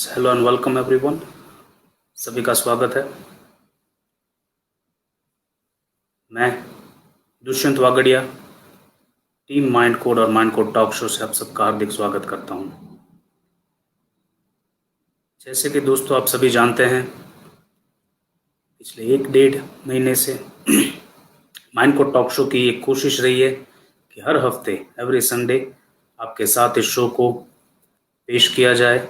Hello and welcome everyone. सभी का स्वागत है। मैं दुष्यंत वागड़िया टीम माइंड कोड और माइंड कोड टॉक शो से आप सबका हार्दिक स्वागत करता हूं। जैसे कि दोस्तों आप सभी जानते हैं, पिछले 1-1.5 महीने से माइंड कोड टॉक शो की एक कोशिश रही है कि हर हफ्ते एवरी संडे आपके साथ इस शो को पेश किया जाए,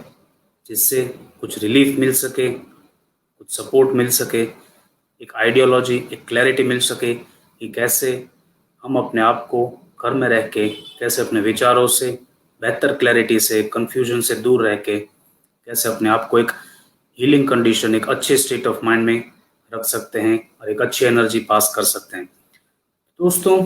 जिससे कुछ रिलीफ मिल सके, कुछ सपोर्ट मिल सके, एक आइडियोलॉजी, एक क्लैरिटी मिल सके कि कैसे हम अपने आप को घर में रह के, कैसे अपने विचारों से बेहतर क्लैरिटी से, कन्फ्यूजन से दूर रह के, कैसे अपने आप को एक हीलिंग कंडीशन, एक अच्छे स्टेट ऑफ माइंड में रख सकते हैं और एक अच्छी एनर्जी पास कर सकते हैं। दोस्तों,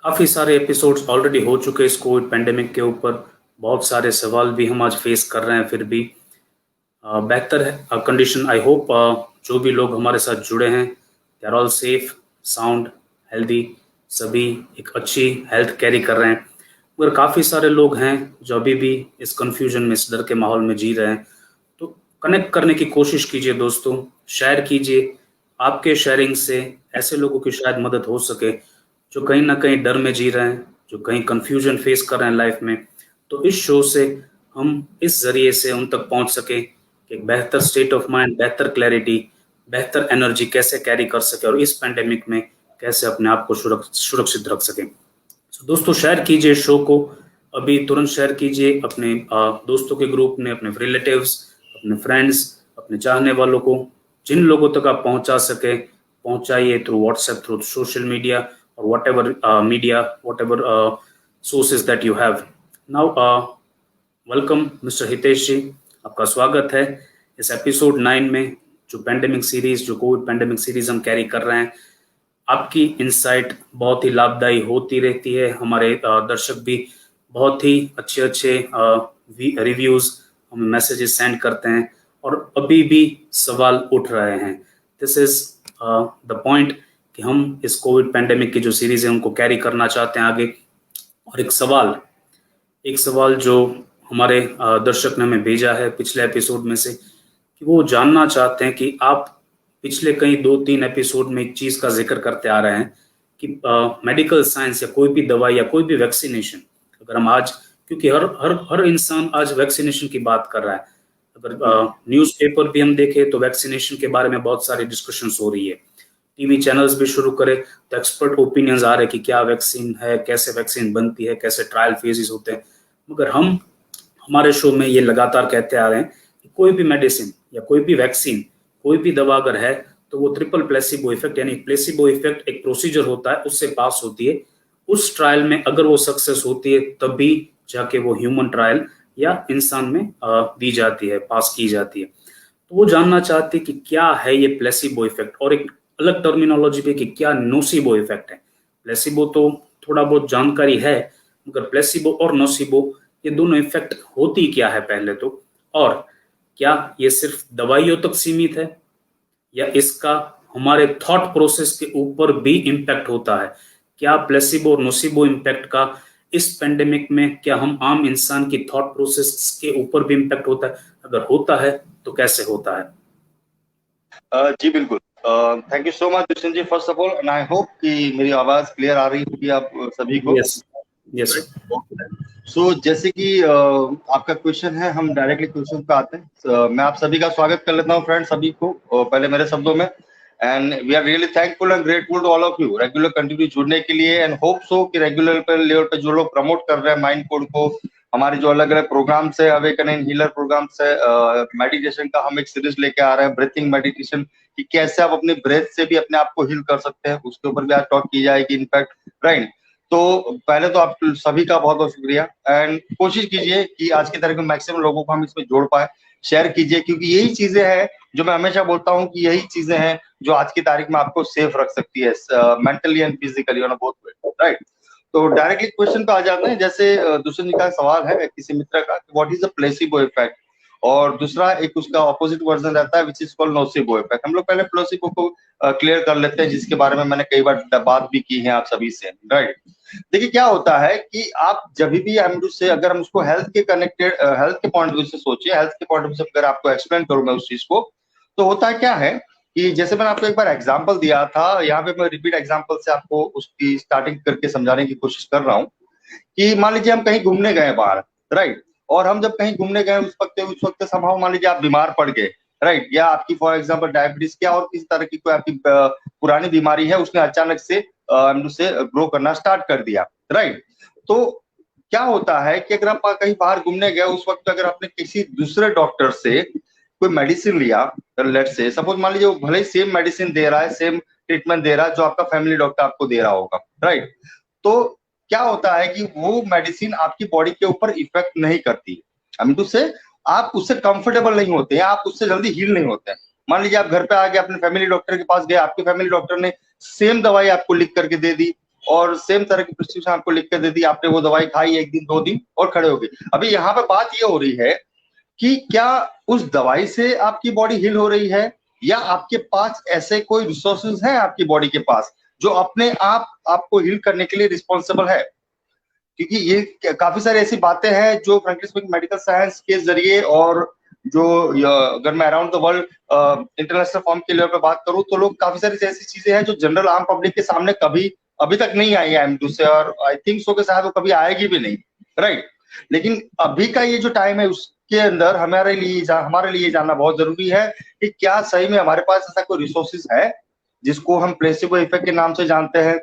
काफ़ी सारे एपिसोड्स ऑलरेडी हो चुके हैं इस कोविड पेंडेमिक के ऊपर। बहुत सारे सवाल भी हम आज फेस कर रहे हैं, फिर भी बेहतर है कंडीशन। आई होप जो भी लोग हमारे साथ जुड़े हैं they are all safe, sound, healthy, सभी एक अच्छी हेल्थ कैरी कर रहे हैं। मगर काफ़ी सारे लोग हैं जो अभी भी इस कंफ्यूजन में, इस डर के माहौल में जी रहे हैं। तो कनेक्ट करने की कोशिश कीजिए दोस्तों, शेयर कीजिए। आपके शेयरिंग से ऐसे लोगों की शायद मदद हो सके जो कहीं ना कहीं डर में जी रहे हैं, जो कहीं कंफ्यूजन फेस कर रहे हैं लाइफ में। तो इस शो से हम इस जरिए से उन तक पहुंच सके कि एक बेहतर स्टेट ऑफ माइंड, बेहतर क्लैरिटी, बेहतर एनर्जी कैसे कैरी कर सके और इस पेंडेमिक में कैसे अपने आप को सुरक्षित रख सके। तो दोस्तों, शेयर कीजिए शो को, अभी तुरंत शेयर कीजिए अपने दोस्तों के ग्रुप में, अपने रिलेटिव्स, अपने फ्रेंड्स, अपने चाहने वालों को। जिन लोगों तक आप पहुंचा सके पहुंचाइए, through WhatsApp, through social media और whatever media, whatever sources that you have. Now welcome mister Hitesh ji, आपका स्वागत है इस एपिसोड 9 में, जो पेंडेमिक सीरीज, जो कोविड पेंडेमिक सीरीज हम कैरी कर रहे हैं। आपकी इंसाइट बहुत ही लाभदायी होती रहती है। हमारे दर्शक भी बहुत ही अच्छे अच्छे रिव्यूज, हमें मैसेजेस सेंड करते हैं और अभी भी सवाल उठ रहे हैं। दिस इज द पॉइंट कि हम इस कोविड पेंडेमिक की जो सीरीज है उनको कैरी करना चाहते हैं आगे। और एक सवाल जो हमारे दर्शक ने हमें भेजा है पिछले एपिसोड में से, कि वो जानना चाहते हैं कि आप पिछले कई 2-3 एपिसोड में एक चीज का जिक्र करते आ रहे हैं कि मेडिकल साइंस या कोई भी दवाई या कोई भी वैक्सीनेशन, अगर हम आज, क्योंकि हर हर हर इंसान आज वैक्सीनेशन की बात कर रहा है। अगर न्यूज़पेपर भी हम देखें तो वैक्सीनेशन के बारे में बहुत सारी डिस्कशंस हो रही है। टीवी चैनल्स भी शुरू करें तो एक्सपर्ट ओपिनियंस आ रहे हैं कि क्या वैक्सीन है, कैसे वैक्सीन बनती है, कैसे ट्रायल फेजेस होते हैं। मगर हम हमारे शो में ये लगातार कहते आ रहे हैं कि कोई भी मेडिसिन या कोई भी वैक्सीन, कोई भी दवा अगर है तो वो ट्रिपल प्लेसिबो इफेक्ट, यानी प्लेसिबो इफेक्ट एक प्रोसीजर होता है, उससे पास होती है। उस ट्रायल में अगर वो सक्सेस होती है तभी जाके वो ह्यूमन ट्रायल या इंसान में दी जाती है, पास की जाती है। तो वो जानना चाहते हैं कि क्या है ये प्लेसिबो इफेक्ट, और एक अलग टर्मिनोलॉजी भी कि क्या नोसिबो इफेक्ट है। प्लेसिबो तो थोड़ा बहुत जानकारी है, मगर प्लेसिबो और नोसिबो ये दोनों इफेक्ट होती क्या है पहले तो, और क्या ये सिर्फ दवाइयों तक सीमित है या इसका हमारे थॉट प्रोसेस के ऊपर भी इम्पैक्ट होता है। क्या प्लेसिबो और नोसिबो इम्पैक्ट का इस पेंडेमिक में, क्या हम आम इंसान की थॉट प्रोसेस के ऊपर भी इम्पैक्ट होता है? अगर होता है तो कैसे होता है? जी बिल्कुल। Thank you so much Dushyant ji, first of all, and I hope कि मेरी आवाज क्लियर आ रही होगी आप सभी को। Yes, yes. सो जैसे कि आपका क्वेश्चन है, हम डायरेक्टली क्वेश्चन पे आते हैं। मैं आप सभी का स्वागत कर लेता हूँ फ्रेंड्स, सभी को पहले मेरे शब्दों में। And we are really thankful and grateful to all of you regular continue जुड़ने के लिए, एंड होप सो कि रेगुलर लेवल पे जो लोग प्रमोट कर रहे हैं माइंड कोड को, हमारे जो अलग अलग प्रोग्राम्स है, अवेकनिंग हीलर प्रोग्राम्स है, मेडिटेशन का हम एक सीरीज लेके आ रहे हैं, ब्रीथिंग मेडिटेशन, कि कैसे आप अपने ब्रेथ से भी अपने आप को हील कर सकते हैं, उसके ऊपर भी आज टॉक की जाएगी इनफैक्ट, राइट। तो पहले तो आप सभी का बहुत बहुत शुक्रिया, एंड कोशिश कीजिए कि आज की तारीख में मैक्सिमम लोगों को हम इसमें जोड़ पाए। शेयर कीजिए, क्योंकि यही चीजें हैं जो मैं हमेशा बोलता हूँ कि यही चीजें हैं जो आज की तारीख में आपको सेफ रख सकती है, mentally and physically on both way, right. तो डायरेक्टली क्वेश्चन पे आ जाते हैं। जैसे दूसरे जी का सवाल है किसी मित्र का, what is the placebo effect, और दूसरा एक उसका ऑपोजिट वर्जन रहता है which is called nocebo effect. हम लोग पहले प्लेसिबो को क्लियर कर लेते हैं, जिसके बारे में मैंने कई बार बात भी की है आप सभी से, राइट। देखिए क्या होता है कि आप जब भी हम से अगर हम उसको हेल्थ के कनेक्टेड, हेल्थ के पॉइंट ऑफ व्यू से सोचिए, हेल्थ के पॉइंट ऑफ व्यू से अगर आपको एक्सप्लेन करूं मैं उस चीज को, तो होता है क्या है कि जैसे मैंने आपको एक बार एग्जांपल दिया था, यहाँ पे मैं रिपीट एग्जांपल से आपको उसकी स्टार्टिंग करके समझाने की कोशिश कर रहा हूँ कि मान लीजिए हम कहीं घूमने गए बाहर, राइट, और हम जब कहीं घूमने गए उस वक्त संभव मान लीजिए आप बीमार पड़ गए, राइट, या आपकी फॉर एग्जांपल डायबिटीज क्या और किसी तरह की कोई आपकी पुरानी बीमारी है, उसने अचानक से ग्रो करना स्टार्ट कर दिया, राइट। तो क्या होता है कि अगर आप कहीं बाहर घूमने गए उस वक्त अगर आपने किसी दूसरे डॉक्टर से कोई मेडिसिन लिया, लेट से सपोज मान लीजिए वो भले ही सेम मेडिसिन दे रहा है, सेम ट्रीटमेंट दे रहा है जो आपका फैमिली डॉक्टर आपको दे रहा होगा, राइट, तो क्या होता है कि वो मेडिसिन आपकी बॉडी के ऊपर इफेक्ट नहीं करती, से आप उससे कंफर्टेबल नहीं होते हैं, आप उससे जल्दी हील नहीं होते हैं। मान लीजिए आप घर पे आ गए, अपने फैमिली डॉक्टर के पास गए, आपके फैमिली डॉक्टर ने सेम दवाई आपको लिख करके दे दी और सेम तरह की प्रिस्क्रिप्शन आपको लिख कर दे दी, आपने वो दवाई खाई 1 दिन 2 दिन और खड़े हो गए। अभी यहाँ पे बात ये हो रही है कि क्या उस दवाई से आपकी बॉडी हील हो रही है या आपके पास ऐसे कोई रिसोर्सेज हैं आपकी बॉडी के पास जो अपने आप आपको हील करने के लिए रिस्पॉन्सिबल है। क्योंकि ये काफी सारी ऐसी बातें हैं जो फ्रैंकली स्पीकिंग मेडिकल साइंस के जरिए और जो अगर मैं around the world international form के लेवल पे बात करूं तो लोग काफी सारी ऐसी चीजें हैं जो जनरल आम पब्लिक के सामने कभी अभी तक नहीं आई है एमडू से, और आई थिंक सो के शायद वो कभी आएगी भी नहीं, राइट। लेकिन अभी का ये जो टाइम है उसके अंदर हमारे लिए जानना बहुत जरूरी है कि क्या सही में हमारे पास ऐसा कोई रिसोर्सेज है जिसको हम प्लेसिबो इफेक्ट के नाम से जानते हैं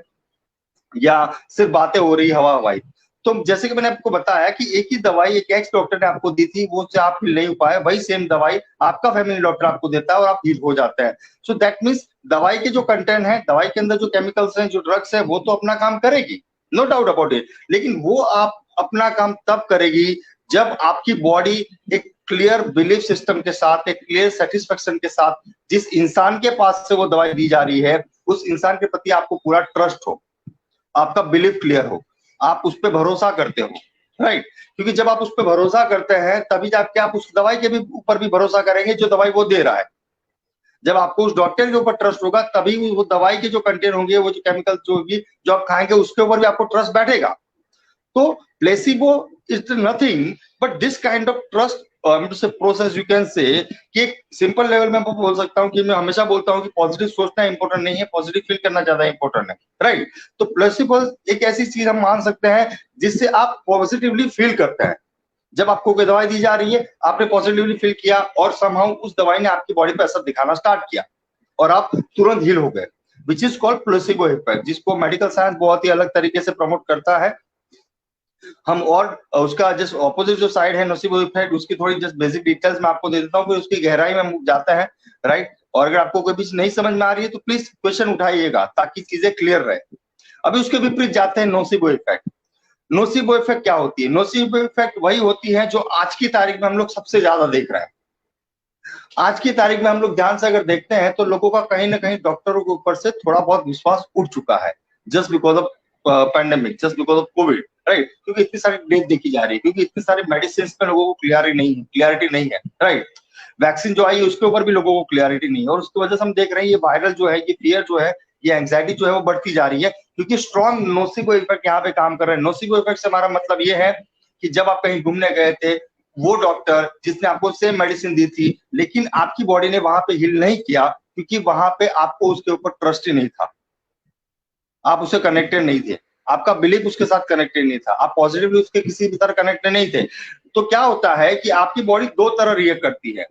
या सिर्फ बातें हो रही हवा हवाई। तो जैसे कि मैंने आपको बताया कि एक ही दवाई एक एक्स डॉक्टर ने आपको दी थी, वो से आप हील नहीं हो पाए, वही सेम दवाई आपका फैमिली डॉक्टर आपको देता है और आप हील हो जाते हैं। सो दैट मीन्स दवाई के जो कंटेंट है, दवाई के अंदर जो केमिकल्स हैं, जो ड्रग्स है, वो तो अपना काम करेगी, नो डाउट अबाउट इट, लेकिन वो आप अपना काम तब करेगी जब आपकी बॉडी एक क्लियर बिलीफ सिस्टम के साथ, एक क्लियर सेटिस्फेक्शन के साथ, जिस इंसान के पास से वो दवाई दी जा रही है उस इंसान के प्रति आपको पूरा ट्रस्ट हो, आपका बिलीफ क्लियर हो, आप उस पर भरोसा करते हो, राइट। क्योंकि जब आप उस पर भरोसा करते हैं तभी जाके आप उस दवाई के भी ऊपर भी भरोसा करेंगे जो दवाई वो दे रहा है। जब आपको उस डॉक्टर के ऊपर ट्रस्ट होगा तभी वो दवाई के जो कंटेंट होंगे, वो जो केमिकल जो होगी जो आप खाएंगे उसके ऊपर भी आपको ट्रस्ट बैठेगा। तो placebo is nothing but this kind of trust process you can say कि एक सिंपल लेवल में मैं बोल सकता हूँ कि मैं हमेशा बोलता हूँ कि पॉजिटिव सोचना इंपॉर्टेंट नहीं है, पॉजिटिव फील करना ज्यादा इंपॉर्टेंट है, राइट। तो प्लेसिबो एक ऐसी चीज हम मान सकते हैं जिससे आप पॉजिटिवली फील करते हैं। जब आपको कोई दवाई दी जा रही है, आपने पॉजिटिवली फील किया और समहाउ उस दवाई ने आपकी बॉडी पे असर दिखाना स्टार्ट किया और आप तुरंत हील हो गए, विच इज कॉल्ड प्लेसिबो इफेक्ट, जिसको मेडिकल साइंस बहुत ही अलग तरीके से प्रमोट करता है। हम और उसका जस्ट ऑपोजिट जो साइड है नोसिबो इफेक्ट, उसकी थोड़ी जस्ट बेसिक डिटेल्स मैं आपको दे देता हूँ, फिर उसकी गहराई में जाता है, राइट। और अगर आपको कोई भी नहीं समझ में आ रही है तो प्लीज क्वेश्चन उठाइएगा ताकि चीजें क्लियर रहे। अभी उसके विपरीत जाते हैं नोसिबो इफेक्ट। नोसिबो इफेक्ट क्या होती है? नोसिबो इफेक्ट वही होती है जो आज की तारीख में हम लोग सबसे ज्यादा देख रहे हैं। आज की तारीख में हम लोग ध्यान से अगर देखते हैं तो लोगों का कहीं ना कहीं डॉक्टरों के ऊपर से थोड़ा बहुत विश्वास उठ चुका है, just because of pandemic, just because of Covid, right. क्योंकि इतनी सारी डेथ देखी जा रही है, क्योंकि इतनी सारी मेडिसिन पे लोगों को क्लियरिटी नहीं है, राइट। वैक्सीन जो आई है उसके ऊपर भी लोगों को क्लियरिटी नहीं है और उसकी वजह से हम देख रहे हैं ये वायरल जो है, ये फियर जो है, ये एंग्जाइटी जो है वो बढ़ती जा रही है, क्योंकि स्ट्रॉन्ग नोसिबो इफेक्ट यहाँ पे काम कर रहे हैं। नोसिबो इफेक्ट से हमारा मतलब ये है कि जब आप कहीं घूमने गए थे, वो डॉक्टर जिसने आपको सेम मेडिसिन दी थी लेकिन आपकी बॉडी ने वहां पे हील नहीं किया क्योंकि वहां पे आपको उसके ऊपर ट्रस्ट ही नहीं था, आप उससे कनेक्टेड नहीं थे, आपका बिलीफ उसके साथ कनेक्टेड नहीं था, आप पॉजिटिवली उसके किसी भी तरह कनेक्टेड नहीं थे। तो क्या होता है कि आपकी बॉडी दो तरह रिएक्ट करती है।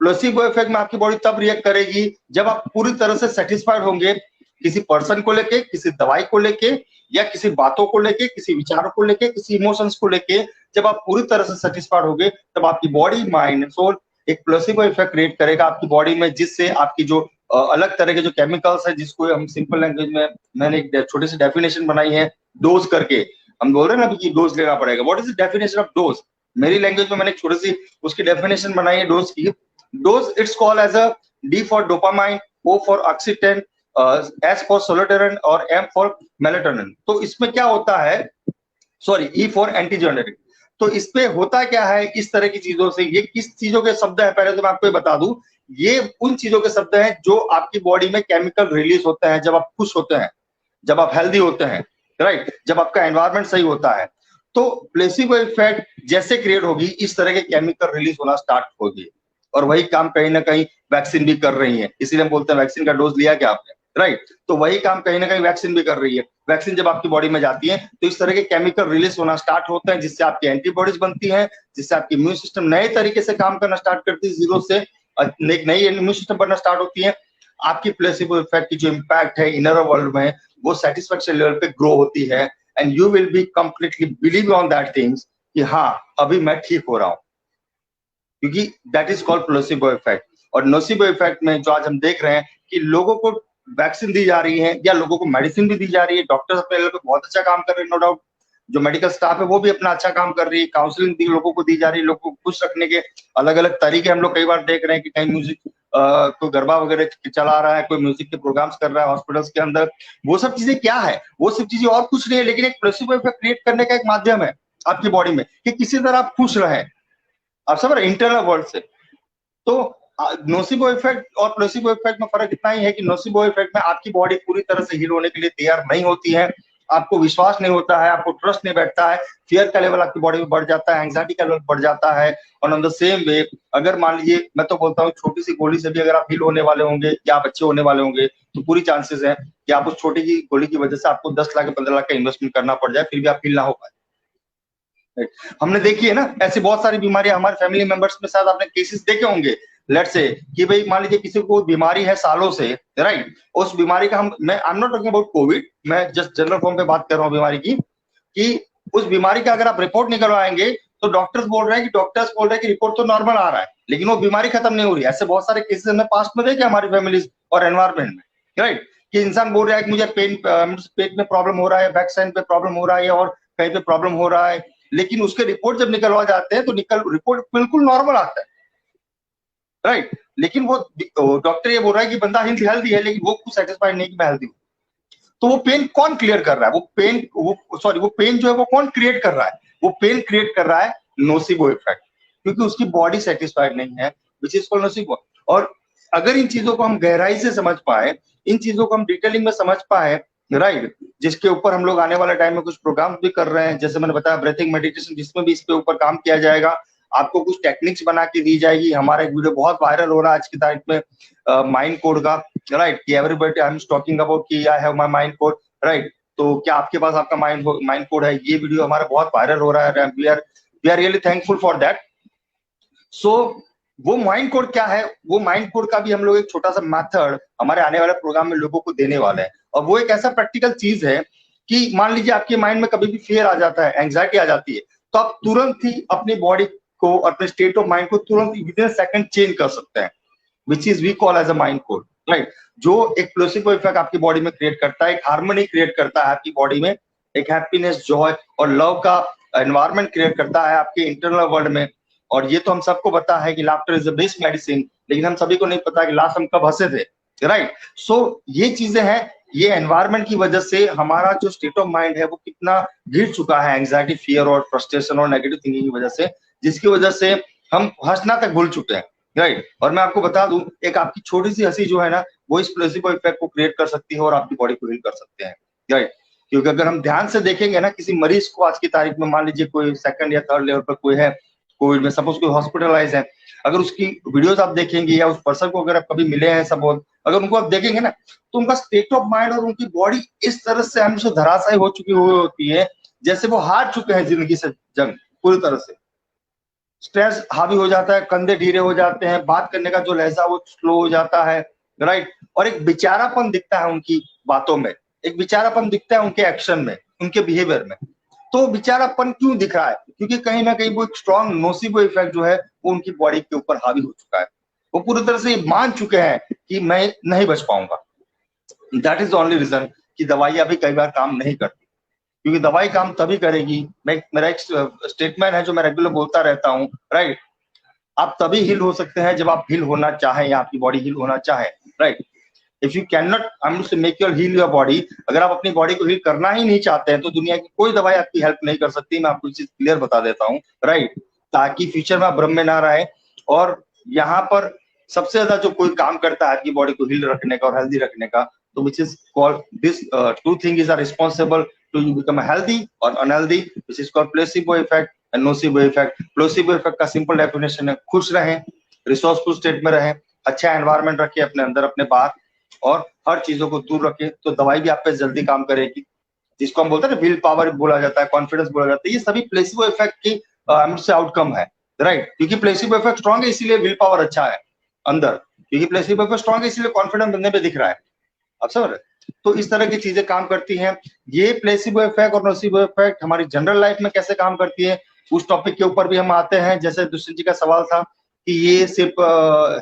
प्लेसिबो इफेक्ट में आपकी बॉडी तब रिएक्ट करेगी जब आप पूरी तरह से सेटिस्फाइड होंगे किसी पर्सन को लेके, किसी दवाई को लेके, या किसी बातों को लेके, किसी विचारों को लेके, किसी इमोशंस को लेके। जब आप पूरी तरह से सेटिस्फाइड होंगे तब आपकी बॉडी, माइंड, सोल एक प्लेसिबो इफेक्ट क्रिएट करेगा आपकी बॉडी में, जिससे आपकी जो अलग तरह के जो केमिकल्स है, जिसको हम सिंपल लैंग्वेज में मैंने एक छोटी सी डेफिनेशन बनाई है डोज करके। हम बोल रहे हैं ना कि डोज लेना पड़ेगा, what is the definition of dose? मेरी लैंग्वेज में मैंने एक छोटी सी उसकी डेफिनेशन बनाई है डोज की। Dose it's called as a D for dopamine, O for oxytocin, S for serotonin और M for melatonin। तो इसमें क्या होता है, सॉरी, E for एंटीजोनेटिक। तो इस पे होता क्या है, इस तरह की चीजों से, ये किस चीजों के शब्द है, पहले तो मैं आपको ये बता दूं, ये उन चीजों के शब्द हैं जो आपकी बॉडी में केमिकल रिलीज होते हैं जब आप खुश होते हैं, जब आप हेल्दी होते हैं, राइट, जब आपका एनवायरमेंट सही होता है, तो प्लेसिबो इफेक्ट जैसे क्रिएट होगी इस तरह के केमिकल रिलीज होना स्टार्ट होगी, और वही काम कहीं ना कहीं वैक्सीन भी कर रही है, इसीलिए हम बोलते हैं वैक्सीन का डोज लिया क्या आपने, राइट, तो वही काम कहीं ना कहीं वैक्सीन भी कर रही है। वैक्सीन जब आपकी बॉडी में जाती है तो इस तरह के केमिकल रिलीज होना स्टार्ट होते हैं, जिससे आपकी एंटीबॉडीज बनती हैं, जिससे आपकी इम्यून सिस्टम नए तरीके से काम करना स्टार्ट करती है, जीरो से एक नई इम्यून सिस्टम बनना स्टार्ट होती है। आपकी प्लेसिबो इफेक्ट की जो इम्पैक्ट है इनर वर्ल्ड में, वो सेटिस्फेक्शन लेवल पे ग्रो होती है, and you will be completely believe on that things कि हाँ अभी मैं ठीक हो रहा हूँ, क्योंकि that is called placebo effect. और नोसिबो इफेक्ट में जो आज हम देख रहे हैं कि लोगों को वैक्सीन दी जा रही है या लोगों को मेडिसिन भी दी जा रही है, डॉक्टर्स अपने लेवल पे बहुत अच्छा काम कर रहे हैं, नो डाउट, जो मेडिकल स्टाफ है वो भी अपना अच्छा काम कर रही है, काउंसलिंग भी लोगों को दी जा रही है, लोगों को खुश रखने के अलग अलग तरीके हम लोग कई बार देख रहे हैं कि कहीं म्यूजिक कोई गरबा वगैरह चला रहा है, कोई म्यूजिक के प्रोग्राम्स कर रहा है हॉस्पिटल्स के अंदर, वो सब चीजें क्या है, वो सब चीजें और कुछ नहीं है, लेकिन एक प्लेसिबो इफेक्ट क्रिएट करने का एक माध्यम है आपकी बॉडी में कि किसी तरह आप खुश रहे, आप समझ रहे, इंटरनल वर्ल्ड से। तो नोसिबो इफेक्ट और प्लेसिबो इफेक्ट में फर्क इतना ही है कि नोसिबो इफेक्ट में आपकी बॉडी पूरी तरह से हील होने के लिए तैयार नहीं होती है, आपको विश्वास नहीं होता है, आपको ट्रस्ट नहीं बैठता है, फियर का लेवल आपकी बॉडी में बढ़ जाता है, एंग्जाइटी का लेवल बढ़ जाता है। और ऑन द सेम वे अगर मान लीजिए, मैं तो बोलता हूँ छोटी सी गोली से भी अगर आप हील होने वाले होंगे या आप अच्छे होने वाले होंगे, तो पूरी चांसेस है कि आप उस छोटी की गोली की वजह से आपको 10 लाख 15 लाख का इन्वेस्टमेंट करना पड़ जाए, फिर भी आप हील ना हो पाए। हमने देखी है ना ऐसी बहुत सारी बीमारियां हमारे फैमिली मेंबर्स में, शायद आपने केसेस देखे होंगे, लेट्स से कि भाई मान लीजिए किसी को बीमारी है सालों से, राइट, उस बीमारी का मैं I am not talking about Covid, मैं जस्ट जनरल फॉर्म पे बात कर रहा हूँ बीमारी की, कि उस बीमारी का अगर आप रिपोर्ट निकलवाएंगे तो डॉक्टर्स बोल रहे हैं कि रिपोर्ट तो नॉर्मल आ रहा है, लेकिन वो बीमारी खत्म नहीं हो रही है। ऐसे बहुत सारे केसेस हमने पास्ट में देखे हमारी फैमिलीज और एनवायरमेंट में, राइट, कि इंसान बोल रहा है कि मुझे पेट में प्रॉब्लम हो रहा है, बैक साइड पे प्रॉब्लम हो रहा है और कहीं पे प्रॉब्लम हो रहा है, लेकिन उसके रिपोर्ट जब निकलवा जाते हैं तो रिपोर्ट बिल्कुल नॉर्मल आता है, राइट, लेकिन वो डॉक्टर ये बोल रहा है कि बंदा हेल्दी है, लेकिन वो खुद सेटिस्फाइड नहीं कि मैं हेल्दी हूँ। तो वो पेन कौन क्लियर कर रहा है, वो पेन जो है वो कौन क्रिएट कर रहा है, वो पेन क्रिएट कर रहा है नोसिबो इफेक्ट, क्योंकि उसकी बॉडी सेटिस्फाइड नहीं है, विच इज कॉल्ड नोसिबो। और अगर इन चीजों को हम गहराई से समझ पाए, इन चीजों को हम डिटेलिंग में समझ पाए, राइट, जिसके ऊपर हम लोग आने वाले टाइम में कुछ प्रोग्राम भी कर रहे हैं, जैसे मैंने बताया ब्रीथिंग मेडिटेशन, जिसमें भी इस पे ऊपर काम किया जाएगा, आपको कुछ टेक्निक्स बना के दी जाएगी। हमारा एक वीडियो बहुत वायरल हो रहा है आज की तारीख में माइंड कोड का, राइट, कि everybody I am talking about कि I have my mind code, right, तो क्या आपके पास आपका माइंड कोड है, ये वीडियो हमारा बहुत वायरल हो रहा है, we are really thankful for that. So वो माइंड कोड क्या है, वो माइंड कोड का भी हम लोग एक छोटा सा मेथड हमारे आने वाले प्रोग्राम में लोगों को देने वाले हैं, और वो एक ऐसा प्रैक्टिकल चीज है कि मान लीजिए आपके माइंड में कभी भी फियर आ जाता है, एंग्जाइटी आ जाती है, तो आप तुरंत ही अपनी बॉडी को, अपने स्टेट ऑफ माइंड को तुरंत विद इन सेकंड चेंज कर सकते हैं, which is we call as a mind code, right, जो एक प्लेसिबो इफेक्ट आपकी बॉडी में क्रिएट करता है, एक हार्मनी क्रिएट करता है आपकी बॉडी में, एक हैप्पीनेस, जॉय और लव का एनवायरमेंट क्रिएट करता है आपके इंटरनल वर्ल्ड में। और ये तो हम सबको पता है कि laughter is the best medicine, लेकिन हम सभी को नहीं पता कि लास्ट हम कब हंसे थे, राइट। सो ये चीजें हैं, ये एनवायरमेंट की वजह से हमारा जो स्टेट ऑफ माइंड है वो कितना गिर चुका है एंग्जाइटी, फियर और फ्रस्ट्रेशन और नेगेटिव थिंकिंग की वजह से, जिसकी वजह से हम हंसना तक भूल चुके हैं, राइट। और मैं आपको बता दूं, एक आपकी छोटी सी हंसी जो है ना, वो इस प्लेसिबो इफेक्ट को क्रिएट कर सकती है और आपकी बॉडी को हील कर सकते हैं, राइट। क्योंकि अगर हम ध्यान से देखेंगे ना, किसी मरीज को आज की तारीख में, मान लीजिए कोई सेकंड या थर्ड लेवल पर कोई है कोविड में, सपोज कोई हॉस्पिटलाइज है, अगर उसकी वीडियोस आप देखेंगे या उस पर्सन को अगर आप कभी मिले हैं सपोज, अगर उनको आप देखेंगे ना, तो उनका स्टेट ऑफ माइंड और उनकी बॉडी इस तरह से हमसे धराशायी हो चुकी होती है, जैसे वो हार चुके हैं जिंदगी से जंग पूरी तरह से। स्ट्रेस हावी हो जाता है, कंधे ढीले हो जाते हैं, बात करने का जो लहजा वो स्लो हो जाता है, राइट। और एक बेचारापन दिखता है उनकी बातों में, एक बेचारापन दिखता है उनके एक्शन में, उनके बिहेवियर में। तो बेचारापन क्यों दिख रहा है? क्योंकि कहीं ना कहीं वो एक स्ट्रॉन्ग नोसिबो इफेक्ट जो है वो उनकी बॉडी के ऊपर हावी हो चुका है। वो पूरी तरह से मान चुके हैं कि मैं नहीं बच पाऊंगा। दैट इज ओनली रीजन कि दवाइयां भी कई बार काम नहीं करती, क्योंकि दवाई काम तभी करेगी, मेरा एक स्टेटमेंट है जो मैं रेगुलर बोलता रहता हूँ, राइट। आप तभी हील हो सकते हैं जब आप हील होना चाहें या आपकी बॉडी हील होना चाहे, right. If you can not I am to make your heal your body, अगर आप अपनी बॉडी को हील करना ही नहीं चाहते हैं तो दुनिया की कोई दवाई आपकी हेल्प नहीं कर सकती। मैं आपको चीज क्लियर बता देता हूँ, राइट, ताकि फ्यूचर में आप भ्रम में ना रहे। और यहाँ पर सबसे ज्यादा जो कोई काम करता है आपकी बॉडी को हील रखने का और हेल्दी रखने का, तो which is called this two things are responsible to you become healthy और unhealthy, which is called placebo effect and nocebo effect. Placebo effect का सिंपल डेफिनेशन है खुश रहें, रिसोर्सफुल स्टेट में रहें, अच्छा एनवायरमेंट रखें अपने अंदर अपने बाहर, और हर चीजों को दूर रखें, तो दवाई भी आप पे जल्दी काम करेगी, जिसको हम बोलते हैं ना विल पावर बोला जाता है, कॉन्फिडेंस बोला जाता है। ये सभी प्लेसिबो इफेक्ट की से आउटकम है, राइट, क्योंकि प्लेसिबो इफेक्ट स्ट्रॉन्ग है इसीलिए विल पावर अच्छा है अंदर, क्योंकि प्लेसिबो इफेक्ट स्ट्रॉन्ग है इसीलिए कॉन्फिडेंस बंदे पे दिख रहा है। आप समझ रहे? तो इस तरह की चीजें काम करती हैं। ये प्लेसिबो इफेक्ट और नोसिबो इफेक्ट हमारी जनरल लाइफ में कैसे काम करती है, उस टॉपिक के ऊपर भी हम आते हैं। जैसे दुष्यंत जी का सवाल था कि ये सिर्फ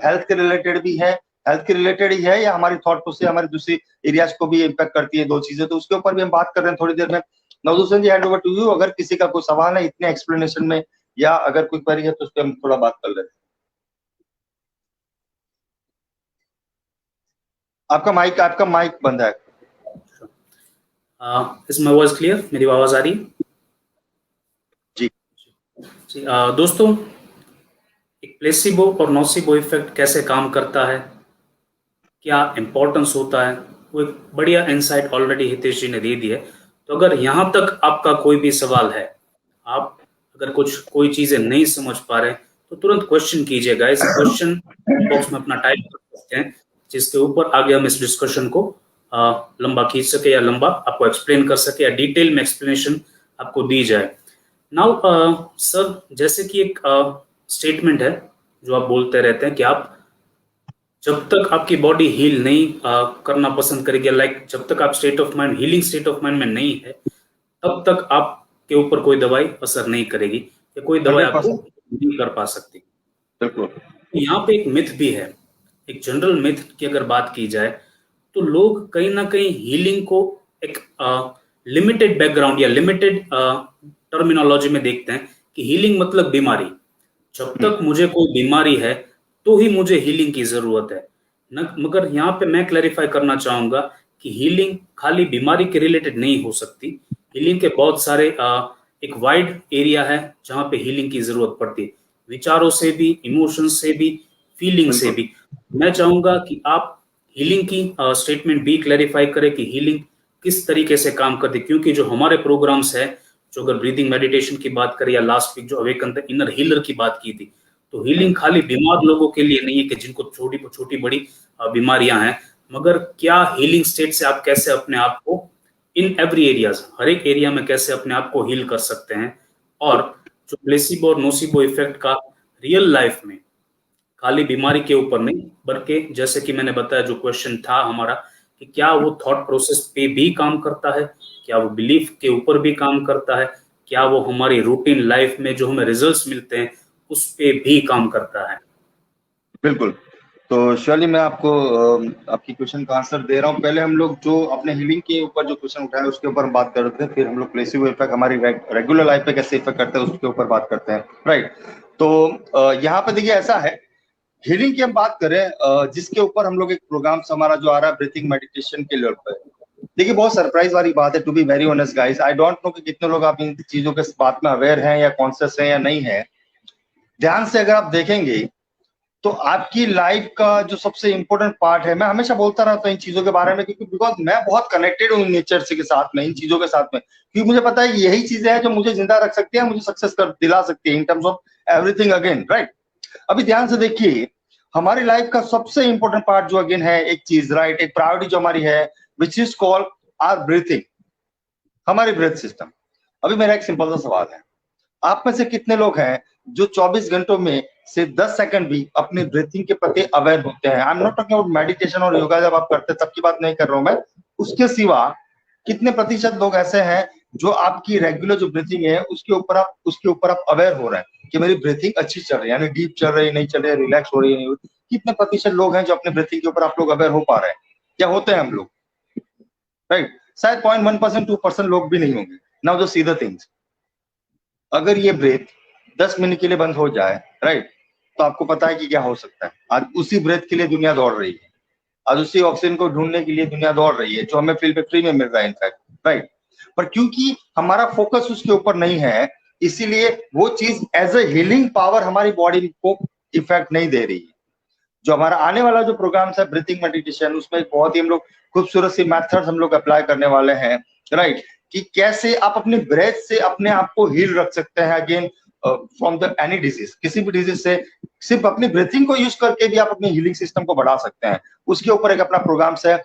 हेल्थ के रिलेटेड भी है, हेल्थ के रिलेटेड ही है या हमारी थॉट प्रोसेस हमारी दूसरी एरियाज को भी इम्पैक्ट करती है, दो चीजें, तो उसके ऊपर भी हम बात कर रहे हैं थोड़ी देर में। नवदुष्यंत जी, हैंड ओवर टू यू। अगर किसी का कोई सवाल है इतने एक्सप्लेनेशन में, या अगर कोई क्वेरी है तो उस पर हम थोड़ा बात कर लेते हैं। आपका माइक बंद है। Is my voice clear? मेरी आवाज आ रही है? जी जी। दोस्तों, एक प्लेसिबो और नोसिबो इफेक्ट कैसे काम करता है, क्या इंपॉर्टेंस होता है, वो एक बढ़िया इंसाइट ऑलरेडी हितेश जी ने दे दी है। तो अगर यहाँ तक आपका कोई भी सवाल है, आप अगर कोई चीजें नहीं समझ पा रहे तो तुरंत क्वेश्चन कीजिएगा। इस क्वेश्चन बॉक्स में अपना टाइप कर सकते हैं, जिसके ऊपर आगे हम इस डिस्कशन को लंबा खींच सके या लंबा आपको एक्सप्लेन कर सके या डिटेल में एक्सप्लेनेशन आपको दी जाए। नाउ सर, जैसे कि एक स्टेटमेंट है जो आप बोलते रहते हैं कि आप जब तक आपकी बॉडी हील नहीं करना पसंद करेगी, लाइक जब तक आप state of mind healing state of mind में नहीं है, तब तक आपके ऊपर कोई दवाई असर नहीं करेगी या कोई दवाई आपको नहीं कर पा सकती। बिल्कुल। यहाँ पे एक मिथ भी है, एक जनरल मिथ की अगर बात की जाए तो लोग कहीं ना कहीं हीलिंग को एक लिमिटेड बैकग्राउंड या लिमिटेड टर्मिनोलॉजी में देखते हैं कि हीलिंग मतलब बीमारी। जब तक मुझे कोई बीमारी है तो ही मुझे हीलिंग की जरूरत है न। मगर यहाँ पे मैं क्लैरिफाई करना चाहूंगा कि हीलिंग खाली बीमारी के रिलेटेड नहीं हो सकती। हीलिंग के बहुत सारे एक वाइड एरिया है जहाँ पे हीलिंग की जरूरत पड़ती है, विचारों से भी, इमोशंस से भी, फीलिंग से भी। मैं चाहूंगा कि आप हीलिंग की स्टेटमेंट भी क्लैरिफाई करें कि हीलिंग किस तरीके से काम करती है, क्योंकि जो हमारे प्रोग्राम्स है, जो अगर ब्रीदिंग मेडिटेशन की बात करें या लास्ट वीक जो अवेकन द इनर हीलर की बात की थी, तो हीलिंग खाली बीमार लोगों के लिए नहीं है कि जिनको छोटी छोटी बड़ी बीमारियां हैं, मगर क्या हीलिंग स्टेट से आप कैसे अपने आप को इन एवरी एरियाज, हर एक एरिया में कैसे अपने आप को हील कर सकते हैं। और जो प्लेसिबो और नोसिबो इफेक्ट का रियल लाइफ में खाली बीमारी के ऊपर नहीं, बल्कि जैसे कि मैंने बताया जो क्वेश्चन था हमारा कि क्या वो थॉट प्रोसेस पे भी काम करता है, क्या वो बिलीफ के ऊपर भी काम करता है, क्या वो हमारी रूटीन लाइफ में जो हमें रिजल्ट्स मिलते हैं उस पे भी काम करता है। बिल्कुल। तो श्योरली मैं आपको आपकी क्वेश्चन का आंसर दे रहा हूँ। पहले हम लोग जो अपने हीलिंग के ऊपर जो क्वेश्चन उठाए उसके ऊपर हम बात कर रहे थे, फिर हम लोग प्लेसिबो इफेक्ट हमारी रेगुलर लाइफ पे कैसे इफेक्ट करते हैं उसके ऊपर बात करते हैं, राइट। तो यहाँ पे देखिए ऐसा है, हीलिंग की हम बात करें जिसके ऊपर हम लोग एक प्रोग्राम हमारा जो आ रहा है ब्रीथिंग मेडिटेशन के लेवल पर। देखिए बहुत सरप्राइज वाली बात है, to be very honest guys, I don't know कि कितने लोग आप इन चीजों के बात में अवेयर हैं या कॉन्शियस हैं या नहीं है। ध्यान से अगर आप देखेंगे तो आपकी लाइफ का जो सबसे इंपॉर्टेंट पार्ट है, मैं हमेशा बोलता रहता हूँ इन चीजों के बारे में, क्योंकि बिकॉज मैं बहुत कनेक्टेड हूँ नेचर से के साथ में, इन चीजों के साथ में, क्योंकि मुझे पता है कि यही चीजें हैं जो मुझे जिंदा रख सकती है, मुझे सक्सेस कर दिला सकती है in terms of everything again, right. अभी ध्यान से देखिए, हमारी लाइफ का सबसे इंपॉर्टेंट पार्ट जो अगेन है एक चीज, राइट, एक प्रायोरिटी जो हमारी है, which is called our breathing, हमारी ब्रेथ सिस्टम। अभी मेरा एक सिंपल सा सवाल है, आप में से कितने लोग हैं जो 24 घंटों में से 10 सेकंड भी अपने ब्रीथिंग के प्रति अवेयर होते हैं? I am not talking about meditation और योगा जब आप करते हैं तब की बात नहीं कर रहा हूं मैं, उसके सिवा कितने प्रतिशत लोग ऐसे हैं जो आपकी रेगुलर जो ब्रीथिंग है उसके ऊपर आप अवेयर हो रहे हैं कि मेरी ब्रीथिंग अच्छी चल रही है, यानी डीप चल रही है, नहीं चल रही है, रिलैक्स हो रही है, नहीं हो रही? कितने प्रतिशत लोग हैं जो अपने ब्रीथिंग के ऊपर आप लोग अवेयर हो पा रहे हैं? क्या होते हैं हम लोग, राइट? शायद 0.1% 2% लोग भी नहीं होंगे। नाउ जो सी द थिंग्स, अगर ये ब्रेथ 10 मिनट के लिए बंद हो जाए, राइट, तो आपको पता है कि क्या हो सकता है। आज उसी ब्रेथ के लिए दुनिया दौड़ रही है, आज उसी ऑक्सीजन को ढूंढने के लिए दुनिया दौड़ रही है, जो हमें फील्ड पे फ्री में मिल रहा है इनफैक्ट, राइट। पर क्योंकि हमारा फोकस उसके ऊपर नहीं है, इसीलिए वो चीज एज ए हीलिंग पावर हमारी बॉडी को इफेक्ट नहीं दे रही है। जो हमारा आने वाला जो प्रोग्राम्स है ब्रीथिंग मेडिटेशन, उसमें बहुत ही हम लोग खूबसूरत सी मेथड्स हम लोग अप्लाई करने वाले हैं, राइट, कि कैसे आप अपने ब्रेथ से अपने आप को हील रख सकते हैं again from the any disease, किसी भी डिजीज से सिर्फ अपनी ब्रीथिंग को यूज करके भी आप अपने हीलिंग सिस्टम को बढ़ा सकते हैं। उसके ऊपर एक अपना प्रोग्राम्स है।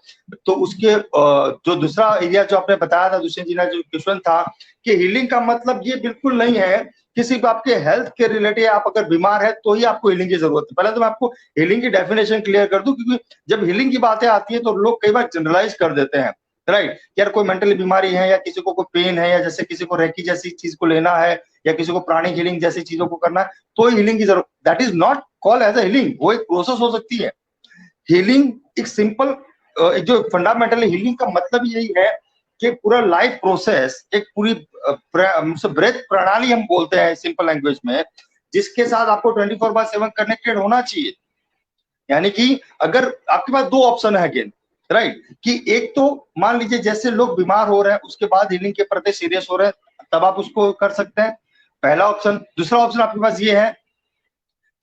तो उसके जो दूसरा एरिया जो आपने बताया था दुष्यंत जी ने, जो क्वेश्चन था कि हीलिंग का मतलब ये बिल्कुल नहीं है कि सिर्फ आपके हेल्थ के रिलेटेड आप अगर बीमार है तो ही आपको हीलिंग की जरूरत है। पहले तो मैं आपको हीलिंग की डेफिनेशन क्लियर कर दूं, क्योंकि जब हीलिंग की बातें आती है तो लोग कई बार जनरलाइज कर देते हैं, राइट। यार कोई मेंटली बीमारी है या किसी को कोई पेन है या जैसे किसी को रेकी जैसी चीज को लेना है या किसी को प्राणी हीलिंग जैसी चीजों को करना है तो हीलिंग की जरूरत, that is not called as a healing. वो एक प्रोसेस हो सकती है। हीलिंग एक सिंपल जो फंडामेंटल हीलिंग का मतलब यही है कि पूरा लाइफ प्रोसेस एक पूरी ब्रेथ प्रणाली हम बोलते हैं सिंपल लैंग्वेज में, जिसके साथ आपको 24/7 कनेक्टेड होना चाहिए। यानी कि अगर आपके पास दो ऑप्शन है अगेन, राइट, कि एक तो मान लीजिए जैसे लोग बीमार हो रहे हैं उसके बाद हीलिंग के प्रति सीरियस हो रहे हैं, तब आप उसको कर सकते हैं, पहला ऑप्शन। दूसरा ऑप्शन आपके पास ये है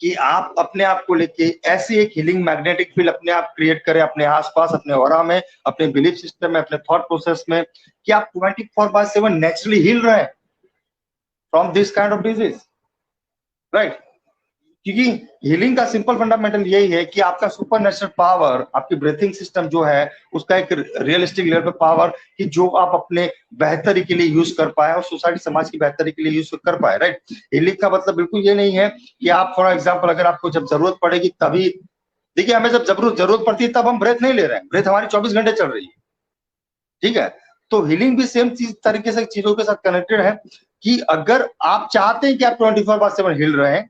कि आप अपने आप को लेके ऐसी एक हीलिंग मैग्नेटिक फील्ड अपने आप क्रिएट करें अपने आसपास, अपने ऑरा में, अपने बिलीफ सिस्टम में, अपने थॉट प्रोसेस में, कि आप 24/7 नेचुरली हील रहे हैं from this kind of disease, right. क्योंकि हीलिंग का सिंपल फंडामेंटल यही है कि आपका सुपर नेचुरल पावर, आपकी ब्रीथिंग सिस्टम जो है उसका एक रियलिस्टिक लेवल पे पावर, कि जो आप अपने बेहतरी के लिए यूज कर पाए और सोसाइटी समाज की बेहतरी के लिए यूज कर पाए, राइट। हीलिंग का मतलब बिल्कुल ये नहीं है कि आप फॉर एग्जाम्पल अगर आपको जब जरूरत पड़ेगी तभी, देखिए हमें जब जरूरत पड़ती है तब हम ब्रेथ नहीं ले रहे हैं, ब्रेथ हमारी 24 घंटे चल रही है, ठीक है। तो हीलिंग भी सेम चीज तरीके से चीजों के साथ कनेक्टेड है कि अगर आप चाहते हैं कि आप 24/7 हिल रहे हैं,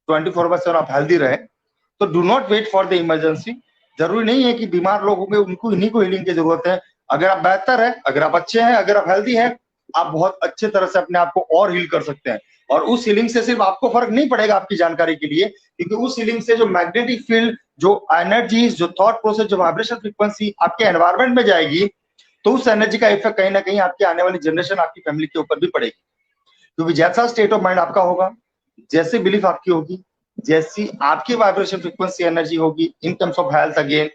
24/7 आप हेल्दी रहे, तो do not wait for the emergency. जरूरी नहीं है कि बीमार लोग होंगे उनको इन्हीं को हीलिंग की जरूरत है। अगर आप बेहतर है, अगर आप अच्छे हैं, अगर आप हेल्दी हैं, आप बहुत अच्छे तरह से अपने आप को और हील कर सकते हैं। और उस हीलिंग से सिर्फ आपको फर्क नहीं पड़ेगा, आपकी जानकारी के लिए, क्योंकि उस हीलिंग से जो मैग्नेटिक फील्ड, जो एनर्जीज, जो थॉट प्रोसेस, जो वाइब्रेशन फ्रीक्वेंसी आपके एनवायरमेंट में जाएगी, तो उस एनर्जी का इफेक्ट कहीं ना कहीं आपकी आने वाली जनरेशन, आपकी फैमिली के ऊपर भी पड़ेगी। क्योंकि जैसा स्टेट ऑफ माइंड आपका होगा, जैसे बिलीफ आपकी होगी, जैसी आपकी वाइब्रेशन फ्रीक्वेंसी एनर्जी होगी in terms of health, again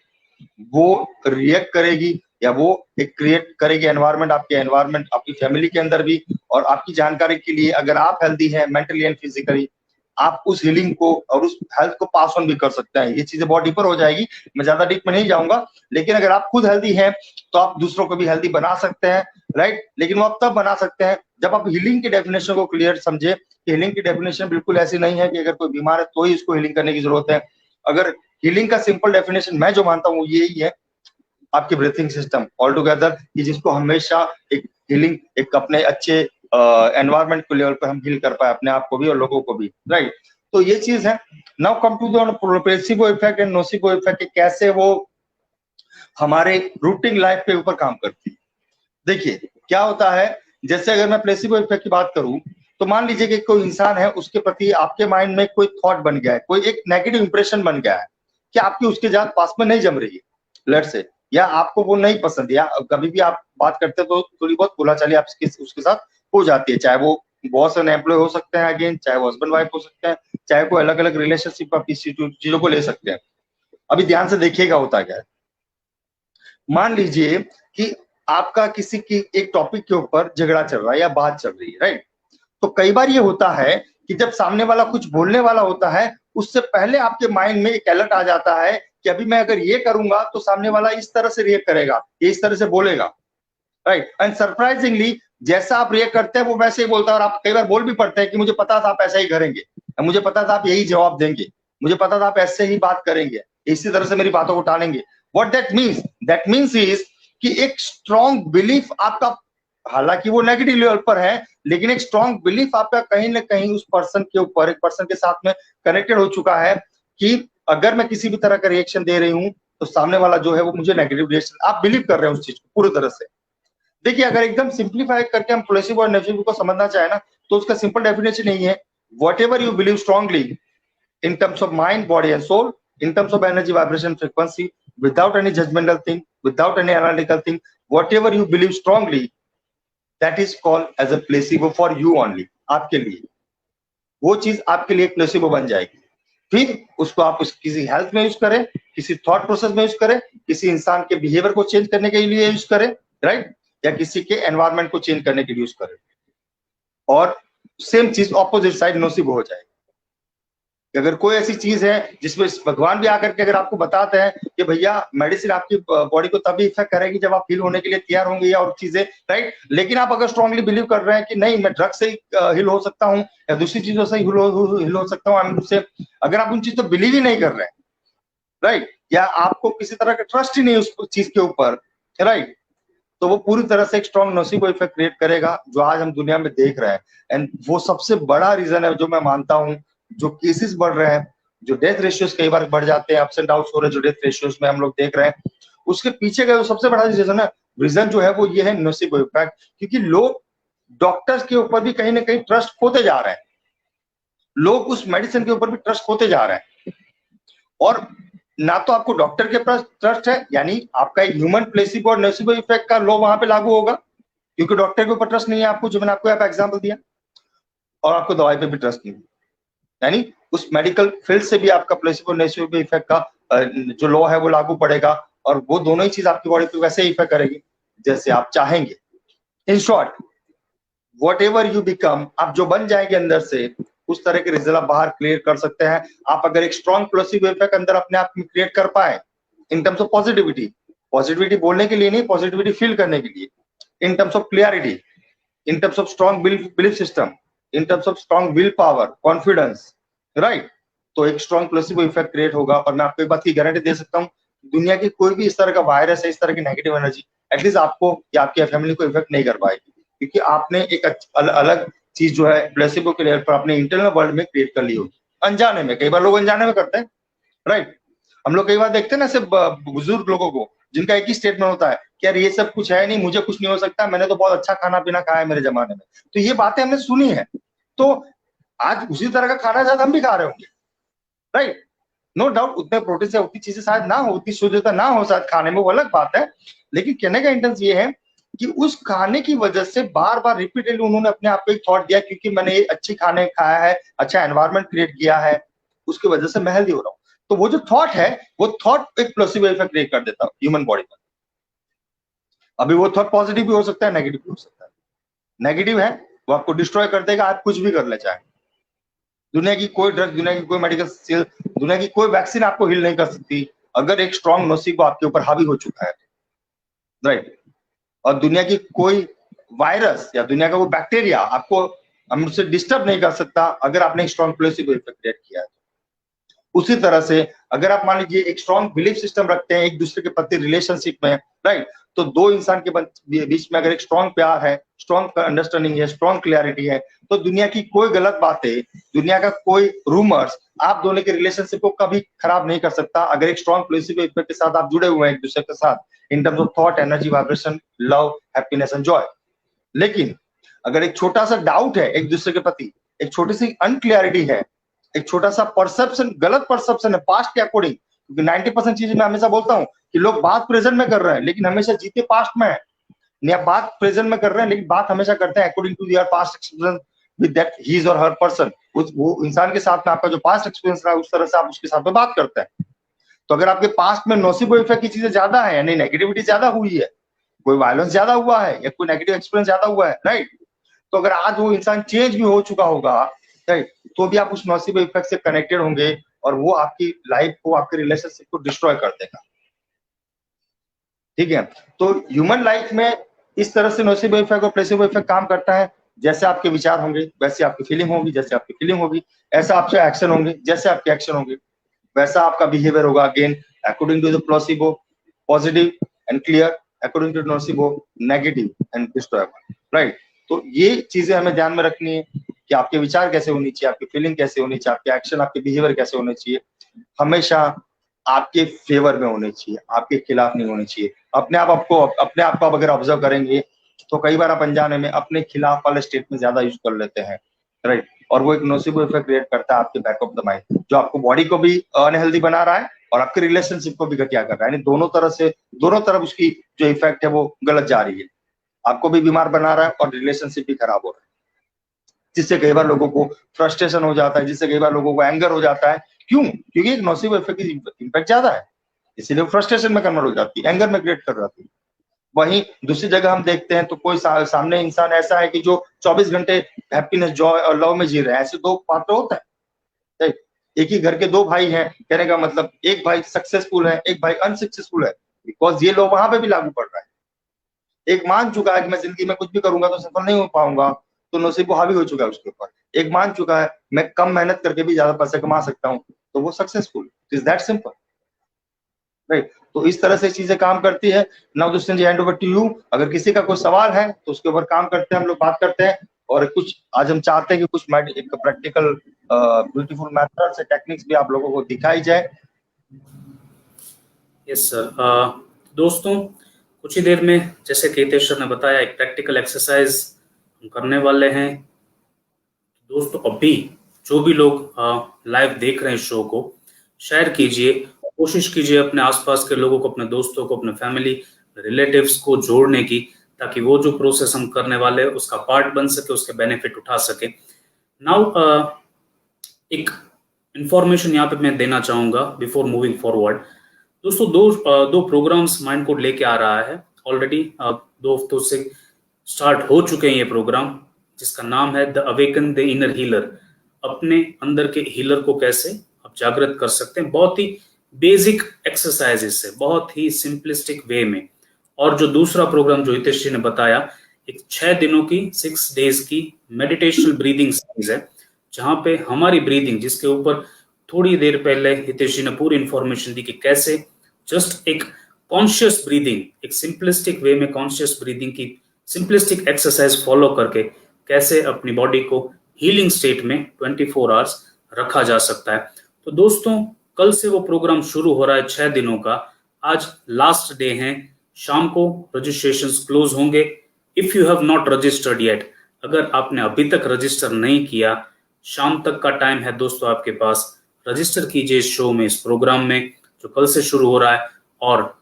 वो रिएक्ट करेगी या वो एक क्रिएट करेगी एनवायरनमेंट, आपके एनवायरनमेंट आपकी फैमिली के अंदर भी। और आपकी जानकारी के लिए, अगर आप हेल्दी हैं मेंटली एंड फिजिकली, आप उस हीलिंग को और उस हेल्थ को पास ऑन भी कर सकते हैं। ये चीजें बहुत डीपर हो जाएगी, मैं ज्यादा डीप में नहीं जाऊंगा, लेकिन अगर आप खुद हेल्दी हैं तो आप दूसरों को भी हेल्दी बना सकते हैं, राइट। लेकिन वो आप तब बना सकते हैं जब आप हीलिंग की डेफिनेशन को क्लियर समझे। हीलिंग की डेफिनेशन बिल्कुल ऐसी नहीं है कि अगर कोई बीमार है तो ही उसको हीलिंग करने की जरूरत है। अगर हीलिंग का सिंपल डेफिनेशन मैं जो मानता हूँ यही है, आपकी ब्रीथिंग सिस्टम ऑल टुगेदर, कि जिसको हमेशा एक हीलिंग, एक अपने अच्छे एनवायरनमेंट के लेवल पर हम हील कर पाए अपने आप को भी और लोगों को भी, राइट। तो ये चीज है। Now come to the placebo effect and nocebo effect, कैसे वो हमारे रूटीन लाइफ के ऊपर काम करती है। देखिए क्या होता है, जैसे अगर मैं प्लेसिबो इफेक्ट की बात करूं, तो मान लीजिए कि कोई इंसान है, उसके प्रति आपके माइंड में कोई थॉट बन गया है, कोई एक नेगेटिव इंप्रेशन बन गया है कि आपकी उसके जात पास में नहीं जम रही है, लेट से, या आपको वो नहीं पसंद, या कभी भी आप बात करते तो थोड़ी बहुत बोलाचाली आपके उसके साथ हो जाती है, चाहे वो बॉस एंड एम्प्लॉय हो सकते हैं, अगेन चाहे वो हस्बैंड वाइफ हो सकते हैं, चाहे कोई अलग अलग रिलेशनशिप आप इस चीजों को ले सकते हैं। अभी ध्यान से देखिएगा होता क्या है। मान लीजिए कि आपका किसी की एक टॉपिक के ऊपर झगड़ा चल रहा है या बात चल रही है, राइट। तो कई बार ये होता है कि जब सामने वाला कुछ बोलने वाला होता है, उससे पहले आपके माइंड में एक अलर्ट आ जाता है कि अभी मैं अगर ये करूंगा तो सामने वाला इस तरह से रिएक्ट करेगा, ये इस तरह से बोलेगा, राइट। एंड सरप्राइजिंगली जैसा आप रिएक्ट करते हैं वो वैसे ही बोलता है, और आप कई बार बोल भी पड़ते हैं कि मुझे पता था आप ऐसा ही करेंगे, मुझे पता था आप यही जवाब देंगे, मुझे पता था आप ऐसे ही बात करेंगे, इसी तरह से मेरी बातों को टालेंगे। व्हाट दैट मीन्स इज कि एक स्ट्रॉन्ग बिलीफ आपका, हालांकि वो नेगेटिव लेवल पर है, लेकिन एक स्ट्रॉन्ग बिलीफ आपका कहीं ना कहीं उस पर्सन के ऊपर, एक पर्सन के साथ में कनेक्टेड हो चुका है कि अगर मैं किसी भी तरह का रिएक्शन दे रही हूँ तो सामने वाला जो है वो मुझे नेगेटिव रिएक्शन, आप बिलीव कर रहे हैं उस चीज को पूरी तरह से। देखिए अगर एकदम सिंप्लीफाई करके हम प्लेसिबो और नोसिबो को समझना चाहे ना, तो उसका सिंपल डेफिनेशन यही है, what ever you believe strongly in terms of mind, body and soul, in terms of energy, vibration, frequency, without any judgmental thing, without any analytical thing, whatever you believe strongly, that is called as a placebo for you only. आपके लिए वो चीज आपके लिए placebo बन जाएगी। फिर उसको आप किसी हेल्थ में यूज करें, किसी थॉट प्रोसेस में यूज करें, किसी इंसान के बिहेवियर को चेंज करने के लिए यूज करें, राइट, या किसी के एनवायरमेंट को चेंज करने के लिए यूज करें, और सेम चीज ऑपोजिट साइड नोसिबो हो जाएगी। अगर कोई ऐसी चीज है जिसमें भगवान भी आकर के अगर आपको बताते हैं कि भैया मेडिसिन आपकी बॉडी को तभी इफेक्ट करेगी जब आप हील होने के लिए तैयार होंगे या और चीजें, राइट, लेकिन आप अगर स्ट्रांगली बिलीव कर रहे हैं कि नहीं मैं ड्रग से ही हील हो सकता हूँ या दूसरी चीजों से हील हो सकता हूँ, से अगर आप उन चीज तो बिलीव ही नहीं कर रहे हैं, राइट, या आपको किसी तरह का ट्रस्ट ही नहीं उस चीज के ऊपर, राइट, तो वो पूरी तरह से एक स्ट्रॉन्ग नोसिबो इफेक्ट क्रिएट करेगा जो आज हम दुनिया में देख रहे हैं। एंड वो सबसे बड़ा रीजन है जो मैं मानता हूँ, जो केसेस बढ़ रहे हैं, जो डेथ रेशियोज कई बार बढ़ जाते हैं, अप्स एंड डाउन्स हो रहे हैं जो डेथ रेशियोज में हम लोग देख रहे हैं, उसके पीछे का सबसे बड़ा रीजन जो है वो ये है नोसिबो इफेक्ट। क्योंकि लोग डॉक्टर्स के ऊपर भी कहीं ना कहीं ट्रस्ट खोते जा रहे हैं, लोग उस मेडिसिन के ऊपर भी ट्रस्ट खोते जा रहे हैं, और ना तो आपको डॉक्टर के पास ट्रस्ट है, यानी आपका एक ह्यूमन प्लेसिबो और नोसिबो इफेक्ट का लॉ वहां पे लागू होगा, क्योंकि डॉक्टर के ऊपर ट्रस्ट नहीं है आपको, जो मैंने आपको यहाँ पे एग्जाम्पल दिया, और आपको दवाई पे भी ट्रस्ट नहीं है, यानी उस मेडिकल फील्ड से भी आपका प्लेसिबो नोसिबो इफेक्ट का जो लॉ है वो लागू पड़ेगा, और वो दोनों ही चीज आपकी बॉडी पे वैसे ही इफेक्ट करेगी जैसे आप चाहेंगे। In short, what ever you become, आप जो बन जाएंगे अंदर से, उस तरह के रिजल्ट आप बाहर क्रिएट कर सकते हैं। आप अगर एक स्ट्रॉन्ग प्लेसिबो इफेक्ट अंदर अपने आप में क्रिएट कर पाए इन टर्म्स ऑफ पॉजिटिविटी बोलने के लिए नहीं, पॉजिटिविटी फील करने के लिए, in terms of clarity, in terms of strong belief system, in terms of strong will power, confidence, right, तो एक स्ट्रॉन्ग प्लेसिबो इफेक्ट क्रिएट होगा। और मैं आपको एक बात की गारंटी दे सकता हूँ, दुनिया की कोई भी इस तरह का वायरस है, इस तरह की नेगेटिव एनर्जी एटलीस्ट आपको या आपकी फैमिली को इफेक्ट नहीं कर पाएगी, क्योंकि आपने एक अलग चीज जो है प्लेसिबो के लेवल पर अपने इंटरनल वर्ल्ड में क्रिएट कर ली होगी, अनजाने में। कई बार लोग अनजाने में करते हैं, राइट, हम लोग कई बार देखते हैं ना सिर्फ बुजुर्ग लोगों को, जिनका एक ही स्टेटमेंट होता है कि यार ये सब कुछ है नहीं, मुझे कुछ नहीं हो सकता, मैंने तो बहुत अच्छा खाना पीना खाया है मेरे जमाने में। तो ये बातें हमने सुनी है, तो आज उसी तरह का खाना शायद हम भी खा रहे होंगे, राइट, नो डाउट उतने प्रोटीन से उतनी चीजें शायद ना हो, उतनी शुद्धता ना हो शायद खाने में, वो अलग बात है, लेकिन कहने का इंटेंस ये है कि उस खाने की वजह से बार बार रिपीटेडली उन्होंने अपने आप को एक थॉट दिया, क्योंकि मैंने ये अच्छी खाने खाया है, अच्छा एनवायरनमेंट क्रिएट किया है, उसकी वजह से मैं हेल्दी हो रहा हूँ। तो वो जो थॉट है, वो थॉट एक प्लेसिबो इफेक्ट क्रिएट कर देता है ह्यूमन बॉडी पर। अभी वो थॉट पॉजिटिव भी हो सकता है, नेगेटिव भी हो सकता है। नेगेटिव है वो आपको डिस्ट्रॉय कर देगा, आप कुछ भी कर ले चाहे। दुनिया की कोई ड्रग, दुनिया की कोई मेडिकल सेल, दुनिया की कोई वैक्सीन आपको हील नहीं कर सकती अगर एक स्ट्रॉन्ग नोसिबो आपके ऊपर हावी हो चुका है, राइट। और दुनिया की कोई वायरस या दुनिया का कोई बैक्टीरिया आपको हमसे डिस्टर्ब नहीं कर सकता अगर आपने एक स्ट्रॉन्ग प्लेसिबो इफेक्ट क्रिएट किया है। उसी तरह से अगर आप मान लीजिए एक स्ट्रॉन्ग बिलीफ सिस्टम रखते हैं एक दूसरे के प्रति रिलेशनशिप में, राइट, तो दो इंसान के बीच में अगर एक स्ट्रॉन्ग प्यार है, स्ट्रॉन्ग अंडरस्टैंडिंग है, स्ट्रॉन्ग क्लैरिटी है, तो दुनिया की कोई गलत बातें, दुनिया का कोई रूमर्स आप दोनों के रिलेशनशिप को कभी खराब नहीं कर सकता अगर एक स्ट्रॉन्ग प्लेसिबो इफेक्ट के साथ आप जुड़े हुए हैं एक दूसरे के साथ, in terms of thought, energy, vibration, love, happiness and Joy. लेकिन अगर एक छोटा सा डाउट है एक दूसरे के प्रति, एक छोटी सी अनक्लियरिटी है, एक छोटा सा परसेप्शन, गलत परसेप्शन है पास्ट के अकॉर्डिंग, क्योंकि 90% चीजें मैं हमेशा बोलता हूँ कि लोग बात प्रेजेंट में कर रहे हैं लेकिन हमेशा जीते पास्ट में है, या बात प्रेजेंट में कर रहे हैं लेकिन बात हमेशा करते हैं according to their past experience with that his और हर पर्सन। वो इंसान के साथ में आपका जो पास्ट एक्सपीरियंस रहा उस तरह से आप उसके साथ में बात करते हैं। तो अगर आपके पास्ट में नोसिबो इफेक्ट की चीजें ज्यादा है, यानी नेगेटिविटी ज्यादा हुई है, कोई वायलेंस ज्यादा हुआ है या कोई नेगेटिव एक्सपीरियंस ज्यादा हुआ है, राइट, तो अगर आज वो इंसान चेंज भी हो चुका होगा, राइट, तो भी आप उस नोसिबो इफेक्ट से कनेक्टेड होंगे और वो आपकी लाइफ को, आपके रिलेशनशिप को डिस्ट्रॉय कर देगा। ठीक है, तो ह्यूमन लाइफ में इस तरह से नोसिबो इफेक्ट और प्लेसिबो इफेक्ट काम करता है। जैसे आपके विचार होंगे वैसे आपकी फीलिंग होगी, जैसे आपकी फीलिंग होगी ऐसा आपसे एक्शन होंगे, जैसे आपके एक्शन होंगे वैसा आपका बिहेवियर होगा। Again according to the placebo positive and clear, according to nocebo negative and destroyable, right. तो ये चीजें हमें ध्यान में रखनी है कि आपके विचार कैसे होनी चाहिए, आपकी फीलिंग कैसे होनी चाहिए, आपके एक्शन, आपके बिहेवियर कैसे होने चाहिए, हमेशा आपके फेवर में होने चाहिए, आपके खिलाफ नहीं होने चाहिए। अपने आप को आप अगर ऑब्जर्व करेंगे तो कई बार आप अनजाने में अपने खिलाफ वाले स्टेट में ज्यादा यूज कर लेते हैं, राइट, और वो एक नोसिबो इफेक्ट क्रिएट करता है आपके बैक ऑफ द माइंड, जो आपको बॉडी को भी अनहेल्दी बना रहा है और आपके रिलेशनशिप को भी घटिया कर रहा है। यानी दोनों तरफ उसकी जो इफेक्ट है वो गलत जा रही है, आपको भी बीमार बना रहा है और रिलेशनशिप भी खराब हो रहा है, जिससे कई बार लोगों को फ्रस्ट्रेशन हो जाता है, जिससे कई बार लोगों को एंगर हो जाता है। क्यों? क्योंकि एक नॉसिव इफेक्ट की इम्पैक्ट ज्यादा है, इसीलिए फ्रस्ट्रेशन में कन्वर्ट हो जाती है, एंगर में क्रिएट कर जाती है। वहीं दूसरी जगह हम देखते हैं तो कोई सामने इंसान ऐसा है कि जो 24 घंटे हैप्पीनेस, जॉय और लव में जी रहे हैं, ऐसे दो पात्र होता है। एक ही घर के दो भाई हैं, कहने का मतलब एक भाई सक्सेसफुल है, एक भाई अनसक्सेसफुल है, बिकॉज ये लोग वहां पे भी लागू पड़ रहा है। एक मान चुका है कि मैं जिंदगी में कुछ भी करूंगा तो सफल नहीं हो पाऊंगा, तो नसीब वो हावी हो चुका है उसके ऊपर। एक मान चुका है मैं कम मेहनत करके भी ज्यादा पैसे कमा सकता हूँ, तो वो successful. Is that simple, right? तो इस तरह से चीजें काम करती है। Now Dushyant ji, hand over to you. अगर किसी का कोई सवाल है तो उसके ऊपर काम करते हैं, हम लोग बात करते हैं। और कुछ आज हम चाहते हैं कि कुछ एक प्रैक्टिकल ब्यूटीफुल मेथड से टेक्निक्स भी आप लोगों को दिखाई जाए। Yes sir. दोस्तों, कुछ ही देर में जैसे कि हितेश सर ने बताया, एक प्रैक्टिकल एक्सरसाइज हम करने वाले हैं। दोस्तों, अभी जो भी लोग लाइव देख रहे हैं शो को, शेयर कीजिए, कोशिश कीजिए अपने आसपास के लोगों को, अपने दोस्तों को, अपने फैमिली रिलेटिव्स को जोड़ने की, ताकि वो जो प्रोसेस हम करने वाले हैं उसका पार्ट बन सके, उसके बेनिफिट उठा सके। नाउ एक इंफॉर्मेशन यहाँ पे मैं देना चाहूंगा बिफोर मूविंग फॉरवर्ड। दोस्तों, दो प्रोग्राम्स माइंड कोड लेके आ रहा है ऑलरेडी। 2 हफ्तों से स्टार्ट हो चुके हैं ये प्रोग्राम, जिसका नाम है the awaken the inner healer. अपने अंदर के हीलर को कैसे आप जागृत कर सकते हैं, बहुत ही बेसिक एक्सरसाइजेस से, बहुत ही सिंपलिस्टिक वे में। और जो दूसरा प्रोग्राम जो हितेश जी ने बताया, एक 6 दिनों की 6 डेज की मेडिटेशनल ब्रीदिंग सीरीज है, जहां पे हमारी ब्रीदिंग, जिसके ऊपर थोड़ी देर पहले हितेश जी ने पूरी इंफॉर्मेशन दी कि कैसे जस्ट एक कॉन्शियस ब्रीदिंग, एक सिंपलिस्टिक वे में कॉन्शियस ब्रीदिंग की सिंपलिस्टिक एक्सरसाइज फॉलो करके कैसे अपनी बॉडी को हीलिंग स्टेट में 24 आवर्स रखा जा सकता है। तो दोस्तों, कल से वो प्रोग्राम शुरू हो रहा है 6 दिनों का। आज लास्ट डे है, शाम को रजिस्ट्रेशंस क्लोज होंगे। If you have not registered yet, अगर आपने अभी तक रजिस्टर नहीं किया, शाम तक का टाइम है दोस्तों आपके पास। रजिस्टर कीजिए इस शो में, इस प्रोग्राम में जो कल से शुरू हो रहा है, और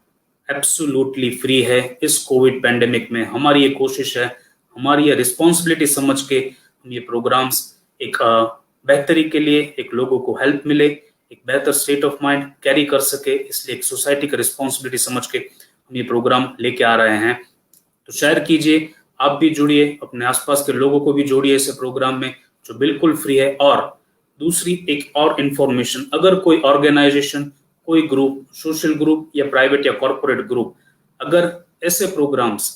एब्सोल्युटली फ्री है। इस कोविड पेंडेमिक में हमारी ये कोशिश है, हमारी ये रिस्पॉन्सिबिलिटी समझ के हम ये प्रोग्राम्स एक बेहतरी के लिए, एक लोगों को हेल्प मिले, एक बेहतर स्टेट ऑफ माइंड कैरी कर सके, इसलिए एक सोसाइटी का रिस्पॉन्सिबिलिटी समझ के हम ये प्रोग्राम लेके आ रहे हैं। तो शेयर कीजिए, आप भी जुड़िए, अपने आसपास के लोगों को भी जोड़िए इस प्रोग्राम में, जो बिल्कुल फ्री है। और दूसरी एक और इंफॉर्मेशन, अगर कोई ऑर्गेनाइजेशन, कोई ग्रुप, सोशल ग्रुप या प्राइवेट या कॉर्पोरेट ग्रुप, अगर ऐसे प्रोग्राम्स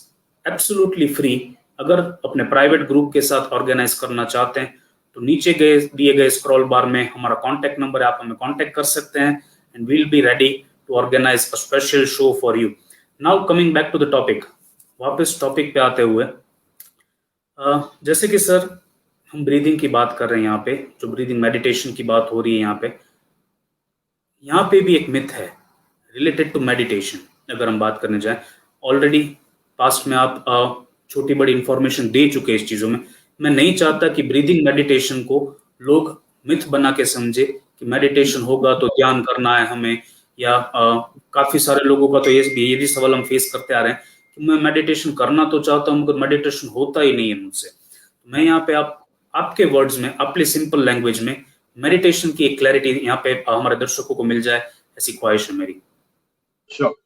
एब्सोल्युटली फ्री अगर अपने प्राइवेट ग्रुप के साथ ऑर्गेनाइज करना चाहते हैं, तो नीचे दिए गए स्क्रॉल बार में हमारा कॉन्टैक्ट नंबर है, आप हमें कॉन्टैक्ट कर सकते हैं, and we'll be ready to organize a special show for you. Now coming back to the topic, वापस टॉपिक पे आते हुए, जैसे कि सर हम ब्रीदिंग की बात कर रहे हैं, यहाँ पे जो ब्रीदिंग मेडिटेशन की बात हो रही है, यहाँ पे भी एक मिथ है रिलेटेड टू मेडिटेशन। अगर हम बात करने जाए, ऑलरेडी पास्ट में आप छोटी बड़ी इंफॉर्मेशन दे चुके हैं इस चीज़ों में। मैं नहीं चाहता कि ब्रीदिंग मेडिटेशन को लोग मिथ बना के समझे कि मेडिटेशन होगा तो ध्यान करना है हमें, या काफ़ी सारे लोगों का तो ये भी सवाल हम फेस करते आ रहे हैं कि मैं मेडिटेशन करना तो चाहता हूँ मगर मेडिटेशन होता ही नहीं है मुझसे। तो मैं यहाँ पे आपके वर्ड्स में, अपने सिंपल लैंग्वेज में मेडिटेशन की एक क्लैरिटी यहाँ पे हमारे दर्शकों को मिल जाए, ऐसी ख्वाहिश है मेरी। श्योर।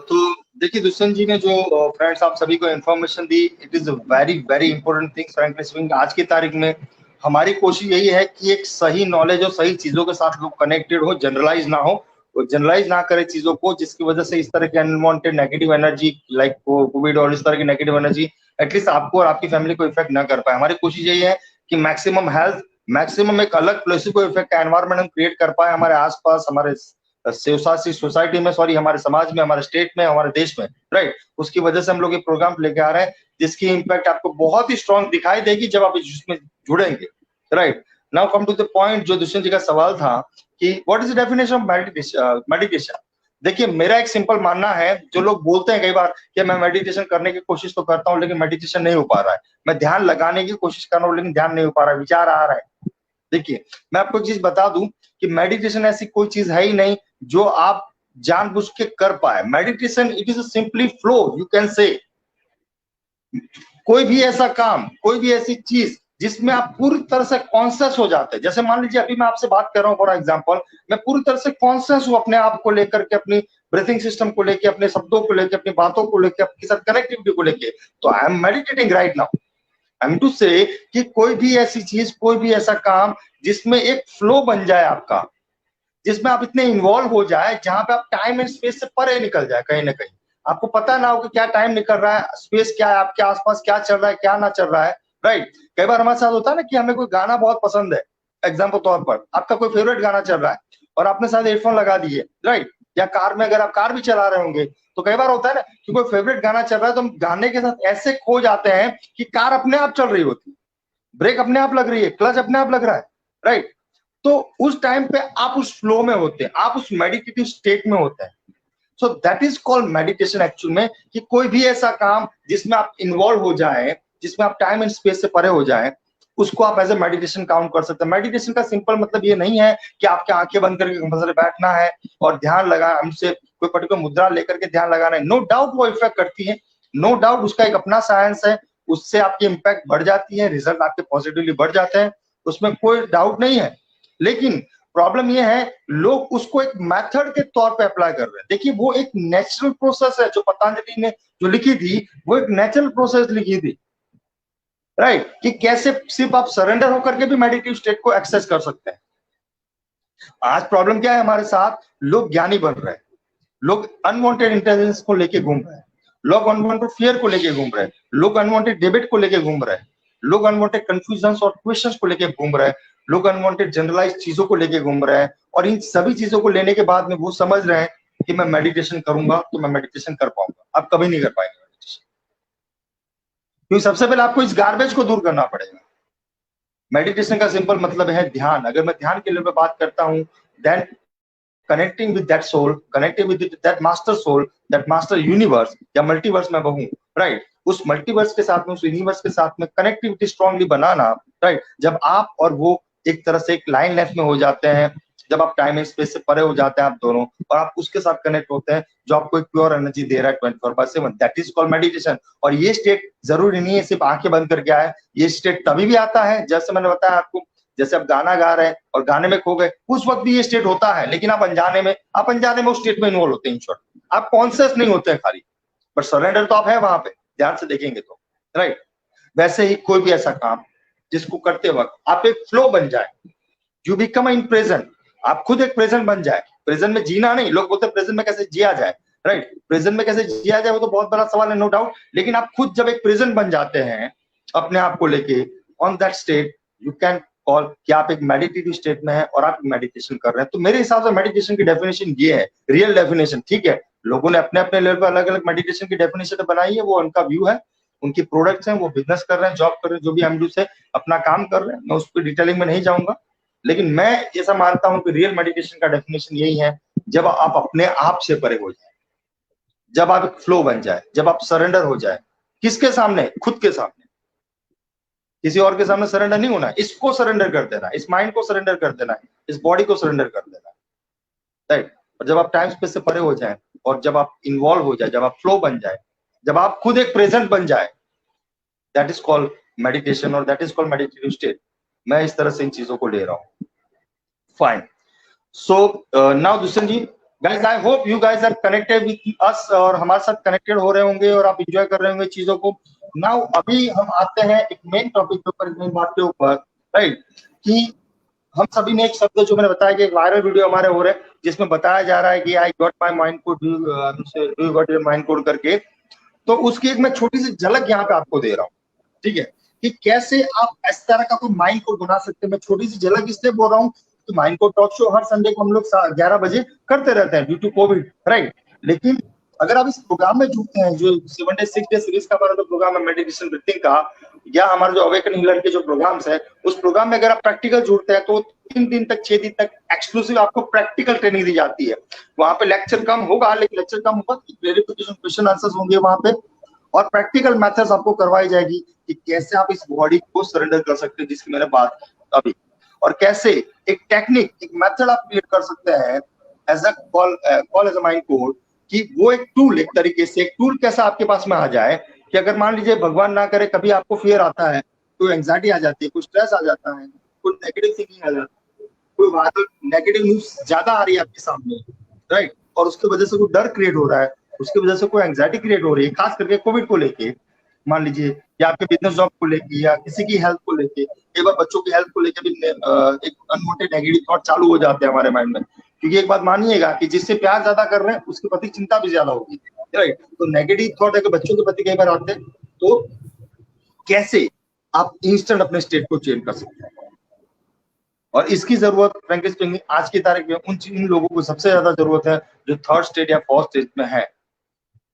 तो देखिए दुष्यंत जी ने जो फ्रेंड्स आप सभी को information the, it is a very very important thing. Frankly speaking, आज की तारीख में हमारी कोशिश यही है कि एक सही नॉलेज और सही चीजों के साथ लोग कनेक्टेड हो, जनरलाइज ना हो, और जनरलाइज ना करे चीजों को, जिसकी वजह से इस तरह की unwanted negative energy like Covid और इस तरह की नेगेटिव एनर्जी एटलीस्ट आपको और आपकी फैमिली को इफेक्ट ना कर पाए। हमारी कोशिश यही है कि मैक्सिमम हेल्थ, मैक्सिमम एक अलग प्लेसिबो इफेक्ट का एनवायरमेंट हम क्रिएट कर पाए हमारे आसपास, हमारे सोसाइटी में, सॉरी हमारे समाज में, हमारे स्टेट में, हमारे देश में, राइट। उसकी वजह से हम लोग ये प्रोग्राम लेके आ रहे हैं, जिसकी इम्पैक्ट आपको बहुत ही स्ट्रॉन्ग दिखाई देगी जब आप इसमें जुड़ेंगे, right. Now come to the point, जो दुष्यंत जी का सवाल था कि what is the definition of meditation. देखिए, मेरा एक सिंपल मानना है, जो लोग बोलते हैं कई बार कि मैं मेडिटेशन करने की कोशिश तो करता हूँ लेकिन मेडिटेशन नहीं हो पा रहा है, मैं ध्यान लगाने की कोशिश कर रहा हूँ लेकिन ध्यान नहीं हो पा रहा है, विचार आ रहा है, देखिए मैं आपको एक चीज बता दूं कि मेडिटेशन ऐसी कोई चीज है ही नहीं जो आप जानबूझ के कर पाए। Meditation it is simply flow, you can say. कोई भी ऐसा काम, कोई भी ऐसी चीज जिसमें आप पूरी तरह से कॉन्शियस हो जाते हैं, जैसे मान लीजिए अभी मैं आपसे बात कर रहा हूं फॉर एग्जांपल, मैं पूरी तरह से कॉन्शियस हूं अपने आप को लेकर के, अपनी ब्रीथिंग सिस्टम को लेकर, अपने शब्दों को लेकर, अपनी बातों को लेकर, आपके साथ कनेक्टिविटी को लेकर, तो I am meditating right now. I am to say कि कोई भी ऐसी चीज, कोई भी ऐसा काम जिसमें एक फ्लो बन जाए आपका, जिसमें आप इतने इन्वॉल्व हो जाए जहां पे आप टाइम एंड स्पेस से परे निकल जाए, कहीं ना कहीं आपको पता ना हो कि क्या टाइम निकल रहा है, स्पेस क्या है, आपके आसपास क्या चल रहा है, क्या ना चल रहा है, राइट। कई बार हमारे साथ होता है ना कि हमें कोई गाना बहुत पसंद है, एग्जाम्पल तौर पर आपका कोई फेवरेट गाना चल रहा है और आपने शायद हेडफोन लगा दिए, राइट, या कार में अगर आप कार भी चला रहे होंगे तो कई बार होता है ना कि कोई फेवरेट गाना चल रहा है तो हम गाने के साथ ऐसे खो जाते हैं कि कार अपने आप चल रही होती है, ब्रेक अपने आप लग रही है, क्लच अपने आप लग रहा है, राइट। तो उस टाइम पे आप उस फ्लो में होते हैं, आप उस मेडिटेटिव स्टेट में होते हैं। So that is called meditation actual में, कि कोई भी ऐसा काम जिसमें आप इन्वॉल्व हो जाए, जिसमें आप टाइम एंड स्पेस से परे हो जाए, उसको आप एज ए मेडिटेशन काउंट कर सकते हैं। मेडिटेशन का सिंपल मतलब ये नहीं है कि आपके आंखें बंद करके कंपल्सरी बैठना है और ध्यान लगा, हमसे कोई पर्टिकुलर मुद्रा लेकर के ध्यान लगाना है। नो डाउट वो इफेक्ट करती है, नो डाउट उसका एक अपना साइंस है, उससे आपकी इंपैक्ट बढ़ जाती है, रिजल्ट आपके पॉजिटिवली बढ़ जाते हैं, उसमें कोई डाउट नहीं है। लेकिन प्रॉब्लम ये है लोग उसको एक मेथड के तौर पे अप्लाई कर रहे हैं। देखिए वो एक नेचुरल प्रोसेस है जो पतंजलि ने जो लिखी थी, वो एक नेचुरल प्रोसेस लिखी थी, राइट, कि कैसे सिर्फ आप सरेंडर होकर के भी मेडिटेटिव स्टेट को एक्सेस कर सकते हैं। आज प्रॉब्लम क्या है हमारे साथ, लोग ज्ञानी बन रहे हैं, लोग अनवांटेड इंटेलिजेंस को लेके घूम रहे हैं, लोग अनवांटेड फियर को लेके घूम रहे हैं, लोग अनवांटेड डिबेट को लेके घूम रहे हैं, लोग अनवांटेड कंफ्यूजन और क्वेश्चंस को लेके घूम रहे हैं, लोग अनवांटेड जनरलाइज चीजों को लेके घूम रहे हैं, और इन सभी चीजों को लेने के बाद में वो समझ रहे हैं कि मैं मेडिटेशन करूंगा तो मैं मेडिटेशन कर पाऊंगा। आप कभी नहीं कर पाएंगे मेडिटेशन, क्योंकि सबसे पहले आपको इस गार्बेज को दूर करना पड़ेगा। मेडिटेशन का सिंपल मतलब है ध्यान। अगर मैं ध्यान के लेवल पे बात करता हूं, then connecting with that soul, connecting with that master soul, that master universe या मल्टीवर्स में कहूं, राइट, उस मल्टीवर्स के साथ में, उस यूनिवर्स के साथ में कनेक्टिविटी स्ट्रांगली बनाना, राइट। जब आप और वो एक तरह से एक लाइन लेंथ में हो जाते हैं, जब आप टाइम एंड स्पेस से परे हो जाते हैं आप दोनों, और आप उसके साथ कनेक्ट होते हैं जो आपको एक प्योर एनर्जी दे रहा है 24/7, दैट इज कॉल्ड मेडिटेशन। और ये स्टेट जरूरी नहीं है सिर्फ आंखें बंद करके आए, ये स्टेट तभी भी आता है, जैसे मैंने बताया आपको, जैसे आप गाना गा रहे हैं और गाने में खो गए, उस वक्त भी ये स्टेट होता है, लेकिन आप अनजाने में उस स्टेट में इन्वॉल्व होते हैं। इन शॉर्ट, आप कॉन्शियस नहीं होते हैं खाली, पर सरेंडर तो आप है वहां पे, ध्यान से देखेंगे तो, राइट। वैसे ही कोई भी ऐसा काम जिसको करते वक्त आप एक फ्लो बन जाए, यू बिकम इन प्रेजेंट, आप खुद एक प्रेजेंट बन जाए। प्रेजेंट में जीना नहीं, लोग बोलते हैं प्रेजेंट में कैसे जिया जाए, राइट, प्रेजेंट में कैसे जिया जाए वो तो बहुत बड़ा सवाल है, नो डाउट। लेकिन आप खुद जब एक प्रेजेंट बन जाते हैं अपने आप को लेके, on that state you can call कि आप एक मेडिटेटिव स्टेट में है और आप मेडिटेशन कर रहे हैं। तो मेरे हिसाब से मेडिटेशन की डेफिनेशन ये है, रियल डेफिनेशन, ठीक है। लोगों ने अपने अपने लेवल पर अलग अलग मेडिटेशन की डेफिनेशन बनाई है, वो उनका व्यू है, उनकी प्रोडक्ट्स हैं, वो बिजनेस कर रहे हैं, जॉब कर रहे हैं, जो भी एमडू से अपना काम कर रहे हैं, मैं उस पर डिटेलिंग में नहीं जाऊंगा। लेकिन मैं ऐसा मानता हूं कि रियल मेडिटेशन का डेफिनेशन यही है, जब आप अपने आप से परे हो जाए, जब आप एक फ्लो बन जाए, जब आप सरेंडर हो जाए, किसके सामने, खुद के सामने, किसी और के सामने सरेंडर नहीं होना है, इसको सरेंडर कर देना, इस माइंड को सरेंडर कर देना है, इस बॉडी को सरेंडर कर देना है, राइट। और जब आप टाइम स्पेस से परे हो जाए और जब आप इन्वॉल्व हो जाए, जब आप फ्लो बन जाए, जब आप खुद एक प्रेजेंट बन जाए, दैट इज कॉल्ड मेडिटेशन और that is called meditative state. मैं इस तरह से इन चीजों को ले रहा हूं, fine. So now Dushyant ji, guys, I hope you guys are connected with us और हमारे साथ कनेक्टेड हो रहे होंगे और आप एंजॉय कर रहे होंगे चीजों को। नाउ अभी हम आते हैं एक मेन टॉपिक के ऊपर, मेन बात के ऊपर, राइट, कि हम सभी ने एक शब्द जो मैंने बताया कि एक वायरल वीडियो हमारे हो रहे हैं जिसमें बताया जा रहा है कि I got my mind code, do you got your mind code करके। तो उसकी एक मैं छोटी सी झलक यहाँ पे आपको दे रहा हूँ, ठीक है, कि कैसे आप इस तरह का कोई माइंड कोड बना सकते हैं। मैं छोटी सी झलक इसलिए बोल रहा हूँ तो माइंड कोड टॉक शो हर संडे को हम लोग 11 बजे करते रहते हैं ड्यू टू कोविड, राइट। लेकिन अगर आप इस प्रोग्राम में जुड़ते हैं, जो 7 डे 6 डे सीरीज का हमारा जो प्रोग्राम है मेडिटेशन ब्रीथिंग का, या हमारे जो अवेकन हीलर के जो प्रोग्राम्स है, उस प्रोग्राम में अगर आप प्रैक्टिकल जुड़ते हैं तो 3 दिन तक 6 दिन तक एक्सक्लूसिव आपको प्रैक्टिकल ट्रेनिंग दी जाती है। वहां पे लेक्चर कम होगा, लेकिन लेक्चर कम होगा, क्लैरिफिकेशन क्वेश्चन आंसर्स होंगे वहां पे, और प्रैक्टिकल मेथड्स आपको करवाई जाएगी कि कैसे आप इस बॉडी को सरेंडर कर सकते हैं, जिसकी मैंने बात अभी। और कैसे एक टेक्निक, एक मेथड आप क्रिएट कर सकते हैं as a call as a mind code, कि वो एक टूल, एक तरीके से एक टूल कैसा आपके पास में आ जाए कि अगर मान लीजिए भगवान ना करे कभी आपको फियर आता है, कोई एंग्जाइटी आ जाती है, कोई स्ट्रेस आ जाता है, कोई नेगेटिव थिंकिंग आ जाती है, कोई बात नेगेटिव न्यूज ज्यादा आ रही है आपके सामने, राइट, और उसकी वजह से कोई डर क्रिएट हो रहा है, उसकी वजह से कोई एंग्जाइटी क्रिएट हो रही है, खास करके कोविड को लेके मान लीजिए, या आपके बिजनेस जॉब को लेके, या किसी की हेल्थ को लेके, कई बार बच्चों की हेल्थ को लेके भी एक अनवांटेड नेगेटिव थॉट चालू हो जाते हैं हमारे माइंड में, क्योंकि एक बात मानिएगा कि जिससे प्यार ज्यादा कर रहे हैं उसके प्रति चिंता भी ज्यादा होगी, राइट। तो नेगेटिव थॉट अगर बच्चों के प्रति कई बार आते हैं, तो कैसे आप इंस्टेंट अपने स्टेट को चेंज कर सकते हैं, और इसकी जरूरत फ्रैंकली स्पीकिंग आज की तारीख में उन लोगों को सबसे ज्यादा जरूरत है जो थर्ड स्टेट या फोर्थ स्टेट में है,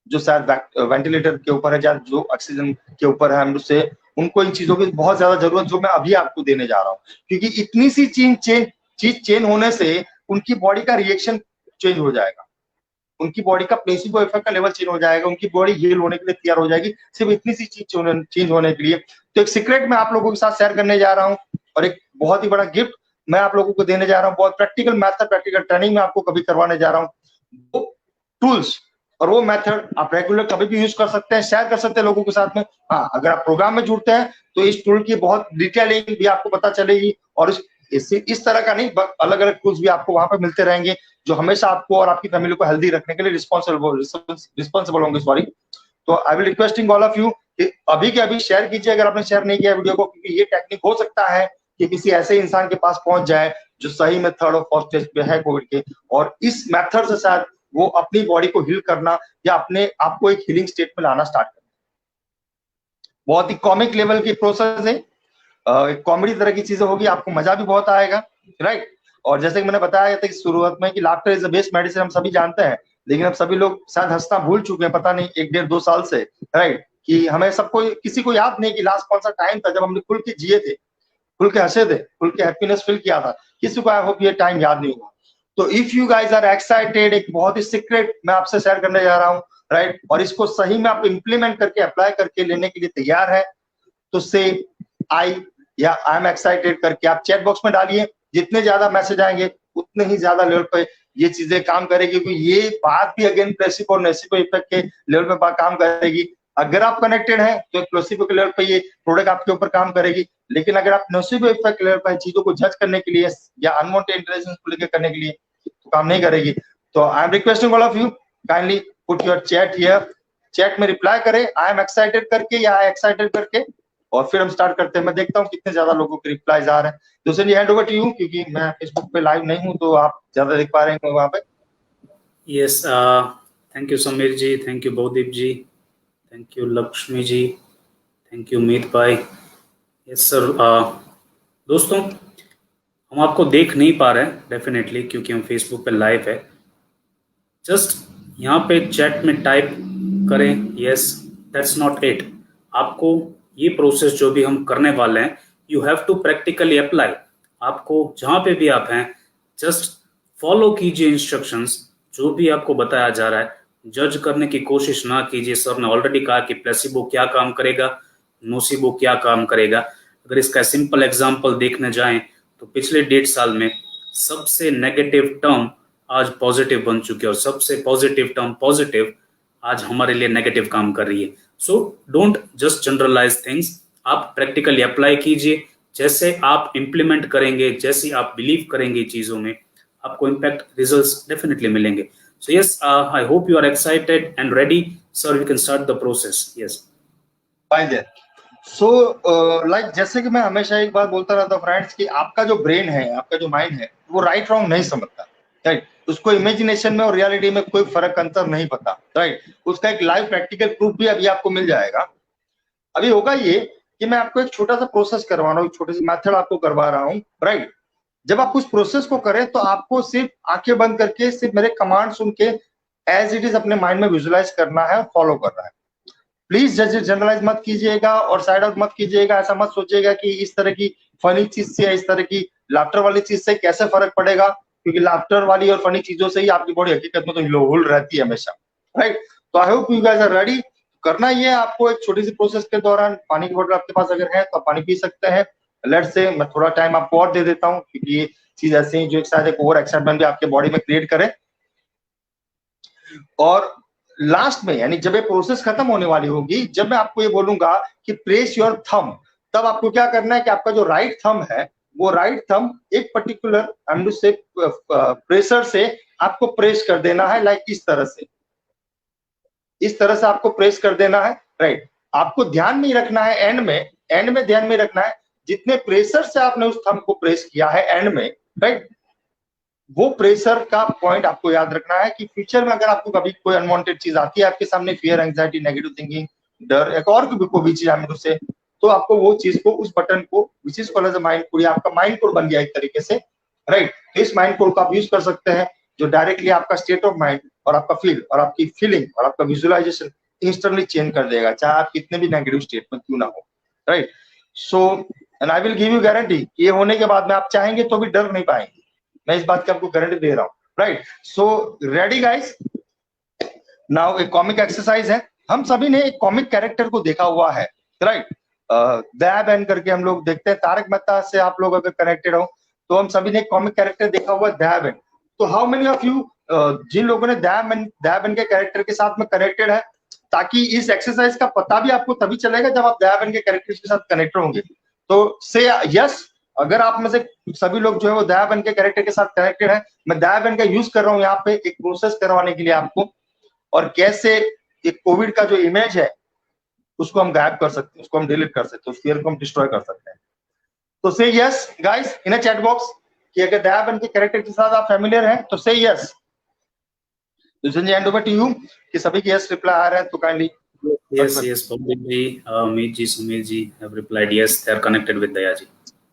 जो शायद वेंटिलेटर के ऊपर है या जो ऑक्सीजन के ऊपर है, हम उससे उनको इन चीजों की बहुत ज्यादा जरूरत जो मैं अभी आपको देने जा रहा हूँ, क्योंकि इतनी सी चीज चेंज होने से उनकी बॉडी का रिएक्शन चेंज हो जाएगा, उनकी बॉडी का प्लेसिबो इफेक्ट का लेवल चेंज हो जाएगा, उनकी बॉडी हील होने के लिए तैयार हो जाएगी सिर्फ इतनी सी चीज चेंज होने के लिए। तो एक सीक्रेट मैं आप लोगों के साथ शेयर करने जा रहा हूँ, और एक बहुत ही बड़ा गिफ्ट मैं आप लोगों को देने जा रहा हूँ, बहुत प्रैक्टिकल मेथड, प्रैक्टिकल ट्रेनिंग मैं आपको कभी करवाने जा रहा हूँ। वो टूल्स और वो मेथड आप रेगुलर कभी भी यूज कर सकते हैं, शेयर कर सकते हैं लोगों के साथ में। हाँ, अगर आप प्रोग्राम में जुड़ते हैं तो इस टूल की बहुत डिटेलिंग भी आपको पता चलेगी, और इस तरह का नहीं, अलग अलग टूल्स भी आपको वहां पर मिलते रहेंगे जो हमेशा आपको और आपकी फैमिली को हेल्दी रखने के लिए रिस्पॉन्सिबल होंगे, सॉरी। तो I will requesting all of you कि अभी के अभी शेयर कीजिए अगर आपने शेयर नहीं किया वीडियो को, क्योंकि ये टेक्निक हो सकता है कि किसी ऐसे इंसान के पास पहुंच जाए जो सही में थर्ड और फोर्थ स्टेज पे है कोविड के, और इस मेथड से शायद वो अपनी बॉडी को हील करना या अपने आप को एक हीलिंग स्टेट में लाना स्टार्ट करना। बहुत ही कॉमिक लेवल की प्रोसेस है, कॉमेडी तरह की चीजें होगी, आपको मजा भी बहुत आएगा, राइट। और जैसे कि मैंने बताया था कि शुरुआत में कि laughter is the best medicine, हम सभी जानते हैं, लेकिन अब सभी लोग शायद हंसना भूल चुके हैं, पता नहीं 1-1.5-2 साल से, राइट, कि हमें सबको किसी को याद नहीं कि लास्ट कौन सा टाइम था जब हमने खुल के जिए थे, खुल के हंसे थे, खुल के हैप्पीनेस फील किया था। किसी को आई होप ये टाइम याद नहीं होगा। तो if you guys are excited, एक बहुत ही सीक्रेट मैं आपसे शेयर करने जा रहा हूँ, राइट, और इसको सही में आप इम्प्लीमेंट करके अप्लाई करके लेने के लिए तैयार है, तो से आई या आई एम एक्साइटेड करके आप चैट बॉक्स में डालिए। जितने ज्यादा मैसेज आएंगे उतने ही ज्यादा लेवल पे ये चीजें काम करेगी, क्योंकि ये बात भी अगेन प्लेसिबो और नेसिबो इफेक्ट के लेवल पे काम करेगी। अगर आप कनेक्टेड हैं तो प्लेसिबो के लेवल पे ये प्रोडक्ट आपके ऊपर काम करेगी, लेकिन अगर आप नोसिबो इफेक्ट लेवल पर चीजों को जज करने के लिए या अनवांटेड इंटेलिजेंस को लेकर करने के लिए तो काम नहीं करेगी। तो I am requesting all of you kindly put your chat here, chat में रिप्लाई करें आई एम एक्साइटेड करके या आई एक्साइटेड करके, और फिर हम स्टार्ट करते हैं। मैं देखता हूँ कितने ज्यादा लोगों के रिप्लाईज आ रहे हैं। दूसरे जी हैंड ओवर टू यू, क्योंकि मैं फेसबुक पे लाइव नहीं हूँ तो आप ज्यादा देख पा रहे हैं वहां पे। Yes, thank you Sameer ji, thank you Bahudeep ji, thank you Lakshmi ji, thank you Meet भाई। यस सर, दोस्तों हम आपको देख नहीं पा रहे हैं डेफिनेटली, क्योंकि हम फेसबुक पे लाइव है। जस्ट यहाँ पे चैट में टाइप करें यस, दैट्स नॉट इट। आपको ये प्रोसेस जो भी हम करने वाले हैं, you have to practically apply. आपको जहाँ पे भी आप हैं जस्ट फॉलो कीजिए इंस्ट्रक्शंस, जो भी आपको बताया जा रहा है। जज करने की कोशिश ना कीजिए। सर ने ऑलरेडी कहा कि प्लेसिबो क्या काम करेगा, नोसिबो क्या काम करेगा। अगर इसका सिंपल एग्जांपल देखने जाएं तो पिछले 1.5 साल में सबसे नेगेटिव टर्म आज पॉजिटिव बन चुके हैं, और सबसे पॉजिटिव टर्म पॉजिटिव आज हमारे लिए नेगेटिव काम कर रही है। So don't just generalize things, आप प्रैक्टिकली अप्लाई कीजिए। जैसे आप इम्प्लीमेंट करेंगे, जैसे आप बिलीव करेंगे चीजों में, आपको इम्पैक्ट रिजल्ट्स डेफिनेटली मिलेंगे। So yes, I hope you are excited and ready. Sir we can start the process. Yes fine there. So like जैसे कि मैं हमेशा एक बात बोलता रहता हूँ फ्रेंड्स, कि आपका जो ब्रेन है, आपका जो माइंड है, वो राइट रॉन्ग नहीं समझता, राइट। उसको इमेजिनेशन में और रियलिटी में कोई फर्क अंतर नहीं पता, राइट। उसका एक लाइव प्रैक्टिकल प्रूफ भी अभी आपको मिल जाएगा। अभी होगा ये कि मैं आपको एक छोटा सा प्रोसेस करवा रहा हूँ, एक छोटी सी मेथड आपको करवा रहा हूँ, राइट। जब आप उस प्रोसेस को करें तो आपको सिर्फ आंखें बंद करके सिर्फ मेरे कमांड सुन के एज इट इज अपने माइंड में विजुअलाइज करना है, फॉलो करना है। प्लीज जनरलाइज मत कीजिएगा और साइड आउट मत कीजिएगा। ऐसा मत सोचिएगा कि इस तरह की फनी चीज से, इस तरह की लाफ्टर वाली चीज से कैसे फर्क पड़ेगा, क्योंकि लाफ्टर वाली और फनी चीजों से ही आपकी बॉडी हकीकत में तो हिल रहती है हमेशा, राइट। तो I hope you guys are ready. करना ये आपको एक छोटी सी प्रोसेस के दौरान, पानी की बोतल आपके पास अगर है तो आप पानी पी सकते हैं, लेट्स से मैं थोड़ा टाइम आपको और दे देता हूँ, क्योंकि ये चीज ऐसे ही जो शायद एक ओवर एक्साइटमेंट भी आपके बॉडी में क्रिएट करे। और लास्ट में यानी जब ये प्रोसेस खत्म होने वाली होगी, जब मैं आपको ये बोलूंगा कि प्रेस योर थंब, तब आपको क्या करना है कि आपका जो राइट थंब है वो राइट थंब एक पर्टिकुलर से प्रेशर से आपको प्रेस कर देना है, लाइक इस तरह से, इस तरह से आपको प्रेस कर देना है, राइट। आपको ध्यान में रखना है एंड में ध्यान में रखना है जितने प्रेशर से आपने उस थंब को प्रेस किया है एंड में, राइट, वो प्रेशर का पॉइंट आपको याद रखना है कि फ्यूचर में अगर आपको कभी कोई अनवांटेड चीज आती है आपके सामने, फियर, एंजाइटी, नेगेटिव थिंकिंग, डर, एक और कोई भी चीज आने से, तो आपको वो चीज को, उस बटन को, which is called as a mind code, आपका माइंड कोड बन गया एक तरीके से, राइट। तो इस माइंड कोड को आप यूज कर सकते हैं जो डायरेक्टली आपका स्टेट ऑफ माइंड और आपका फील और आपकी फीलिंग और आपका विजुअलाइजेशन इंस्टेंटली चेंज कर देगा, चाहे आप कितने भी नेगेटिव स्टेट में क्यों ना हो, right. So and I will give you guarantee, ये होने के बाद में आप चाहेंगे तो भी डर नहीं पाएंगे, मैं इस बात की आपको गारंटी दे रहा हूँ, right. So ready guys, now एक कॉमिक एक्सरसाइज है। हम सभी ने एक कॉमिक कैरेक्टर को देखा हुआ है, राइट। दया बहन करके हम लोग देखते हैं, तारक मेहता से आप लोग अगर कनेक्टेड हो तो हम सभी ने एक कॉमिक कैरेक्टर देखा हुआ है, दया बहन। तो हाउ मेनी ऑफ यू जिन लोगों ने दया बहन के कैरेक्टर के साथ में कनेक्टेड है, ताकि इस एक्सरसाइज का पता भी आपको तभी चलेगा जब आप दया बहन के कैरेक्टर के साथ कनेक्टेड होंगे। तो से यस, अगर आप में से सभी लोग जो है वो दया बहन के कैरेक्टर के साथ कनेक्टेड है, मैं दया बहन का यूज कर रहा हूँ यहाँ पे एक प्रोसेस करवाने के लिए आपको, और कैसे एक कोविड का जो इमेज है उसको हम गायब कर सकते हैं, उसको हम डिलीट कर सकते हैं, उस फियर को हम डिस्ट्रॉय कर सकते हैं। तो say yes guys in a chat box कि अगर दया बहन के कैरेक्टर के साथ आप फैमिलियर हैं तो say yes. Hand over to you कि सभी के यस रिप्लाई आ रहे हैं तो kindly yes Pankaj ji, Meet ji, Sumit ji have replied yes, they are connected with Daya ji.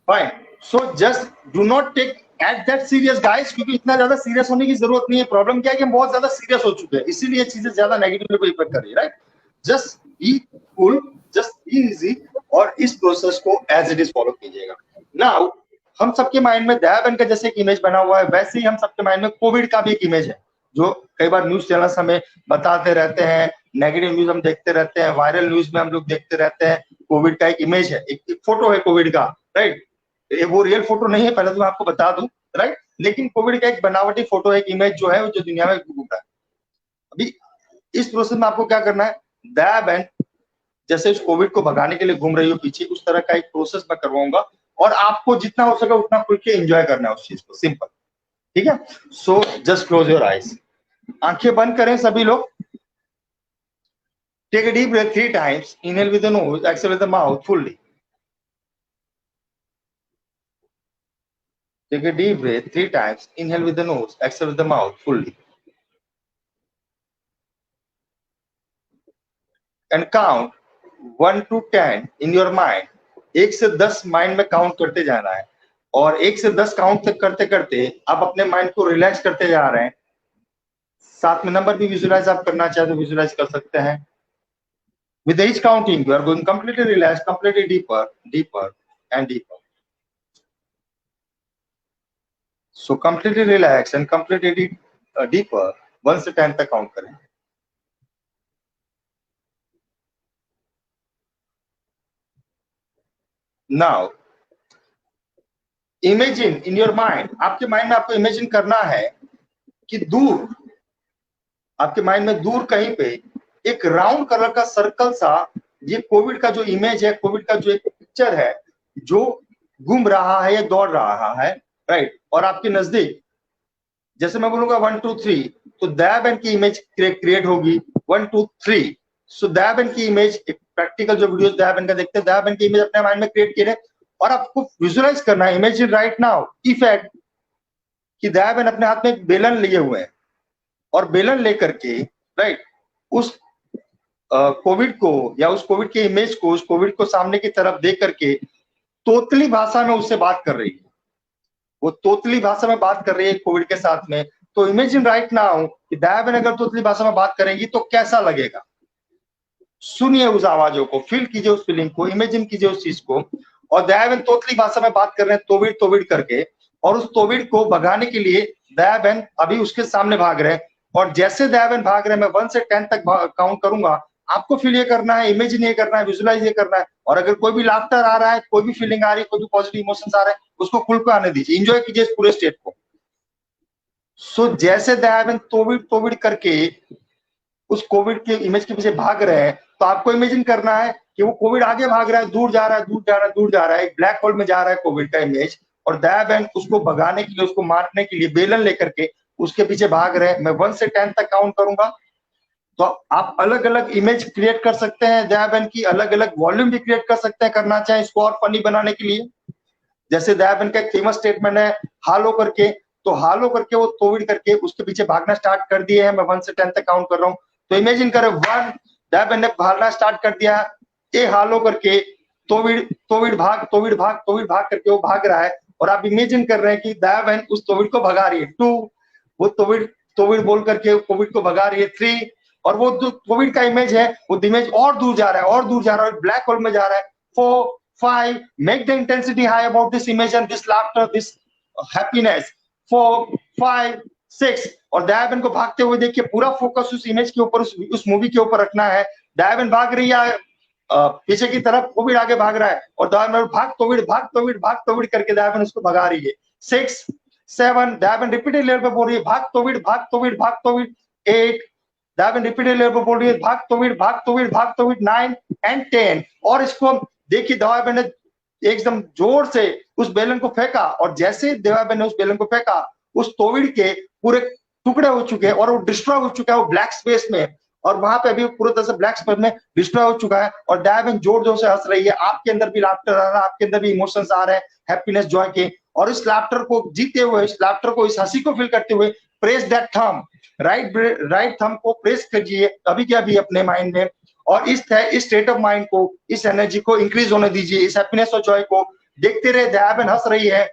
Fine. So just do not take at that serious guys, क्योंकि इतना ज्यादा सीरियस होने की जरूरत नहीं है। प्रॉब्लम क्या है कि हम बहुत ज्यादा सीरियस हो चुके हैं, इसीलिए चीजें ज्यादा नेगेटिव इफेक्ट कर रही है, right. Just be cool, just be easy, और इस प्रोसेस को एज इट इज फॉलो कीजिएगा। नाउ हम सबके माइंड में दया बहन का जैसे एक इमेज बना हुआ है, वैसे ही हम सबके माइंड में कोविड का भी एक इमेज है, जो कई बार न्यूज चैनल्स हमें बताते रहते हैं, नेगेटिव न्यूज हम देखते रहते हैं, वायरल न्यूज में हम लोग देखते रहते हैं। कोविड का एक इमेज है, एक फोटो है कोविड का, राइट। वो रियल फोटो नहीं है, पहले तो मैं आपको बता दूं, राइट। लेकिन कोविड का एक बनावटी फोटो, एक इमेज जो है, जो दुनिया में घूम रहा है। अभी इस प्रोसेस में आपको क्या करना है, दया बहन जैसे उस कोविड को भगाने के लिए घूम रही हो पीछे, उस तरह का एक प्रोसेस मैं करवाऊंगा, और आपको जितना हो सके उतना खुल के एंजॉय करना है उस चीज को, सिंपल, ठीक है। So just close your eyes, आंखें बंद करें सभी लोग। Take a deep breath 3 times, inhale with the nose, exhale with the mouth fully. Take a deep breath 3 times, inhale with the nose, exhale with the mouth fully. And count 1 to 10 in your mind. 1 से 10 mind में count करते जाना है, और 1 से 10 count तक करते करते आप अपने माइंड को रिलैक्स करते जा रहे हैं। साथ में नंबर भी विजुअलाइज आप करना चाहे तो विजुअलाइज कर सकते हैं। With each counting, you are going completely relaxed, completely deeper, deeper and deeper. So completely relax and completely deeper, 1 से 10 तक काउंट करें। Now imagine in your mind, आपके माइंड में आपको इमेजिन करना है कि दूर, आपके माइंड में दूर कहीं पे एक राउंड कलर का सर्कल सा, ये कोविड का जो इमेज है, कोविड का जो एक पिक्चर है, जो घूम रहा है या दौड़ रहा है, राइट। और आपके नजदीक जैसे मैं बोलूंगा 1 2 3, तो दया बहन की इमेज क्रिएट होगी 1 2 3। सो दया बहन की इमेज, एक प्रैक्टिकल जो वीडियोस दया बहन का देखते हैं, दया बहन की इमेज अपने माइंड में क्रिएट कीजिए, और आपको विजुअलाइज करना है, इमेजिन राइट नाउ इफेक्ट कि दया बहन अपने हाथ में एक बेलन लिए हुए हैं, और बेलन लेकर के, राइट, उस कोविड को या उस कोविड के इमेज को, उस कोविड को सामने की तरफ देख करके तोतली भाषा में उससे बात कर रही है। वो तोतली भाषा में बात कर रही है कोविड के साथ में। तो इमेजिन राइट नाउ कि दया बहन अगर तोतली भाषा में बात करेंगी तो कैसा लगेगा। सुनिए उस आवाजों को, फील कीजिए उस फीलिंग को, इमेजिन कीजिए उस चीज को। और दया बहन तोतली भाषा में बात कर रहे हैं, तोविड तोविड करके, और उस तोविड को भगाने के लिए दया बहन अभी उसके सामने भाग रहे हैं। और जैसे दया बहन भाग रहे हैं, मैं 1 से 10 तक काउंट करूंगा, आपको फील ये करना है, इमेजिन ये करना है, विजुलाइज ये करना है। और अगर कोई भी लाफ्टर आ रहा है, कोई भी फीलिंग आ रही है, कोई भी पॉजिटिव इमोशंस आ रहे हैं, उसको खुल को आने दीजिए, एंजॉय कीजिए इस पूरे स्टेट को। सो जैसे दयाबेन तोविड तोविड करके उस कोविड के इमेज के पीछे भाग रहे हैं, तो आपको इमेजिन करना है कि वो कोविड आगे भाग रहा है, दूर जा रहा है, दूर जा रहा है, दूर जा रहा है, एक ब्लैक होल में जा रहा है कोविड का इमेज, और दयाबेन उसको भगाने के लिए, उसको मारने के लिए बेलन लेकर के उसके पीछे भाग रहे हैं। मैं 1 से 10 तक काउंट करूंगा, तो आप अलग अलग इमेज क्रिएट कर सकते हैं दयाबेन की, अलग अलग वॉल्यूम भी क्रिएट कर सकते हैं, करना चाहे इसको और फनी बनाने के लिए। जैसे दयाबेन का एक फेमस स्टेटमेंट है हालो करके, तो हालो करके वो तोविड करके उसके पीछे भागना स्टार्ट कर दिए हैं। मैं 1 से 10 तक काउंट कर रहा हूँ, तो इमेजिन करें 1, दयाबेन ने भागना स्टार्ट कर दिया, ए हालो करके तोविड तोविड भाग तोविड भाग तोविड भाग करके वो भाग रहा है, और आप इमेजिन कर रहे हैं कि दयाबेन उस तोविड को भगा रही है। 2, वो तोविड तोविड बोल करके कोविड को भगा रही है। 3, और वो जो कोविड का इमेज है, वो इमेज और दूर जा रहा है, और दूर जा रहा है, ब्लैक होल में जा रहा है। 4, 5, make the intensity high about this image and this laughter, this happiness. 4, 5, 6, और दयाबेन को भागते हुए देखिए, पूरा फोकस उस इमेज के ऊपर, उस मूवी के ऊपर रखना है। दयाबेन भाग रही है पीछे की तरफ, कोविड आगे भाग रहा है, और दयाबेन भाग तोविड भाग तोविड भाग तोविड करके दयाबेन उसको भगा रही है। 6, 7, दयाबेन रिपीटेड लेवल पे बोल रही है भाग तोविड भाग तोविड भाग तोविड। 8, दयाबेन रिपीटेड लेवल पे बोल रही है भाग तोविड भाग तोविड भाग तोविड। 9 एंड 10, और इसको देखिए दयाबेन ने एकदम जोर से उस बेलन को फेंका, और जैसे दयाबेन ने उस बेलन को फेंका, उस तोविड के पूरे टुकड़े हो चुके हैं, और वो डिस्ट्रॉय हो चुका है वो ब्लैक स्पेस में, और वहां पे अभी पूरी तरह से ब्लैक स्पेस में डिस्ट्रॉय हो चुका है। और दयाबेन जोर जोर से हंस रही है, आपके अंदर भी लाफ्टर आ रहा है, आपके अंदर भी इमोशंस आ रहे हैं, हैप्पीनेस, जॉय के, और इस लाफ्टर को जीते हुए, इस लाफ्टर को, इस हंसी को फील करते हुए, press that thumb, right thumb को प्रेस कीजिए अभी के अभी अपने माइंड में, और इस स्टेट ऑफ माइंड को, इस एनर्जी को इंक्रीज होने दीजिए, इस हैप्पीनेस और जॉय को देखते रहे। दयाबेन हंस रही है,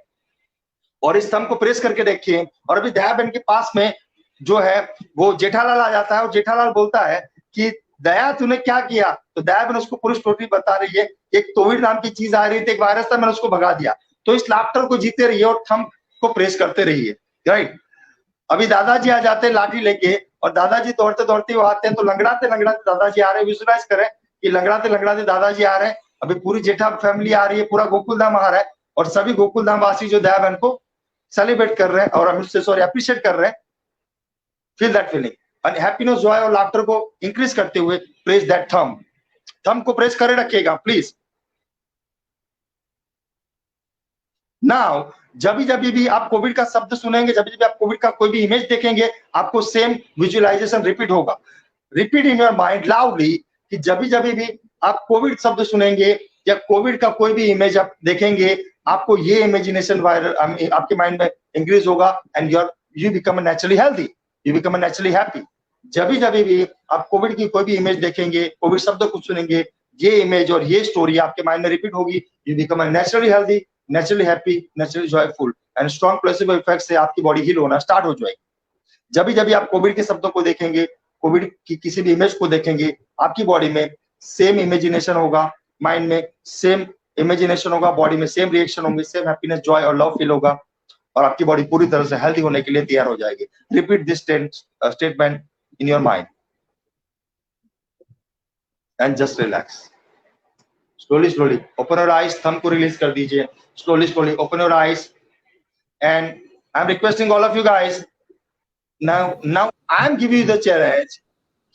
और इस थंब को प्रेस करके देखिए, और अभी दयाबेन के पास में जो है वो जेठालाल आ जाता है, और जेठालाल बोलता है कि दया तूने क्या किया, तो दयाबेन उसको पूरी स्टोरी बता रही है। एक कोविड नाम की चीज आ रही थी, एक वायरस था, मैंने उसको भगा दिया। तो इस लाफ्टर को जीते रहिए और थंब को प्रेस करते रहिए, राइट। अभी दादाजी आ जाते हैं लाठी लेके, और दादाजी दौड़ते दौड़ते वो आते हैं, तो लंगड़ाते लंगड़ाते दादाजी आ रहे हैं। विजुलाइज करें कि लंगड़ाते लंगड़ाते दादाजी आ रहे हैं, अभी पूरी जेठा फैमिली आ रही है, पूरा गोकुलधाम आ रहा है, और सभी गोकुलधाम वासी जो दयाबेन को सेलिब्रेट कर रहे हैं, और मुझसे सॉरी अप्रिशिएट कर रहे हैं। Feel that feeling, and happiness, Joy और लाफ्टर को इंक्रीज करते हुए प्रेस दैट थंब, थंब को प्रेस करे रखिएगा प्लीज। नाउ जब भी आप कोविड का शब्द सुनेंगे, जब भी आप कोविड का कोई भी इमेज देखेंगे, आपको सेम विजुअलाइजेशन रिपीट होगा, repeat in your mind loudly, कि जब भी आप कोविड शब्द सुनेंगे या कोविड का कोई भी इमेज आप देखेंगे, आपको ये इमेजिनेशन वायरल आपके माइंड में इंक्रीज होगा, and you become naturally healthy, you become naturally happy. जब भी आप कोविड की कोई भी इमेज देखेंगे, कोविड शब्द कुछ सुनेंगे, ये इमेज और ये स्टोरी आपके माइंड में रिपीट होगी, you become naturally healthy, naturally happy, naturally joyful, and strong placebo effect से आपकी बॉडी हील होना स्टार्ट हो जाएगी। जब भी आप कोविड के शब्दों को देखेंगे, कोविड की किसी भी इमेज को देखेंगे, आपकी बॉडी में सेम इमेजिनेशन होगा, माइंड में सेम इमेजिनेशन होगा, बॉडी में सेम रिएक्शन होंगे, सेम हैप्पीनेस, जॉय और लव फील होगा, और आपकी बॉडी पूरी तरह से हेल्दी होने के लिए तैयार हो जाएगी। Repeat this statement in your mind and just relax. Slowly slowly open your eyes, thumb को रिलीज कर दीजिए, slowly slowly open your eyes, and I am requesting all of you guys, now I am giving you the challenge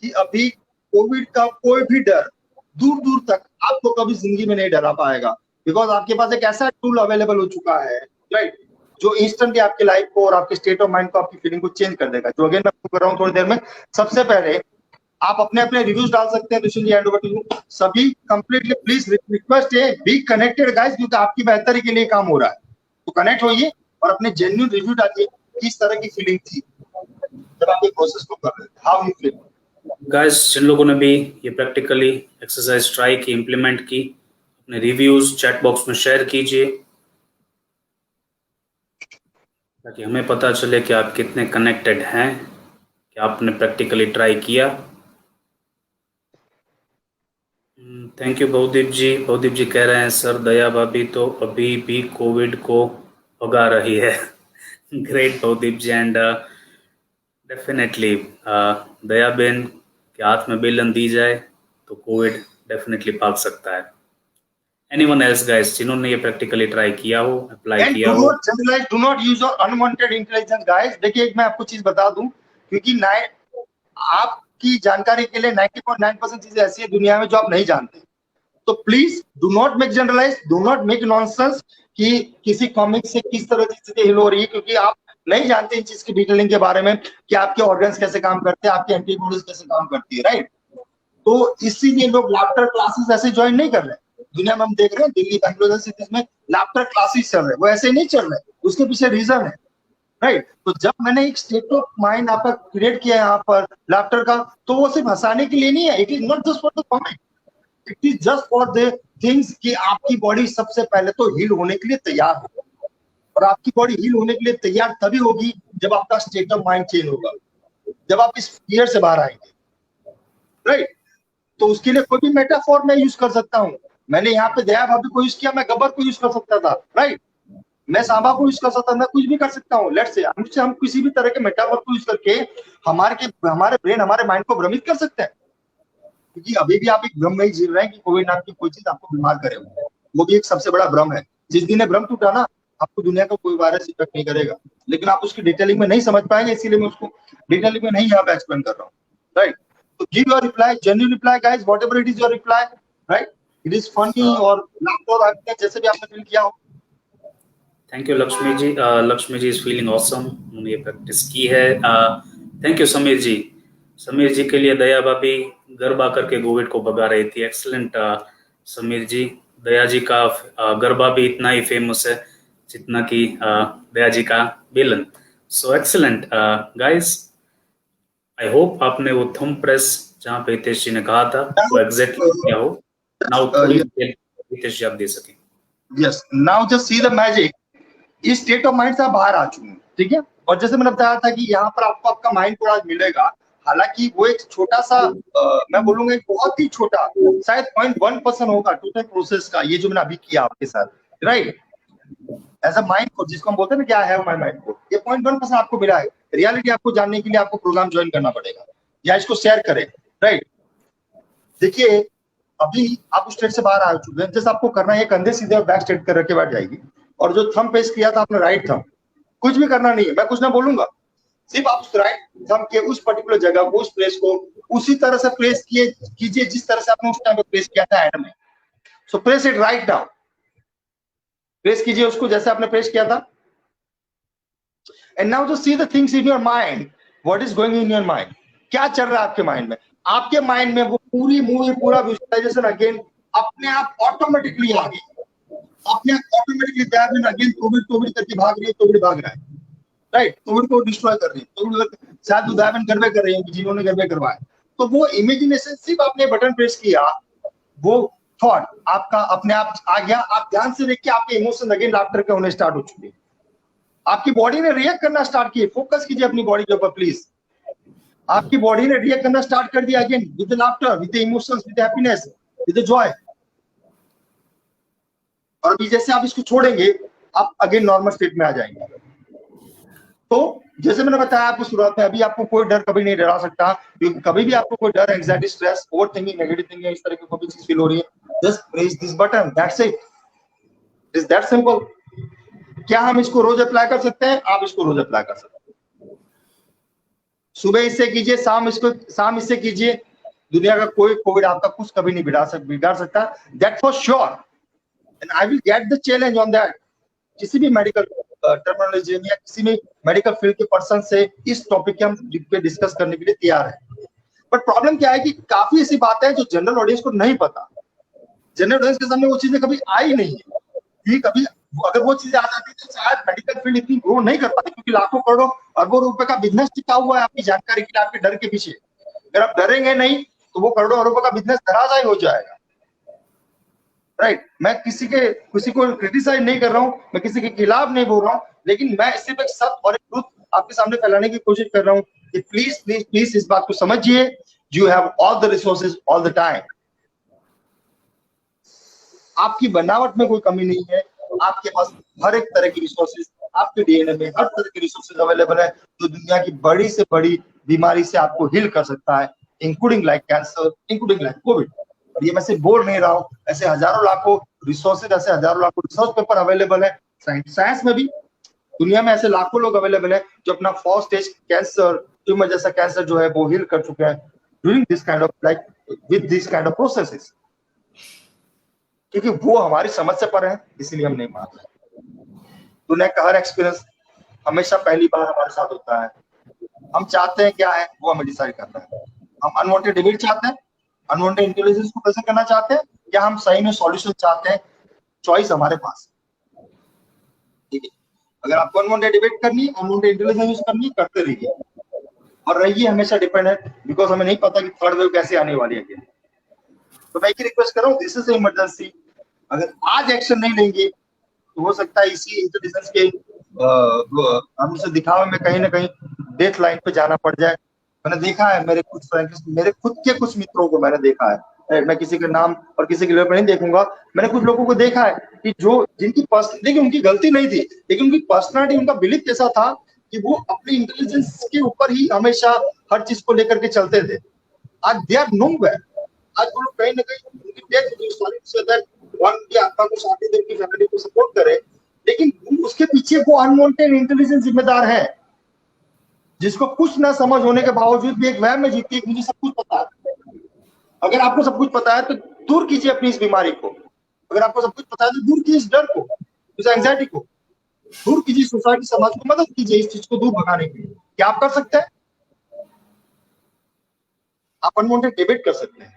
कि अभी Covid का कोई भी डर दूर दूर तक आपको कभी जिंदगी में नहीं डरा पाएगा, बिकॉज आपके पास एक ऐसा टूल अवेलेबल हो चुका है, राइट, जो इंस्टेंटली आपके लाइफ को और आपके स्टेट ऑफ माइंड को, आपकी फीलिंग को चेंज कर देगा। जो अगेन मैं कर रहा हूँ थोड़ी देर में। सबसे पहले आप अपने अपने रिव्यूज डाल सकते हैं। Dushyant ji, hand over to you. सभी कंप्लीटली प्लीज रिक्वेस्ट है, बी कनेक्टेड गाइस, क्योंकि आपकी बेहतरी के लिए काम हो रहा है, तो कनेक्ट होइए और अपने जेन्युइन रिव्यू डालिए, किस तरह की फीलिंग थी जब आप ये प्रोसेस को कर रहे थे, हाउ यू फील। गाइस, जिन लोगों ने भी ये प्रैक्टिकली एक्सरसाइज ट्राई की, इम्प्लीमेंट की, अपने रिव्यूज चैट बॉक्स में शेयर कीजिए, ताकि हमें पता चले कि आप कितने कनेक्टेड हैं, कि आपने प्रैक्टिकली ट्राई किया। थैंक यू बहुदीप जी। बहुदीप जी कह रहे हैं सर, दया भाभी तो अभी भी कोविड को भगा रही है। Great Bahudeep ji, and definitely Daya ben के हाथ में बेलन दी जाए तो कोविड डेफिनेटली भाग सकता है। एनीवन एल्स गाइस जिन्होंने ये प्रैक्टिकली ट्राई किया हो, अप्लाई एंड किया डू हो, not generalize, do not use your unwanted intelligence guys. देखिए एक मैं आपको चीज बता दूं, क्योंकि आपकी जानकारी के लिए 90.9% चीजें ऐसी है दुनिया में जो आप नहीं जानते। तो please do not make generalize, do not make nonsense कि किसी कॉमिक से किस तरह की चीजें हिल हो रही है, क्योंकि आप नहीं जानते इन चीज की डिटेलिंग के बारे में कि आपके ऑर्गन्स कैसे काम करते हैं, आपकी एंटीबॉडीज कैसे काम करती है, राइट। तो इसीलिए लोग लाफ्टर क्लासेस ऐसे ज्वाइन नहीं कर रहे। दुनिया में हम देख रहे हैं दिल्ली, बेंगलोर सिटीज में लाफ्टर क्लासेस चल रहे हैं, वो ऐसे नहीं चल रहे, उसके पीछे रीजन है, राइट। तो जब मैंने एक स्टेट ऑफ माइंड आपका क्रिएट किया यहाँ पर लाफ्टर का, तो वो सिर्फ हंसाने के लिए नहीं है, it is not just for the comedy, it is just for the things कि आपकी बॉडी सबसे पहले तो हील होने के लिए तैयार हो, और आपकी बॉडी हील होने के लिए तैयार तभी होगी जब आपका स्टेट ऑफ माइंड चेंज होगा, जब आप इस फियर से बाहर आएंगे, राइट। तो उसके लिए कोई भी मेटाफोर मैं यूज कर सकता हूँ। मैंने यहाँ पे दया भाभी को यूज किया, मैं गब्बर को यूज कर सकता था, राइट। मैं सांबा को यूज कर सकता हूँ, मैं कुछ भी कर सकता हूँ। लेट्स से हम किसी भी तरह के मेटाफोर को यूज करके हमारे ब्रेन, हमारे माइंड को भ्रमित कर सकते हैं, क्योंकि अभी भी आप एक भ्रम में ही जी रहे हैं कि कोविड नाम की कोई चीज आपको बीमार करे, वो भी एक सबसे बड़ा भ्रम है। जिस दिन भ्रम टूटा ना, आपको दुनिया का कोई वायरस इफेक्ट नहीं करेगा, लेकिन आप उसकी डिटेलिंग में नहीं समझ पाएंगे, इसीलिए मैं उसको डिटेलिंग में नहीं यहाँ पे एक्सप्लेन कर रहा हूँ, right. So give your reply, genuine reply, guys. Whatever it is your reply, right? It is funny or not, or जैसे भी आपने फील किया हो। Thank you Lakshmi ji. Lakshmi ji is feeling awesome, उन्होंने ये प्रैक्टिस की है। Thank you Sameer ji. समीर जी के लिए दया भाभी गरबा करके कोविड को भगा रही थी। एक्सलेंट समीर जी। दया जी का गरबा भी इतना ही फेमस है जितना कि दया जी का बेलन। सो एक्सलेंट गाइस, आई होप आपने वो थंब प्रेस जहाँ पे हितेश जी ने कहा था वो एग्जैक्टली किया हो। नाउ थोड़ी डिटेल हितेश जी आप दे सकें। Yes, now just see the magic. इस स्टेट ऑफ माइंड से आप बाहर आ चुके हैं, ठीक है। और जैसे मैंने बताया था कि यहाँ पर आपको आपका माइंड थोड़ा मिलेगा, हालांकि वो एक छोटा सा मैं बोलूंगा एक बहुत ही छोटा, शायद 0.1% होगा टोटल प्रोसेस का, ये जो मैंने अभी किया आपके साथ, राइट। एज अ माइंड को, जिसको हम बोलते हैं ना, क्या है माई माइंड को, ये 0.1% आपको मिला है। रियलिटी आपको जानने के लिए आपको प्रोग्राम ज्वाइन करना पड़ेगा या इसको शेयर करें, राइट। देखिए अभी आप उस स्टेट से बाहर आ चुके हैं, जैसे आपको करना है कंधे सीधे और बैक स्ट्रेट कर रखे बैठ जाएगी, और जो थंब पेश किया था आपने राइट थंब, कुछ भी करना नहीं है, मैं कुछ ना बोलूंगा, सिर्फ आप उस राइट थंब के उस पर्टिकुलर जगह को, उस प्लेस को उसी तरह से प्रेस कीजिए जिस तरह से आपने उस टाइम पे प्रेस किया था एंड में। सो press it right now, press कीजिए उसको जैसे आपने प्रेस किया था। And now just see the things in your mind, what is going in your mind, क्या चल रहा है आपके माइंड में। आपके माइंड में वो पूरी मूवी, पूरा विजुअलाइजेशन अगेन अपने आप ऑटोमेटिकली आ गई, अपने आप automatically that again Covid Covid करके भाग रही है, कोविड भाग रहा है, राइट। कोविड को डिस्ट्रॉय कर रही है, कोविड शायद उदाहरण गरबे कर रही है जिन्होंने गरबे करवाए। तो वो इमेजिनेशन, सिर्फ आपने बटन प्रेस किया, वो थॉट आपका अपने आप आ गया। आप ध्यान से देखिए, आपके इमोशन अगेन लाफ्टर के होने स्टार्ट हो चुके हैं, आपकी बॉडी ने रिएक्ट करना स्टार्ट किए। फोकस कीजिए अपनी बॉडी के ऊपर प्लीज। आपकी बॉडी ने रिएक्ट करना स्टार्ट कर दिया again with laughter, with emotions, with happiness, with Joy. और अभी जैसे आप इसको छोड़ेंगे, आप अगेन नॉर्मल स्टेट में आ जाएंगे। तो जैसे मैंने बताया आपको शुरुआत में, अभी आपको कोई डर कभी नहीं डरा सकता, क्योंकि कभी भी आपको कोई डर, anxiety, stress, over thinking, negative thinking, इस तरह की कोई चीज फील हो रही है, just press this button, that's it, is that simple. क्या हम इसको रोज अप्लाई कर सकते हैं? आप इसको रोज अप्लाई कर सकते हैं। सुबह इससे कीजिए, शाम इससे कीजिए। दुनिया का कोई कोविड आपका कुछ कभी नहीं बिगाड़ सकता, that for sure. And I will get the challenge on that. किसी भी मेडिकल टर्मिनोलॉजी या किसी भी मेडिकल फील्ड के पर्सन से इस टॉपिक के हम पे डिस्कस करने के लिए तैयार है। बट प्रॉब्लम क्या है कि काफी ऐसी बातें हैं जो जनरल ऑडियंस को नहीं पता, जनरल ऑडियंस के सामने वो चीजें कभी आई नहीं है। कभी अगर वो चीजें आ जाती तो शायद मेडिकल फील्ड इतनी ग्रो नहीं कर पाती, क्योंकि लाखों करोड़ों अरबों रुपए का बिजनेस टिका हुआ है आपकी जानकारी के लिए, आपके डर के पीछे। अगर आप डरेंगे नहीं तो वो करोड़ों अरबों का बिजनेस धराशायी हो जाएगा, राइट। मैं किसी को क्रिटिसाइज नहीं कर रहा हूँ, मैं किसी के खिलाफ नहीं बोल रहा हूँ, लेकिन मैं सिर्फ एक सत्य और एक ट्रुथ आपके सामने फैलाने की कोशिश कर रहा हूँ कि प्लीज प्लीज प्लीज इस बात को समझिए, you have all the resources all the time. आपकी बनावट में कोई कमी नहीं है, आपके पास हर एक तरह की रिसोर्सेज, आपके डीएनए में हर तरह के रिसोर्सेज अवेलेबल है, जो दुनिया की बड़ी से बड़ी बीमारी से आपको हील कर सकता है, including like cancer, including like Covid. और ये मैं सिर्फ बोल नहीं रहा हूँ, ऐसे हजारों लाखों रिसोर्सेज, ऐसे हजारों लाखों रिसर्च पेपर अवेलेबल है साइंस में भी। दुनिया में ऐसे लाखों लोग अवेलेबल है जो अपना फर्स्ट स्टेज कैंसर, ट्यूमर जैसा कैंसर जो है वो हील कर चुके हैं during this kind of like with this kind of processes, क्योंकि वो हमारी समझ से परे है, इसीलिए हम नहीं मान रहे। दुनिया का हर एक्सपीरियंस हमेशा पहली बार हमारे साथ होता है। हम चाहते हैं क्या है वो हमें डिसाइड करना है। हम अनवांटेड डिबेट चाहते हैं, अनवांटेड इंटेलिजेंस को प्रेजेंट करना चाहते हैं, या हम सही में सॉल्यूशन चाहते हैं। चॉइस हमारे पास, ठीक है। अगर आपको अनवांटेड डिबेट करनी है, अनवांटेड इंटेलिजेंस यूज करनी है, करते रहिए और रहिए हमेशा डिपेंडेंट, बिकॉज हमें नहीं पता कि थर्ड वेव कैसे आने वाली है। तो मैं एक रिक्वेस्ट कर रहा हूँ, दिस इज इमरजेंसी। अगर आज एक्शन नहीं लेंगे तो हो सकता है इसी इंटेलिजेंस के हम उसे दिखावे में कहीं ना कहीं डेथ लाइन पे जाना पड़ जाए। मैंने देखा है, मेरे कुछ फ्रेंड्स, मेरे खुद के कुछ मित्रों को मैंने देखा है, मैं किसी के नाम और किसी के लेवल पर नहीं देखूंगा, मैंने कुछ लोगों को देखा है कि जो जिनकी देखिए उनकी गलती नहीं थी, लेकिन उनकी पर्सनालिटी, उनका बिलीफ कैसा था कि वो अपनी इंटेलिजेंस के ऊपर ही हमेशा हर चीज को लेकर के चलते थे। आज दे आर नोवेयर, आज वो लोग कहीं ना कहीं उनकी डेथ हुई, सॉरी से दैट वन की आत्मा को शांति दे, उनकी फैमिली को सपोर्ट करे, लेकिन उसके पीछे वो अनवांटेड इंटेलिजेंस जिम्मेदार है, जिसको कुछ ना समझ होने के बावजूद भी एक वहम में जीती है कि मुझे सब कुछ पता है। अगर आपको सब कुछ पता है तो दूर कीजिए अपनी इस बीमारी को। अगर आपको सब कुछ पता है तो दूर कीजिए इस डर को, इस एंजाइटी को दूर कीजिए, सोसाइटी समाज को मदद कीजिए इस चीज को दूर भगाने के लिए। क्या आप कर सकते हैं? आप अनवांटेड डिबेट कर सकते हैं,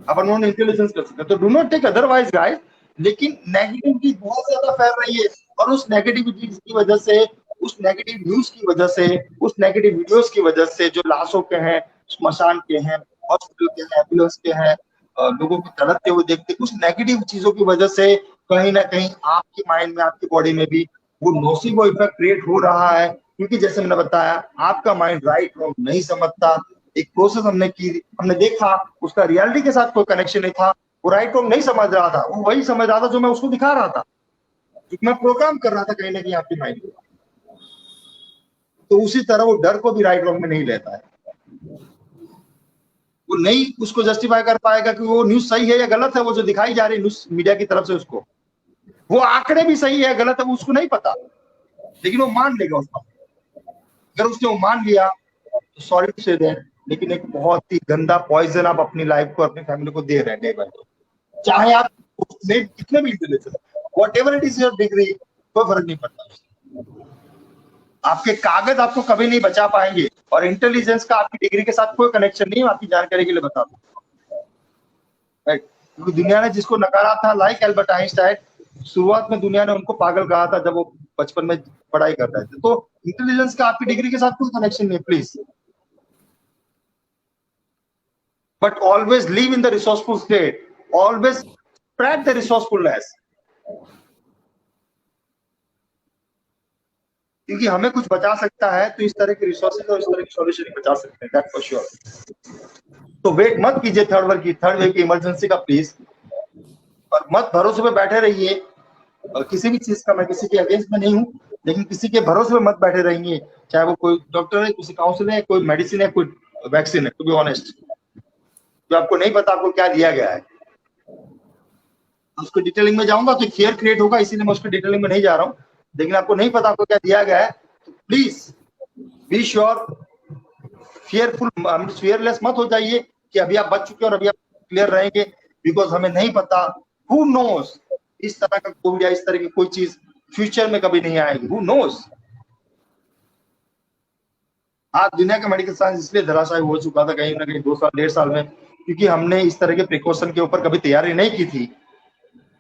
आप अनवांटेड इंटेलिजेंस कर सकते हैं। तो do not take otherwise guys. लेकिन नेगेटिविटी बहुत ज्यादा फैल रही है, और उस नेगेटिविटी की वजह से, उस नेगेटिव न्यूज की वजह से, उस नेगेटिव वीडियोस की वजह से, जो लाशों के हैं, स्मशान के हैं, हॉस्पिटल के हैं, एम्बुलेंस के हैं, लोगों को तड़पते हुए देखते, उस नेगेटिव चीजों की वजह से कहीं ना कहीं आपके माइंड में, आपकी बॉडी में भी वो नोसिबो इफेक्ट क्रिएट हो रहा है। क्योंकि जैसे मैंने बताया, आपका माइंड राइट रॉन्ग नहीं समझता। एक प्रोसेस हमने की, हमने देखा, उसका रियलिटी के साथ कोई कनेक्शन नहीं था। वो राइट रॉन्ग नहीं समझ रहा था, वो वही समझ रहा था जो मैं उसको दिखा रहा था, जो मैं प्रोग्राम कर रहा था कहीं ना कहीं आपके माइंड को। तो उसी तरह वो डर को भी राइट रॉन्ग में नहीं लेता है। वो नहीं उसको जस्टिफाई कर पाएगा कि वो न्यूज सही है या गलत है, वो जो दिखाई जा रही है न्यूज मीडिया की तरफ से उसको, वो आंकड़े भी सही है गलत है वो उसको नहीं पता, लेकिन वो मान लेगा उसको। अगर उसने वो मान लिया तो सॉरी टू से दैट, लेकिन एक बहुत ही गंदा पॉइजन आप अपनी लाइफ को, अपनी फैमिली को दे रहे हैं डे बाय डे। चाहे आप कितने भी intelligent, whatever it is your degree, कोई फर्क नहीं पड़ता। आपके कागज आपको कभी नहीं बचा पाएंगे, और इंटेलिजेंस का आपकी डिग्री के साथ कोई कनेक्शन नहीं है। आपकी जानकारी के लिए बता दूं, राइट? क्योंकि दुनिया ने जिसको नकारा था, लाइक एल्बर्ट आइंस्टाइन, शुरुआत में दुनिया ने उनको पागल कहा था जब वो बचपन में पढ़ाई कर रहे थे। तो इंटेलिजेंस का आपकी डिग्री के साथ कोई कनेक्शन नहीं, please. But always live in the resourceful state. Always spread the resourcefulness. क्योंकि हमें कुछ बचा सकता है तो इस तरह के रिसोर्सेज और इस तरह के सॉल्यूशन बचा सकते हैं, दैट फॉर श्योर। तो वेट मत कीजिए थर्ड वेव की इमरजेंसी का प्लीज, और मत भरोसे पे बैठे रहिए। और किसी भी चीज का, मैं किसी के अगेंस्ट में नहीं हूँ, लेकिन किसी के भरोसे पे मत बैठे रहिए, चाहे वो कोई डॉक्टर है, किसी काउंसिलर है, कोई मेडिसिन है, कोई वैक्सीन है। टू बी ऑनेस्ट, जो आपको नहीं पता आपको क्या दिया गया है, उसको डिटेलिंग में जाऊंगा तो फियर क्रिएट होगा, इसीलिए मैं उसको डिटेलिंग में नहीं जा रहा हूँ। लेकिन आपको नहीं पता आपको क्या दिया गया है, तो प्लीज बी श्योर, फियरलेस मत हो जाइए कि अभी आप बच चुके और अभी आप क्लियर रहेंगे, बिकॉज हमें नहीं पता, हु नोस, इस तरह का कोविड या इस तरह की कोई चीज फ्यूचर में कभी नहीं आएगी, हु नोस। आज दुनिया का मेडिकल साइंस इसलिए धराशायी हो चुका था कहीं ना कहीं 2 साल 1.5 साल में, क्योंकि हमने इस तरह के प्रिकॉशन के ऊपर कभी तैयारी नहीं की थी,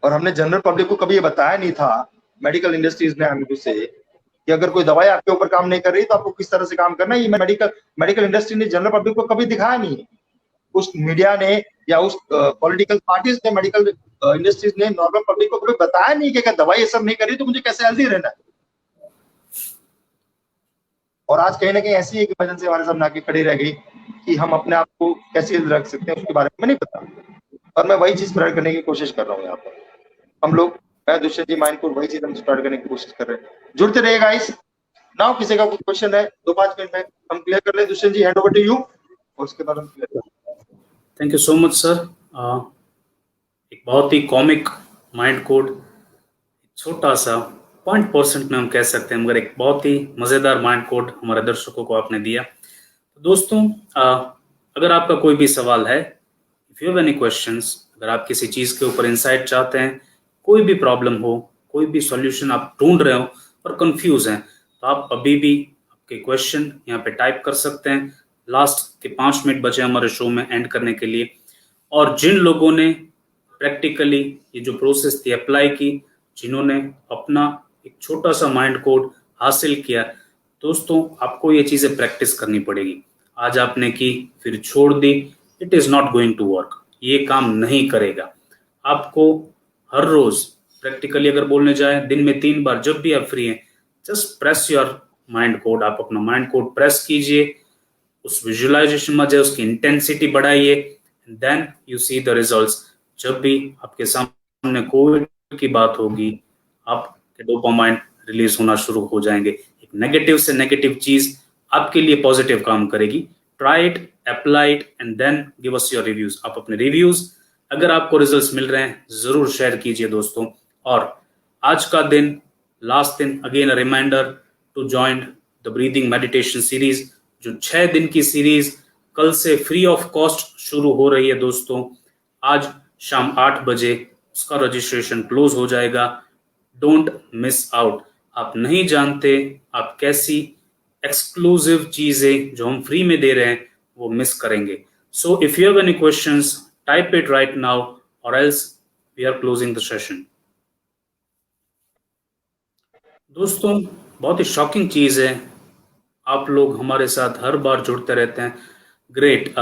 और हमने जनरल पब्लिक को कभी ये बताया नहीं था, मेडिकल इंडस्ट्रीज ने हमें से, कि अगर कोई दवाई आपके ऊपर काम नहीं कर रही तो आपको किस तरह से काम करना है। ये मेडिकल इंडस्ट्री ने जनरल पब्लिक को कभी दिखाया नहीं है। उस मीडिया ने या उस पॉलिटिकल पार्टीज ने, मेडिकल इंडस्ट्रीज ने नॉर्मल पब्लिक को कभी बताया नहीं कि अगर दवाई ये सब नहीं कर रही तो मुझे कैसे हेल्दी रहना है। और आज कहीं ना कहीं ऐसी एक इमरजेंसी हमारे सामने आके खड़ी रह गई कि हम अपने आप को कैसे रख सकते हैं उसके बारे में नहीं पता, और मैं वही चीज स्प्रेड करने की कोशिश कर रहा हूँ यहाँ पर। हम लोग, मैं दुष्यंत जी माइंडफुल, वही चीज हम स्प्रेड करने की कोशिश कर रहे हैं। जुड़ते रहिए गाइस। नाउ किसी का कोई क्वेश्चन है 2-5 मिनट में हम क्लियर कर ले। Dushyant ji, hand over to you, और उसके बाद हम क्लियर कर। Thank you so much sir. एक बहुत ही कॉमिक माइंड कोड, छोटा सा 0.% में हम कह सकते हैं, मगर एक बहुत ही मज़ेदार माइंड कोड हमारे दर्शकों को आपने दिया। तो दोस्तों, अगर आपका कोई भी सवाल है, if you have any questions, अगर आप किसी चीज़ के ऊपर इंसाइट चाहते हैं, कोई भी प्रॉब्लम हो, कोई भी सॉल्यूशन आप ढूंढ रहे हो और कंफ्यूज हैं, तो आप अभी भी आपके क्वेश्चन यहाँ पे टाइप कर सकते हैं। लास्ट के 5 मिनट बचे हमारे शो में एंड करने के लिए। और जिन लोगों ने प्रैक्टिकली ये जो प्रोसेस थी अप्लाई की, जिन्होंने अपना एक छोटा सा माइंड कोड हासिल किया, दोस्तों आपको ये चीज़ें प्रैक्टिस करनी पड़ेगी। आज आपने की, फिर छोड़ दी, it is not going to work, ये काम नहीं करेगा। आपको हर रोज प्रैक्टिकली अगर बोलने जाए, दिन में 3 बार, जब भी आप फ्री हैं, just press your mind code. आप अपना माइंड कोड प्रेस कीजिए, उस विजुअलाइजेशन में जाए, उसकी इंटेंसिटी बढ़ाइए, then you see the results. जब भी आपके सामने कोविड की बात होगी, आपके डोपामाइन रिलीज होना शुरू हो जाएंगे। एक नेगेटिव से नेगेटिव चीज आपके लिए पॉजिटिव काम करेगी। Try it, apply it and then give us your reviews. आप अपने रिव्यूज, अगर आपको रिजल्ट्स मिल रहे हैं, जरूर शेयर कीजिए दोस्तों। और आज का दिन, लास्ट दिन, again a reminder to join the breathing meditation series, जो 6 दिन की सीरीज कल से फ्री ऑफ कॉस्ट शुरू हो रही है दोस्तों। आज शाम 8 बजे उसका रजिस्ट्रेशन क्लोज हो जाएगा। Don't miss out. आप नहीं जानते आप कैसी एक्सक्लूसिव चीजें जो हम फ्री में दे रहे हैं वो मिस करेंगे। So if you have any questions, type it right now or else we are closing the session. दोस्तों, बहुत ही शॉकिंग चीज है, आप लोग हमारे साथ हर बार जुड़ते रहते हैं। ग्रेट,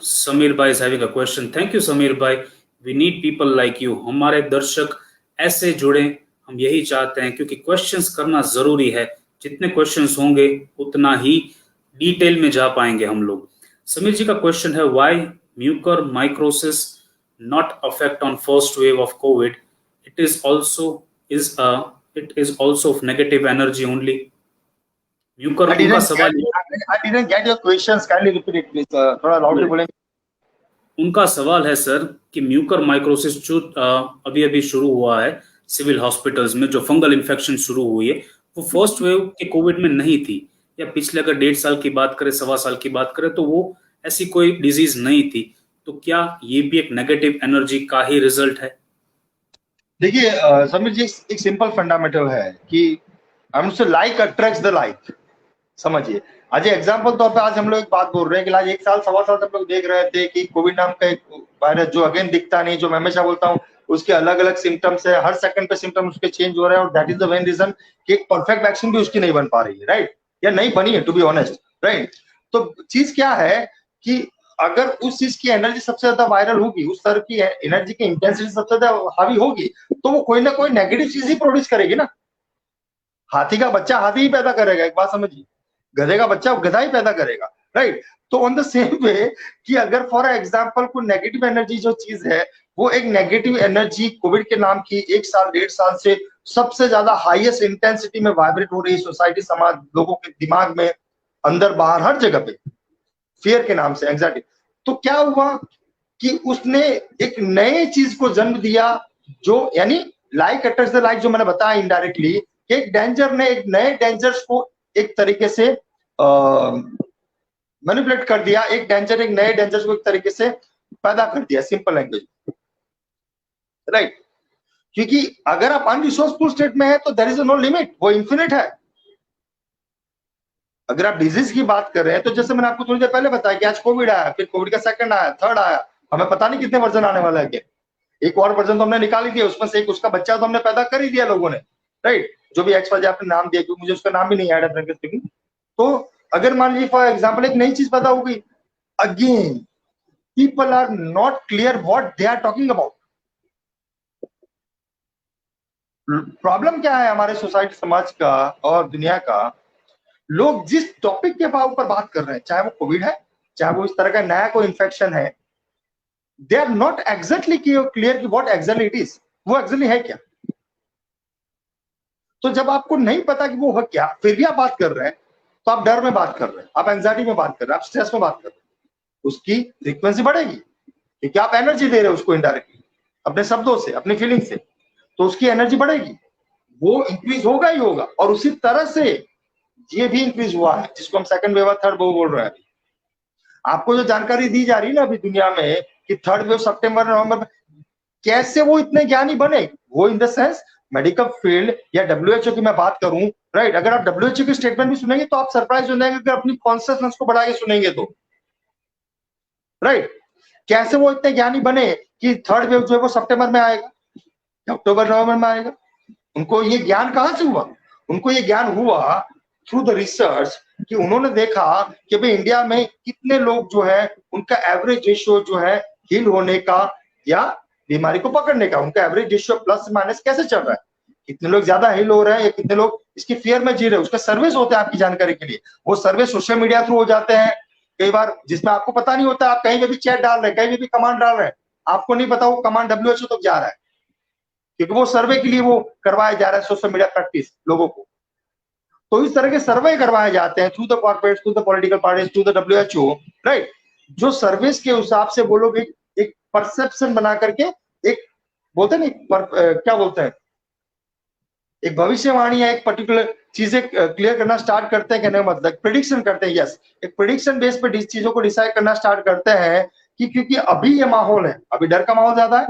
समीर भाई is having a question. Thank you Sameer भाई, we need people like you. हमारे दर्शक ऐसे जुड़े, हम यही चाहते हैं, क्योंकि क्वेश्चंस करना जरूरी है। जितने क्वेश्चंस होंगे उतना ही डिटेल में जा पाएंगे हम लोग। समीर जी का क्वेश्चन है, why Mucor माइक्रोसिस not affect on first wave of Covid, it is also of negative energy only. Mucor, उनका सवाल, I didn't get your questions. Kindly repeat it, please. थोड़ा loudly बोलेंगे। उनका सवाल है सर कि म्यूकर माइक्रोसिस जो अभी अभी शुरू हुआ है सिविल हॉस्पिटल्स में, जो फंगल इन्फेक्शन शुरू हुई है, वो फर्स्ट वेव के कोविड में नहीं थी, या पिछले अगर 1.5 साल की बात करें, 1.25 साल की बात करें, तो वो ऐसी कोई डिजीज नहीं थी। तो क्या ये भी एक नेगेटिव एनर्जी का ही रिजल्ट है? देखिए समीर जी, एक सिंपल फंडामेंटल है कि लाइक अट्रैक्ट्स द लाइक। समझिए, आज एग्जांपल तौर पे आज हम लोग एक बात बोल रहे हैं कि आज 1 साल 1.25 साल हम लोग देख रहे थे कि कोविड नाम का एक वायरस जो अगेन दिखता नहीं, जो मैं हमेशा बोलता हूँ उसके अलग अलग सिम्टम्स है, हर सेकंड पे सिम्टम उसके चेंज हो रहे हैं, और that is the main reason कि एक परफेक्ट वैक्सीन भी उसकी नहीं बन पा रही है, राइट, या नहीं बनी है टू बी ऑनेस्ट, राइट। तो चीज क्या है कि अगर उस चीज की एनर्जी सबसे ज्यादा वायरल होगी, उस तरह की एनर्जी की इंटेंसिटी सबसे ज्यादा हावी होगी, तो वो कोई ना कोई नेगेटिव चीज ही प्रोड्यूस करेगी ना। हाथी का बच्चा हाथी ही पैदा करेगा, एक बात समझिए, गधे का बच्चा गधा ही पैदा करेगा, राइट। तो ऑन द सेम वे कि अगर फॉर एग्जांपल कोई नेगेटिव एनर्जी जो चीज है, वो एक नेगेटिव एनर्जी कोविड के नाम की 1 साल 1.5 साल से सबसे ज्यादा हाईएस्ट इंटेंसिटी में वाइब्रेट हो रही है सोसाइटी, समाज, लोगों के दिमाग में, अंदर बाहर हर जगह पे, फियर के नाम से, एंग्जाइटी। तो क्या हुआ कि उसने एक नए चीज को जन्म दिया, जो यानी लाइक अट्रैक्ट्स द लाइक, जो मैंने बताया इनडायरेक्टली, एक डेंजर ने एक नए डेंजर्स को एक तरीके से मैनिपुलेट कर दिया, एक डेंजर एक नए डेंजर्स को एक तरीके से पैदा कर दिया, सिंपल लैंग्वेज, राइट। क्योंकि अगर आप अनरिसोर्सफुल स्टेट में है तो देयर इज नो लिमिट, वो इंफिनिट है। अगर आप डिजीज की बात कर रहे हैं, तो जैसे मैंने आपको थोड़ी देर पहले बताया कि आज कोविड आया, फिर कोविड का सेकंड आया, थर्ड आया, हमें पता नहीं कितने वर्जन आने वाला है। एक और वर्जन तो हमने निकाल ही दिया, उसमें से एक उसका बच्चा तो हमने पैदा कर ही दिया लोगों ने, राइट। जो भी एक्स वाई आपने नाम दिया, क्योंकि मुझे उसका नाम भी नहीं याद है। तो अगर मान लीजिए फॉर एग्जाम्पल एक नई चीज पैदा हो गई, again people are not clear what they are talking about. Problem क्या है हमारे सोसाइटी, समाज का और दुनिया का, लोग जिस टॉपिक के ऊपर बात कर रहे हैं, चाहे वो कोविड है, चाहे वो इस तरह का नया कोई इन्फेक्शन है, they are not exactly clear कि व्हाट एग्जैक्टली इट इज, वो एग्जैक्टली है क्या। तो जब आपको नहीं पता कि वो है क्या, फिर भी आप बात कर रहे हैं, तो आप डर में बात कर रहे हैं, आप एंजाइटी में बात कर रहे हैं, आप स्ट्रेस में बात कर रहे हैं, उसकी फ्रीक्वेंसी बढ़ेगी। क्योंकि आप एनर्जी दे रहे हो उसको इनडायरेक्टली अपने शब्दों से, अपनी फीलिंग से, तो उसकी एनर्जी बढ़ेगी, वो इंक्रीज होगा ही होगा। और उसी तरह से ये भी इंक्रीज हुआ है जिसको हम सेकंड वेव और थर्ड वेव बोल रहे हैं। आपको जो जानकारी दी जा रही है ना अभी दुनिया में कि थर्ड वेव सितंबर नवंबर में, कैसे वो इतने ज्ञानी बने, वो in the sense medical field या डब्ल्यूएचओ की मैं बात करूं, राइट, अगर आप डब्ल्यूएचओ की स्टेटमेंट भी सुनेंगे तो आप सरप्राइज हो जाएंगे अगर अपनी कॉन्शियसनेस को बढ़ा के सुनेंगे तो, राइट। कैसे वो इतने ज्ञानी बने कि थर्ड वेव जो है वो सितंबर में आएगा, अक्टूबर नवंबर में आएगा। उनको ये ज्ञान कहां से हुआ? उनको ये ज्ञान हुआ थ्रू द रिसर्च कि उन्होंने देखा कि भाई इंडिया में कितने लोग जो है उनका एवरेज रेशियो जो है हील होने का या बीमारी को पकड़ने का, उनका एवरेज रेशियो प्लस माइनस कैसे चल रहा है, कितने लोग ज्यादा हील हो रहे हैं या कितने लोग इसकी फियर में जी रहे हैं। उसका सर्वेस होता है आपकी जानकारी के लिए, वो सर्वे सोशल मीडिया थ्रू हो जाते हैं कई बार, जिसमें आपको पता नहीं होता, आप कहीं पे भी चैट डाल रहे हैं, कहीं पे भी कमांड डाल रहे हैं, आपको नहीं पता वो कमांड डब्ल्यूएचओ तक जा रहा है, क्योंकि वो सर्वे के लिए वो करवाया जा रहा है सोशल मीडिया प्रैक्टिस लोगों को। तो इस तरह के सर्वे करवाए जाते हैं through the corporate, through the political parties, through the WHO, right, जो सर्विस के हिसाब से वो लोग एक परसेप्शन बना करके एक बोलते नहीं क्या बोलते हैं, एक भविष्यवाणी या एक पर्टिकुलर चीजें क्लियर करना स्टार्ट करते हैं, कहने का मतलब प्रिडिक्शन करते हैं, यस, एक प्रिडिक्शन बेस पे चीजों को डिसाइड करना स्टार्ट करते हैं कि क्योंकि अभी ये माहौल है, अभी डर का माहौल ज्यादा है,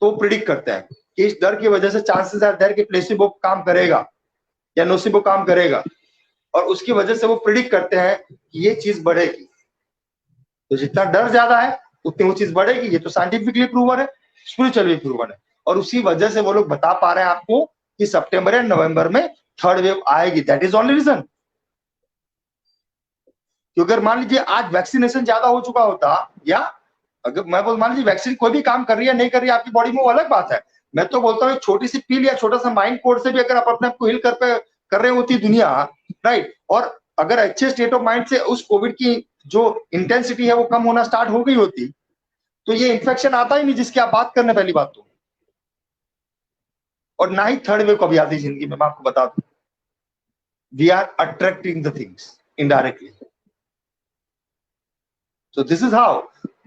तो प्रिडिक्ट करते हैं कि इस डर की वजह से चांसेस आर देयर कि प्लेसिबो काम करेगा या नोसिबो काम करेगा, और उसकी वजह से वो प्रिडिक्ट करते हैं कि ये चीज बढ़ेगी। तो जितना डर ज्यादा है उतनी वो चीज बढ़ेगी, ये तो साइंटिफिकली प्रूवन है, स्पिरिचुअली प्रूवन है, और उसी वजह से वो लोग बता पा रहे हैं आपको कि सितंबर या नवंबर में थर्ड वेव आएगी। That is only reason. क्योंकि अगर मान लीजिए आज वैक्सीनेशन ज्यादा हो चुका होता, या अगर मैं बोल मान लीजिए वैक्सीन कोई भी काम कर रही है नहीं कर रही है आपकी बॉडी में, वो अलग बात है। मैं तो बोलता हूँ छोटी सी पील या छोटा सा माइंड कोड से भी अगर आप अपने आप को हिल कर रहे होती दुनिया, राइट, और अगर अच्छे स्टेट ऑफ माइंड से उस कोविड की जो इंटेंसिटी है वो कम होना स्टार्ट हो गई होती, तो ये इन्फेक्शन आता ही नहीं जिसकी आप बात करने पहली बात तो, और ना ही थर्ड वेव कभी आती जिंदगी में। मैं आपको बता दूं, we are attracting the things indirectly. So this is how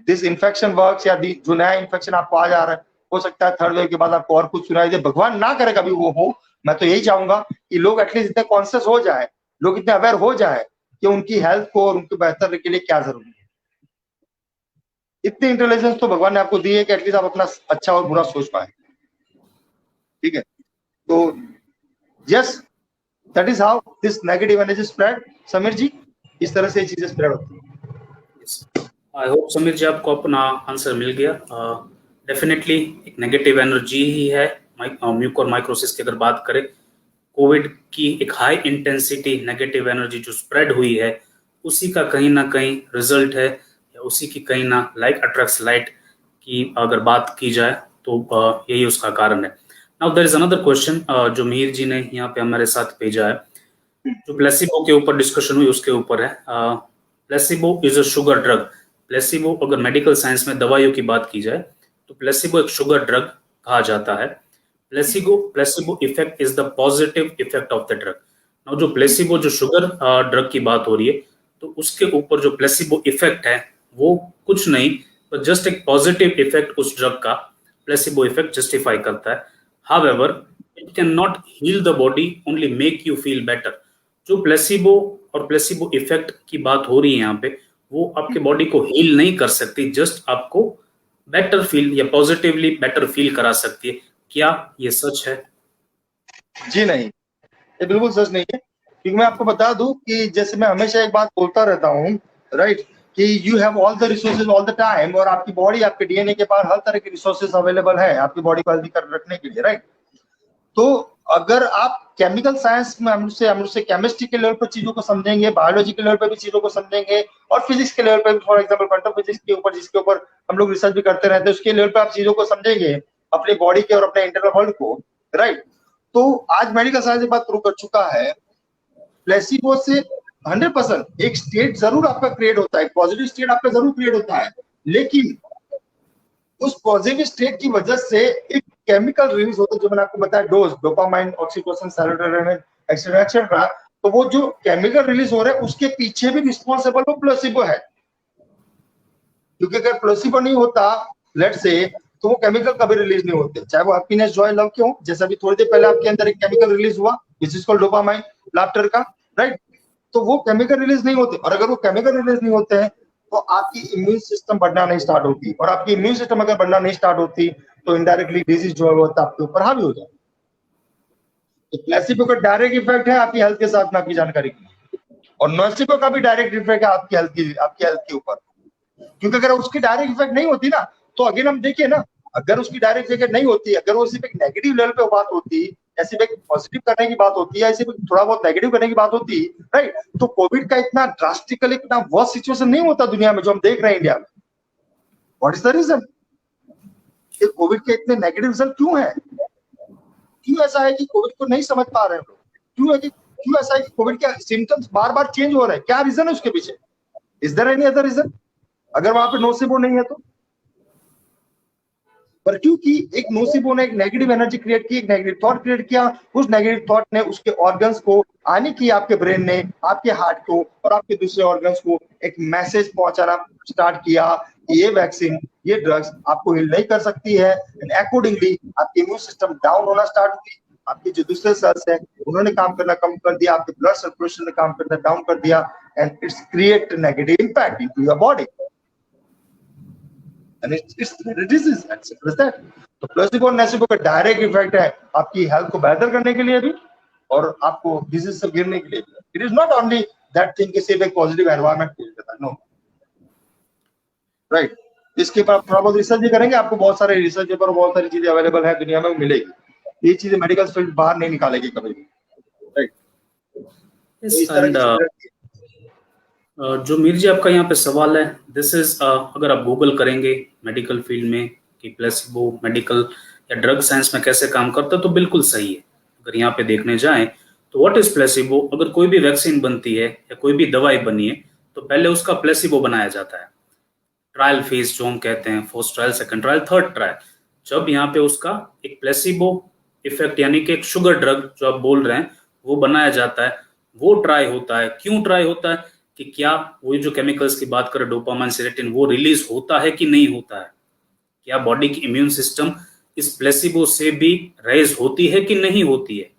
this infection works, या जो नया इन्फेक्शन आपको आ जा रहा है, हो सकता है थर्ड वेव के बाद आपको और कुछ सुनाई दे, भगवान ना करे कभी वो हो। मैं तो यही चाहूंगा कि लोग एटलीस्ट इतने कॉन्शियस हो जाए, लोग इतने अवेयर हो जाए कि उनकी हेल्थ को और उनके बेहतर के लिए क्या जरूरी है। इतनी इंटेलिजेंस तो भगवान ने आपको दी है कि एटलीस्ट आप अपना अच्छा और बुरा सोच पाए, ठीक है। तो yes, that is how this negative energy spread. Sameer ji, इस तरह से चीजें स्प्रेड होती है। आई होप समीर जी आपको अपना आंसर मिल गया। डेफिनेटली एक नेगेटिव एनर्जी ही है म्यूकर माइक्रोसिस की अगर बात करें। कोविड की एक हाई इंटेंसिटी नेगेटिव एनर्जी जो स्प्रेड हुई है, उसी का कहीं ना कहीं रिजल्ट है, या उसी की कहीं ना लाइक अट्रैक्ट्स लाइट की अगर बात की जाए तो यही उसका कारण है। Now there is another question जो मीर जी ने यहाँ पे हमारे साथ भेजा है, जो प्लेसिबो के ऊपर डिस्कशन हुई उसके ऊपर है। Placebo is a sugar drug. Placebo अगर मेडिकल साइंस में दवाइयों की बात की जाए तो प्लेसिबो एक शुगर ड्रग कहा जाता है। Placebo effect is the positive effect of the drug. Now जो प्लेसिबो जो शुगर ड्रग की बात हो रही है, तो उसके ऊपर जो प्लेसिबो इफेक्ट है वो कुछ नहीं, but जस्ट एक पॉजिटिव इफेक्ट उस ड्रग का प्लेसिबो इफेक्ट जस्टिफाई करता है। However it can not heal the body, only make you feel better. जो प्लेसिबो और प्लेसिबो इफेक्ट की बात हो रही है यहाँ पे, वो आपके बॉडी को हील नहीं कर सकती, जस्ट आपको बेटर फील या पॉजिटिवली बेटर फील करा सकती है। क्या ये सच है? जी नहीं, ये बिल्कुल सच नहीं है। क्योंकि मैं आपको बता दूं कि जैसे मैं हमेशा एक बात बोलता रहता हूँ, राइट, कि you have all the resources all the time, और आपकी बॉडी आपके डीएनए के पास हर तरह के रिसोर्सेज अवेलेबल है आपकी बॉडी को हेल्दी कर रखने के लिए, राइट। तो अगर आप केमिकल साइंस में हमसे केमिस्ट्री के लेवल पर चीजों को समझेंगे, बायोलॉजी के लेवल पर भी चीजों को समझेंगे, और फिजिक्स के लेवल पर भी, फॉर एग्जांपल क्वांटम फिजिक्स के ऊपर जिसके ऊपर हम लोग रिसर्च भी करते रहते हैं, उसके लेवल पर आप चीजों को समझेंगे अपनी बॉडी के और अपने इंटरनल वर्ल्ड को, राइट। तो आज मेडिकल साइंस ये बात प्रूव कर चुका है, प्लेसिबो से 100% एक स्टेट जरूर आपका क्रिएट होता है, पॉजिटिव स्टेट आपका जरूर क्रिएट होता है, लेकिन उस पॉजिटिव स्टेट की वजह से एक केमिकल रिलीज होता है जो मैंने आपको बताया, dose, dopamine, oxytocin, serotonin, etcetera etcetera. तो वो जो केमिकल रिलीज हो रहा है उसके पीछे भी रिस्पॉन्सिबल वो प्लेसिबो है। क्योंकि अगर प्लेसिबो नहीं होता लेट्स से, तो वो केमिकल कभी रिलीज नहीं होते, चाहे वो हैप्पीनेस, जॉय, लव के हो। जैसे अभी थोड़ी देर पहले आपके अंदर एक केमिकल रिलीज हुआ विच इज कॉल्ड डोपामाइन, लाफ्टर का, राइट। तो वो केमिकल रिलीज नहीं होते, और अगर वो केमिकल रिलीज नहीं होते हैं तो आपकी इम्यून सिस्टम बढ़ना नहीं स्टार्ट होती, और आपकी इम्यून सिस्टम अगर बढ़ना नहीं स्टार्ट होती तो इनडायरेक्टली डिजीज जो होता है आपके ऊपर हावी हो जाए। तो प्लेसिबो का डायरेक्ट इफेक्ट है आपकी हेल्थ के साथ में, आपकी जानकारी के लिए, और नोसिबो का भी डायरेक्ट इफेक्ट है आपकी हेल्थ के ऊपर। क्योंकि अगर उसकी डायरेक्ट इफेक्ट नहीं होती ना, तो अगेन हम देखिए ना, अगर उसकी डायरेक्ट इफेक्ट नहीं होती, अगर वो सिर्फ एक नेगेटिव लेवल पे बात होती, या सिर्फ एक पॉजिटिव करने की बात होती है, या सिर्फ थोड़ा बहुत नेगेटिव करने की बात होती, राइट, तो कोविड का इतना ड्रास्टिकली, इतना वर्स्ट सिचुएशन नहीं होता दुनिया में जो हम देख रहे हैं इंडिया में। What is the reason? कि कोविड के इतने नेगेटिव रिजल्ट क्यों है? क्यों ऐसा है कि कोविड को नहीं समझ पा रहे हैं लोग? क्यों ऐसा है कि कोविड के सिम्टम्स बार बार चेंज हो रहे हैं? क्या रीजन है उसके पीछे? Is there any other reason अगर वहां पे नोसिबो नहीं है तो? पर क्योंकि एक नोसिबो ने एक नेगेटिव एनर्जी क्रिएट की, एक नेगेटिव थॉट क्रिएट किया, उस नेगेटिव थॉट ने उसके ऑर्गन्स को आने की, आपके ब्रेन ने आपके हार्ट को और आपके दूसरे ऑर्गन्स को एक मैसेज पहुंचाना स्टार्ट किया, ये वैक्सीन, ये ड्रग्स आपको हील नहीं कर सकती है, एंड अकॉर्डिंगली आपकी इम्यून सिस्टम डाउन होना स्टार्ट हुई, आपके जो दूसरे सेल्स है उन्होंने काम करना कम कर दिया, आपके ब्लड सर्कुलेशन ने काम करना डाउन कर दिया, and it's create negative impact into your body, and it's disease as simple as that. तो प्लेसिबो और नोसिबो का डायरेक्ट इफेक्ट है आपकी हेल्थ को बेहतर करने के लिए भी, और आपको डिजीज से गिरने के लिए भी। It is not only that thing कि सिर्फ एक पॉजिटिव एनवायरनमेंट क्रिएट करता है, नो, राइट। इसके ऊपर थोड़ा बहुत रिसर्च भी करेंगे, आपको बहुत सारे रिसर्च पेपर, बहुत सारी चीजें अवेलेबल है दुनिया में, मिलेगी। ये चीजें मेडिकल फील्ड बाहर नहीं निकालेगी कभी भी, राइट। इस एंड जो मीर जी आपका यहाँ पे सवाल है, दिस इज अगर आप गूगल करेंगे मेडिकल फील्ड में कि प्लेसिबो मेडिकल या ड्रग साइंस में कैसे काम करता है, तो बिल्कुल सही है। अगर यहाँ पे देखने जाएं तो व्हाट इज प्लेसिबो, अगर कोई भी वैक्सीन बनती है या कोई भी दवाई बनी है तो पहले उसका प्लेसिबो बनाया जाता है, ट्रायल फेज जो हम कहते हैं, first trial, second trial, third trial. जब यहाँ पे उसका एक प्लेसिबो इफेक्ट यानी कि एक शुगर ड्रग जो आप बोल रहे हैं वो बनाया जाता है, वो ट्राई होता है। क्यों ट्राई होता है? कि क्या वही जो केमिकल्स की बात करें, डोपामाइन, सेरोटोनिन, वो रिलीज होता है कि नहीं होता है, क्या बॉडी की इम्यून सिस्टम इस प्लेसिबो से भी रेज होती है कि नहीं होती है।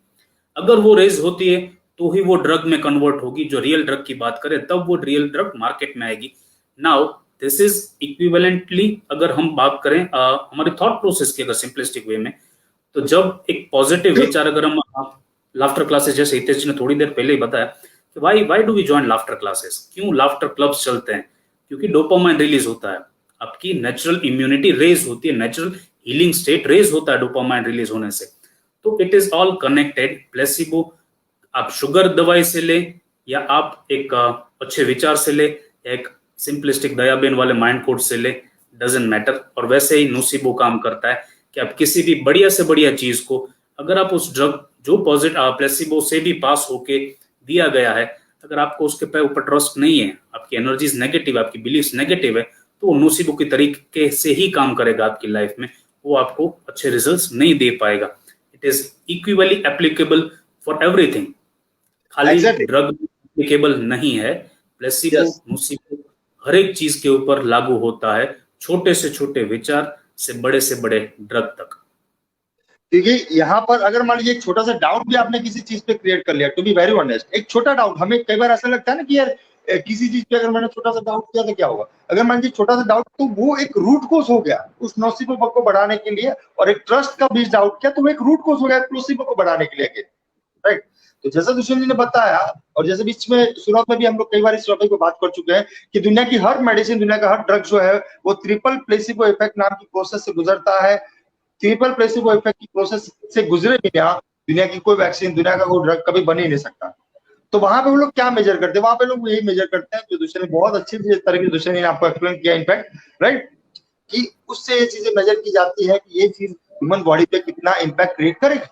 अगर वो रेज होती है तो ही वो ड्रग में कन्वर्ट होगी, जो रियल ड्रग की बात करें तब वो रियल ड्रग मार्केट में आएगी। नाउ दिस इज इक्विवेलेंटली, अगर हम बात करें हमारे थॉट प्रोसेस की, अगर सिंपलिस्टिक वे में, तो जब एक पॉजिटिव विचार, अगर हम लाफ्टर क्लासेस, जैसे हितेश जी ने थोड़ी देर पहले ही बताया कि why do we join laughter classes, क्यों लाफ्टर क्लब्स चलते हैं? क्योंकि डोपामाइन रिलीज होता है, आपकी नेचुरल इम्यूनिटी रेज होती है, नेचुरल हीलिंग स्टेट रेज होता है डोपामाइन रिलीज होने से। तो it is all connected. Placebo आप शुगर दवाई से ले, या आप एक अच्छे विचार से ले, या एक सिंपलिस्टिक दयाबेन वाले माइंड कोड से ले, डजंट मैटर। और वैसे ही नोसिबो काम करता है कि आप किसी भी बढ़िया से बढ़िया चीज को, अगर आप उस ड्रग जो पॉजिटिव प्लेसिबो से भी पास होके दिया गया है, अगर आपको उसके ऊपर ट्रस्ट नहीं है, आपकी एनर्जीज नेगेटिव, आपकी बिलीफ नेगेटिव है, तो वो नोसिबो की तरीके से ही काम करेगा आपकी लाइफ में, वो आपको अच्छे रिजल्ट्स नहीं दे पाएगा। It is equally applicable for everything, खाली ड्रग एप्लीकेबल नहीं है। प्लेसिबो, नोसिबो हर एक चीज के ऊपर लागू होता है, छोटे से छोटे विचार से बड़े ड्रग तक। क्योंकि यहाँ पर अगर मान लीजिए एक छोटा सा डाउट भी आपने किसी चीज पे क्रिएट कर लिया, टू बी वेरी ऑनेस्ट, एक छोटा डाउट, हमें कई बार ऐसा लगता है ना कि यार किसी चीज पे अगर मैंने छोटा सा डाउट किया तो क्या होगा, अगर मान लीजिए छोटा सा डाउट, तो वो एक रूट कोज हो गया उस नोसिबो को बढ़ाने के लिए, और एक ट्रस्ट का बीच डाउट किया तो वो एक रूट कोज हो गया नोसिबो को बढ़ाने के लिए, राइट। तो जैसा दुष्यंत जी ने बताया, और जैसे बीच में शुरुआत में भी हम लोग कई बार इस टॉपिक पे बात कर चुके हैं कि दुनिया की हर मेडिसिन, दुनिया का हर ड्रग जो है वो ट्रिपल प्लेसिबो इफेक्ट नाम की प्रोसेस से गुजरता है। ट्रिपल प्लेसिबो इफेक्ट की प्रोसेस से गुजरे बिना दुनिया की कोई वैक्सीन, दुनिया का कोई ड्रग कभी बन ही नहीं सकता। तो वहां पे वो लोग क्या मेजर करते हैं? वहां पे लोग यही मेजर करते हैं जो दुष्यंत ने बहुत अच्छी तरह की दुष्यंत ने आपको एक्सप्लेन किया इनफैक्ट, राइट, कि उससे ये चीजें मेजर की जाती है कि ये चीज ह्यूमन बॉडी पे कितना इम्पैक्ट क्रिएट करेगी।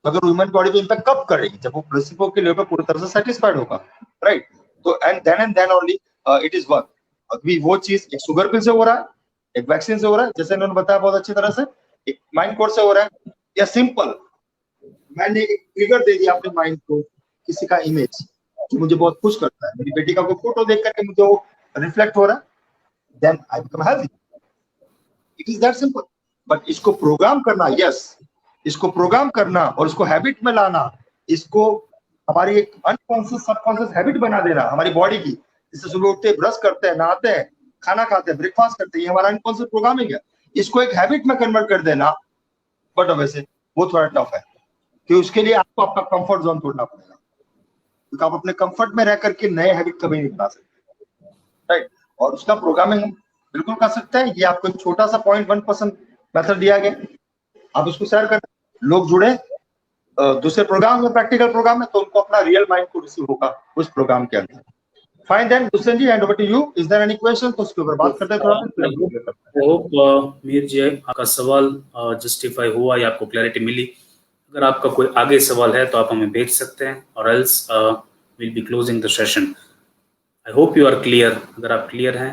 अगर ह्यूमन बॉडी पे इम्पैक्ट कब करेगी? जब वो प्लेसिबो के लेवल पे पूरी तरह से सेटिस्फाइड होगा, राइट। तो and then only it is work. अभी वो चीज एक शुगर पिल से हो रहा है, एक वैक्सीन से हो रहा है, जैसे इन्होंने बताया बहुत अच्छी तरह से, एक माइंड कोड से हो रहा है, या सिंपल मैंने एक ट्रिगर दे दिया अपने माइंड को, किसी का इमेज जो मुझे बहुत खुश करता है, मेरी बेटी का कोई फोटो देख करके मुझे वो रिफ्लेक्ट हो रहा है, then I become healthy. It is that simple. But इसको प्रोग्राम करना, yes, इसको प्रोग्राम करना और इसको हैबिट में लाना, इसको हमारी एक अनकॉन्शियस सबकॉन्शियस हैबिट बना देना हमारी बॉडी की, जिससे सुबह उठते ब्रश करते हैं, नहाते हैं, खाना खाते हैं, ब्रेकफास्ट करते हैं, ये हमारा अनकॉन्शियस प्रोग्रामिंग है। इसको एक हैबिट में कन्वर्ट कर देना, बट वैसे वो थोड़ा टफ है, कि उसके लिए आपको आपका कंफर्ट जोन तोड़ना पड़ेगा, क्योंकि आप अपने कंफर्ट में रह करके नए हैबिट कभी नहीं बना सकते, राइट। और उसका प्रोग्रामिंग बिल्कुल कर सकते हैं। ये आपको एक छोटा सा 0.1% मेथड दिया गया, आप उसको शेयर करें, लोग जुड़े दूसरे प्रोग्राम में, प्रैक्टिकल प्रोग्राम में, तो उनको अपना रियल माइंड को रिसीव होगा उस प्रोग्राम के अंदर। Fine then Dushyant ji, hand over to you. Is there any question? तो उसके ऊपर बात करते हैं थोड़ा। होप मीर जी आपका सवाल जस्टिफाई हुआ या आपको क्लैरिटी मिली। अगर आपका कोई आगे सवाल है तो आप हमें भेज सकते हैं, और else will be closing the session. I hope you are clear. अगर आप क्लियर हैं,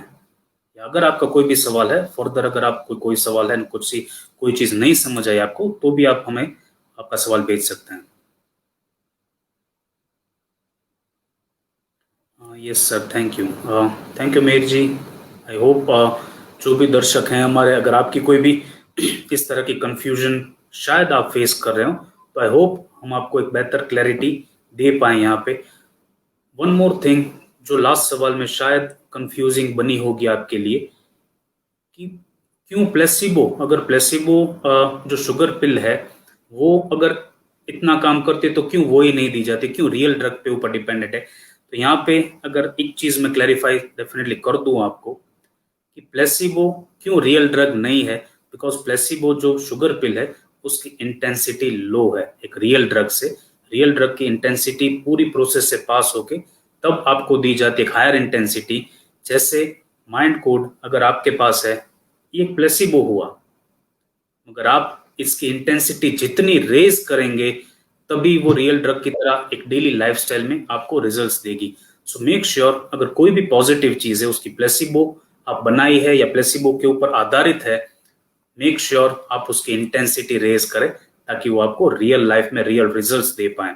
या अगर आपका कोई भी सवाल है फर्दर, अगर आपको कोई सवाल है, कोई चीज नहीं समझ आई आपको, तो भी आप हमें आपका सवाल भेज सकते हैं। Yes sir, thank you Mir ji. I hope जो भी दर्शक हैं हमारे, अगर आपकी कोई भी इस तरह की कंफ्यूजन शायद आप फेस कर रहे हो, तो आई होप हम आपको एक बेहतर क्लैरिटी दे पाए यहाँ पे। वन मोर थिंग, जो लास्ट सवाल में शायद कंफ्यूजिंग बनी होगी आपके लिए, कि क्यों प्लेसिबो, अगर प्लेसिबो जो शुगर पिल है वो अगर इतना काम करते तो क्यों वो ही नहीं दी जाती, क्यों रियल ड्रग पे ऊपर डिपेंडेंट है। तो यहाँ पे अगर एक चीज मैं क्लैरिफाई डेफिनेटली कर दूं आपको, कि प्लेसिबो क्यों रियल ड्रग नहीं है, बिकॉज प्लेसिबो जो शुगर पिल है उसकी इंटेंसिटी लो है एक रियल ड्रग से। रियल ड्रग की इंटेंसिटी पूरी प्रोसेस से पास होके तब आपको दी जाती है एक हायर इंटेंसिटी। जैसे माइंड कोड अगर आपके पास है, ये प्लेसिबो हुआ, मगर आप इसकी इंटेंसिटी जितनी रेज करेंगे तभी वो रियल ड्रग की तरह एक डेली लाइफस्टाइल में आपको रिजल्ट्स देगी। सो मेक श्योर अगर कोई भी पॉजिटिव चीज है उसकी प्लेसिबो आप बनाई है या प्लेसिबो के ऊपर आधारित है, मेक श्योर आप उसकी इंटेंसिटी रेज करें ताकि वो आपको रियल लाइफ में रियल रिजल्ट्स दे पाए।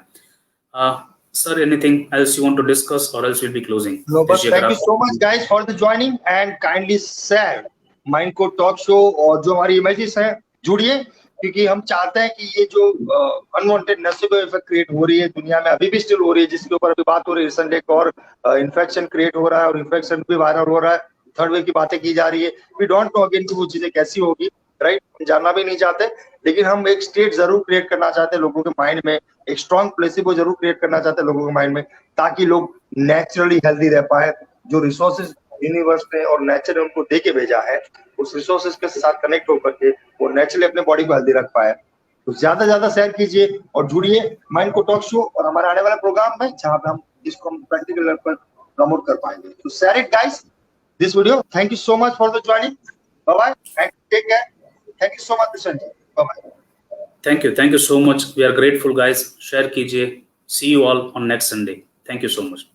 Sir, anything else you want to discuss, or else we'll be closing? No, but thank you so much guys for the joining and kindly share mind को talk show, और जो हमारी images हैं जुड़िए, क्योंकि हम चाहते हैं कि ये जो अनवांटेड नसीबो इफेक्ट क्रिएट हो रही है दुनिया में, अभी भी स्टिल हो रही है, जिसके ऊपर अभी बात हो रही है, संडे को और इन्फेक्शन क्रिएट हो रहा है और इन्फेक्शन भी वायरल हो रहा है, थर्ड वेव की बातें की जा रही है। वी डोंट नो अगेन कि वो चीजें कैसी होगी, राइट, जानना भी नहीं चाहते, लेकिन हम एक स्टेट जरूर क्रिएट करना चाहते हैं लोगों के माइंड में, एक स्ट्रॉन्ग प्लेसिबो जरूर क्रिएट करना चाहते हैं लोगों के माइंड में, ताकि लोग नेचुरली हेल्दी रह पाए। जो रिसोर्सेज यूनिवर्स ने और नेचर ने उनको दे के भेजा है, उस रिसोर्सेज के साथ कनेक्ट होकर के वो नेचुरली अपने बॉडी को हेल्दी रख पाए। तो ज्यादा ज्यादा शेयर कीजिए और जुड़िए माइंड को टॉक शो और हमारे आने वाले प्रोग्राम में, जहां पे हम इसको प्रैक्टिकल लेवल पर प्रमोट कर पाएंगे। तो share it guys this video. Thank you so much for the joining. Bye bye and take care. Thank you so much Krishna ji. Bye bye. Thank you so much. We are grateful guys. Share कीजिए। See you all on next Sunday. Thank you so much.